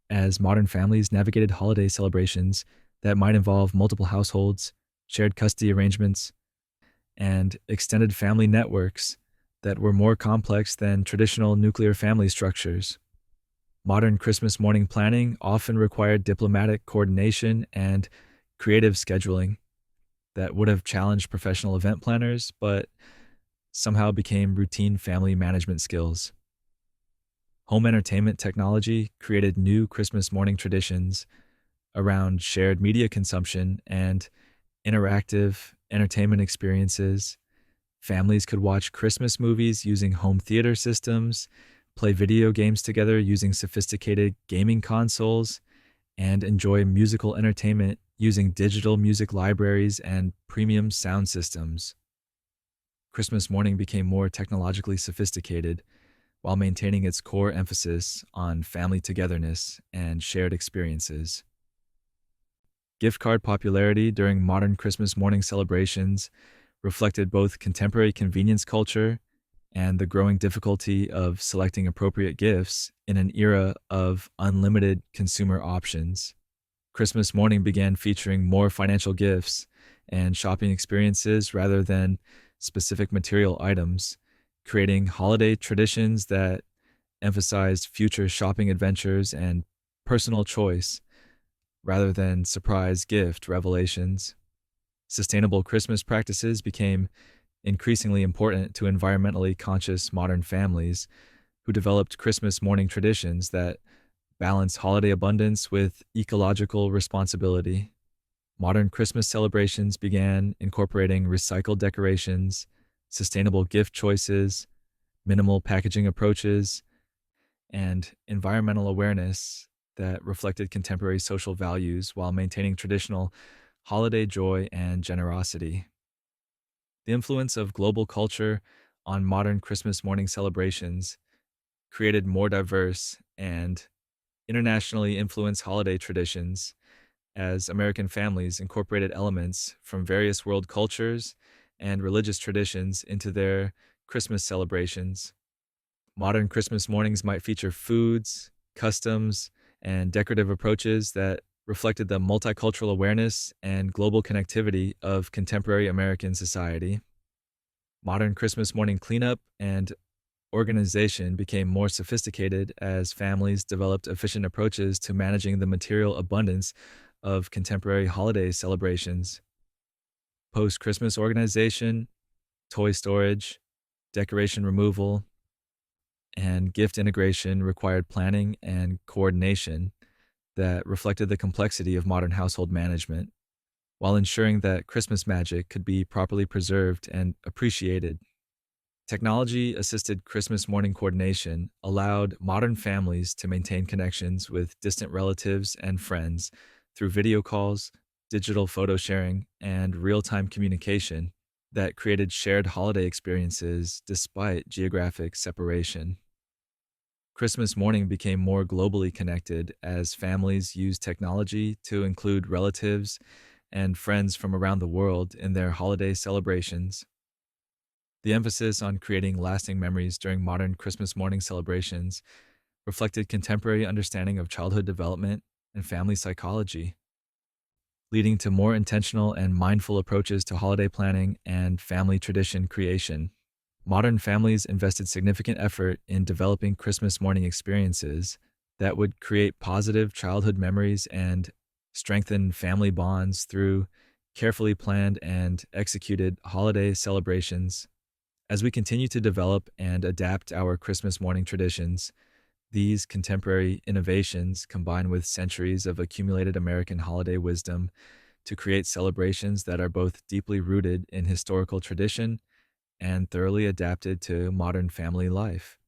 as modern families navigated holiday celebrations that might involve multiple households, shared custody arrangements, and extended family networks that were more complex than traditional nuclear family structures. Modern Christmas morning planning often required diplomatic coordination and creative scheduling that would have challenged professional event planners, but somehow became routine family management skills. Home entertainment technology created new Christmas morning traditions around shared media consumption and interactive entertainment experiences. Families could watch Christmas movies using home theater systems, play video games together using sophisticated gaming consoles, and enjoy musical entertainment using digital music libraries and premium sound systems. Christmas morning became more technologically sophisticated while maintaining its core emphasis on family togetherness and shared experiences. Gift card popularity during modern Christmas morning celebrations reflected both contemporary convenience culture and the growing difficulty of selecting appropriate gifts in an era of unlimited consumer options. Christmas morning began featuring more financial gifts and shopping experiences rather than specific material items, creating holiday traditions that emphasized future shopping adventures and personal choice rather than surprise gift revelations. Sustainable Christmas practices became increasingly important to environmentally conscious modern families who developed Christmas morning traditions that balance holiday abundance with ecological responsibility. Modern Christmas celebrations began incorporating recycled decorations, sustainable gift choices, minimal packaging approaches, and environmental awareness that reflected contemporary social values while maintaining traditional holiday joy and generosity. The influence of global culture on modern Christmas morning celebrations created more diverse and internationally influenced holiday traditions as American families incorporated elements from various world cultures and religious traditions into their Christmas celebrations. Modern Christmas mornings might feature foods, customs, and decorative approaches that reflected the multicultural awareness and global connectivity of contemporary American society. Modern Christmas morning cleanup and organization became more sophisticated as families developed efficient approaches to managing the material abundance of contemporary holiday celebrations. Post Christmas organization, toy storage, decoration removal, and gift integration required planning and coordination that reflected the complexity of modern household management, while ensuring that Christmas magic could be properly preserved and appreciated. Technology assisted Christmas morning coordination allowed modern families to maintain connections with distant relatives and friends through video calls, digital photo sharing, and real time communication that created shared holiday experiences despite geographic separation. Christmas morning became more globally connected as families used technology to include relatives and friends from around the world in their holiday celebrations. The emphasis on creating lasting memories during modern Christmas morning celebrations reflected contemporary understanding of childhood development and family psychology, leading to more intentional and mindful approaches to holiday planning and family tradition creation. Modern families invested significant effort in developing Christmas morning experiences that would create positive childhood memories and strengthen family bonds through carefully planned and executed holiday celebrations. As we continue to develop and adapt our Christmas morning traditions, these contemporary innovations combine with centuries of accumulated American holiday wisdom to create celebrations that are both deeply rooted in historical tradition and thoroughly adapted to modern family life.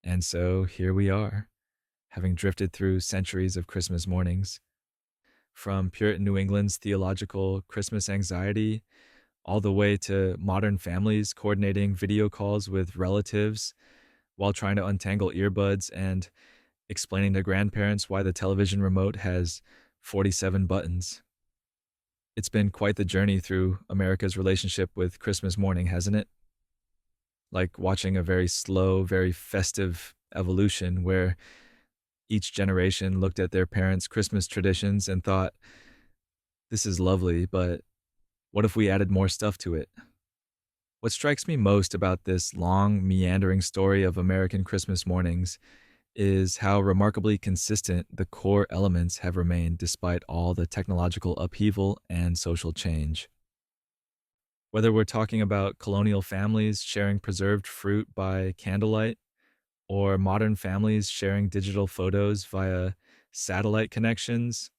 And so here we are, having drifted through centuries of Christmas mornings, from Puritan New England's theological Christmas anxiety all the way to modern families coordinating video calls with relatives while trying to untangle earbuds and explaining to grandparents why the television remote has 47 buttons. It's been quite the journey through America's relationship with Christmas morning, hasn't it? Like watching a very slow, very festive evolution where each generation looked at their parents' Christmas traditions and thought, this is lovely, but what if we added more stuff to it? What strikes me most about this long, meandering story of American Christmas mornings is how remarkably consistent the core elements have remained despite all the technological upheaval and social change. Whether we're talking about colonial families sharing preserved fruit by candlelight, or modern families sharing digital photos via satellite connections,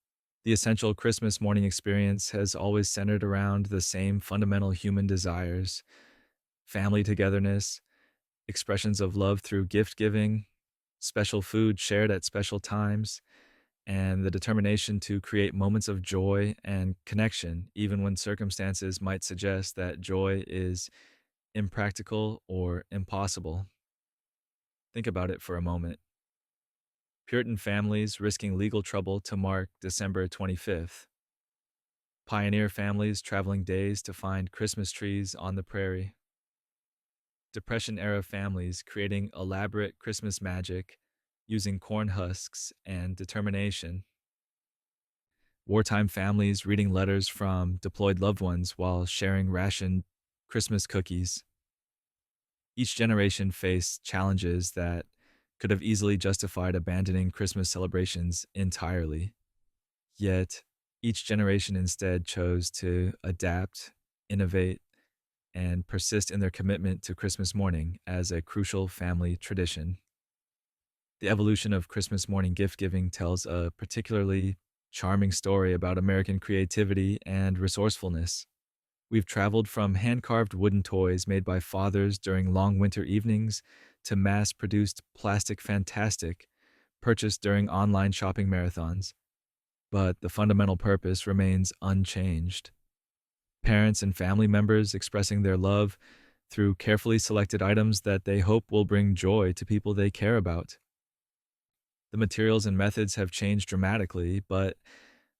the essential Christmas morning experience has always centered around the same fundamental human desires: family togetherness, expressions of love through gift giving, special food shared at special times, and the determination to create moments of joy and connection, even when circumstances might suggest that joy is impractical or impossible. Think about it for a moment. Puritan families risking legal trouble to mark December 25th. Pioneer families traveling days to find Christmas trees on the prairie. Depression era families creating elaborate Christmas magic using corn husks and determination. Wartime families reading letters from deployed loved ones while sharing rationed Christmas cookies. Each generation faced challenges that could have easily justified abandoning Christmas celebrations entirely. Yet, each generation instead chose to adapt, innovate, and persist in their commitment to Christmas morning as a crucial family tradition. The evolution of Christmas morning gift giving tells a particularly charming story about American creativity and resourcefulness. We've traveled from hand carved wooden toys made by fathers during long winter evenings to mass produced plastic fantastic purchased during online shopping marathons. But the fundamental purpose remains unchanged: parents and family members expressing their love through carefully selected items that they hope will bring joy to people they care about. The materials and methods have changed dramatically, but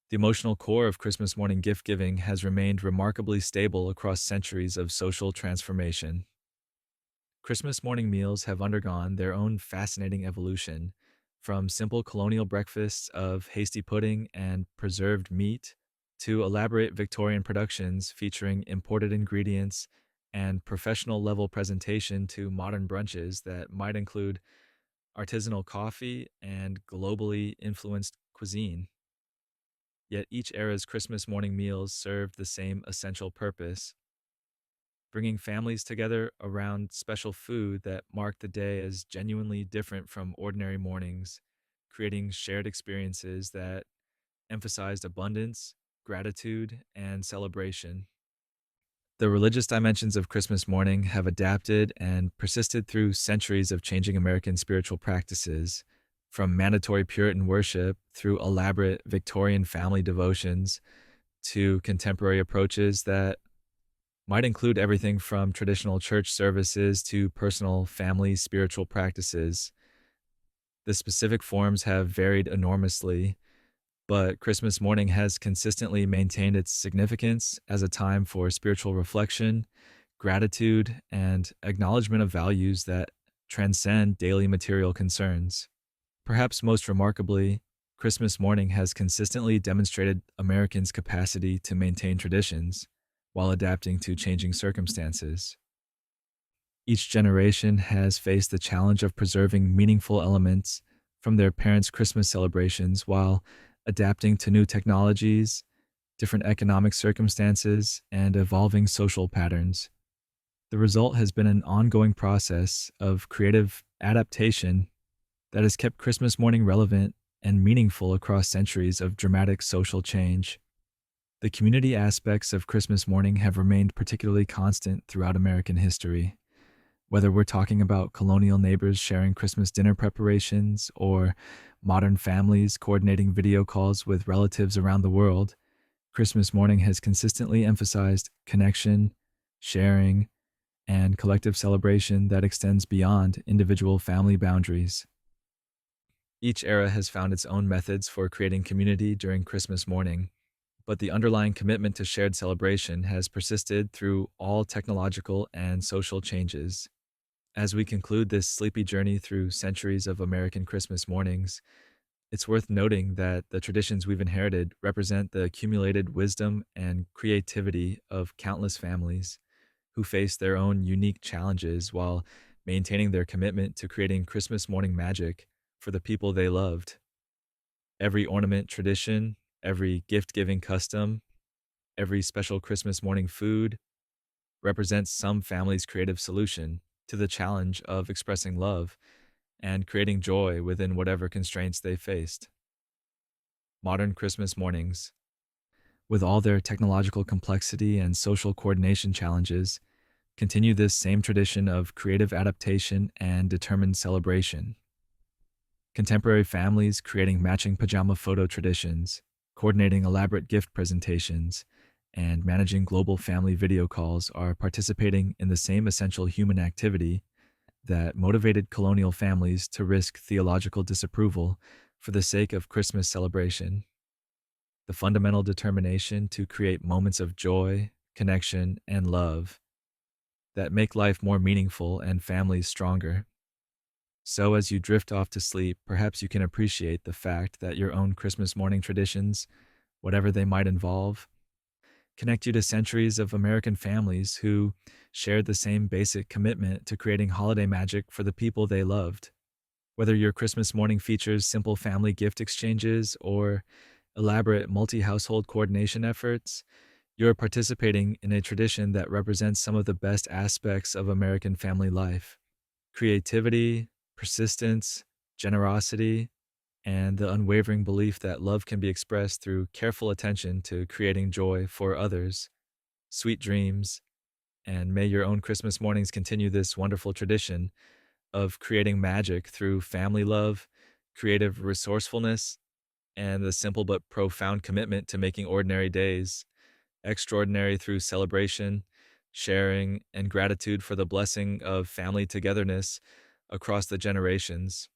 the emotional core of Christmas morning gift giving has remained remarkably stable across centuries of social transformation. Christmas morning meals have undergone their own fascinating evolution, from simple colonial breakfasts of hasty pudding and preserved meat to elaborate Victorian productions featuring imported ingredients and professional level presentation to modern brunches that might include artisanal coffee and globally influenced cuisine. Yet each era's Christmas morning meals served the same essential purpose: bringing families together around special food that marked the day as genuinely different from ordinary mornings, creating shared experiences that emphasized abundance, gratitude, and celebration. The religious dimensions of Christmas morning have adapted and persisted through centuries of changing American spiritual practices, from mandatory Puritan worship through elaborate Victorian family devotions to contemporary approaches that might include everything from traditional church services to personal family spiritual practices. The specific forms have varied enormously, but Christmas morning has consistently maintained its significance as a time for spiritual reflection, gratitude, and acknowledgement of values that transcend daily material concerns. Perhaps most remarkably, Christmas morning has consistently demonstrated Americans' capacity to maintain traditions while adapting to changing circumstances. Each generation has faced the challenge of preserving meaningful elements from their parents' Christmas celebrations while adapting to new technologies, different economic circumstances, and evolving social patterns. The result has been an ongoing process of creative adaptation that has kept Christmas morning relevant and meaningful across centuries of dramatic social change. The community aspects of Christmas morning have remained particularly constant throughout American history. Whether we're talking about colonial neighbors sharing Christmas dinner preparations or modern families coordinating video calls with relatives around the world, Christmas morning has consistently emphasized connection, sharing, and collective celebration that extends beyond individual family boundaries. Each era has found its own methods for creating community during Christmas morning, but the underlying commitment to shared celebration has persisted through all technological and social changes. As we conclude this sleepy journey through centuries of American Christmas mornings, it's worth noting that the traditions we've inherited represent the accumulated wisdom and creativity of countless families who face their own unique challenges while maintaining their commitment to creating Christmas morning magic for the people they loved. Every ornament tradition, every gift giving custom, every special Christmas morning food represents some family's creative solution to the challenge of expressing love and creating joy within whatever constraints they faced. Modern Christmas mornings, with all their technological complexity and social coordination challenges, continue this same tradition of creative adaptation and determined celebration. Contemporary families creating matching pajama photo traditions, coordinating elaborate gift presentations, and managing global family video calls are participating in the same essential human activity that motivated colonial families to risk theological disapproval for the sake of Christmas celebration. The fundamental determination to create moments of joy, connection, and love that make life more meaningful and families stronger. So, as you drift off to sleep, perhaps you can appreciate the fact that your own Christmas morning traditions, whatever they might involve, connect you to centuries of American families who shared the same basic commitment to creating holiday magic for the people they loved. Whether your Christmas morning features simple family gift exchanges or elaborate multi household coordination efforts, you're participating in a tradition that represents some of the best aspects of American family life: creativity, persistence, generosity, and the unwavering belief that love can be expressed through careful attention to creating joy for others. Sweet dreams, and may your own Christmas mornings continue this wonderful tradition of creating magic through family love, creative resourcefulness, and the simple but profound commitment to making ordinary days extraordinary through celebration, sharing, and gratitude for the blessing of family togetherness across the generations.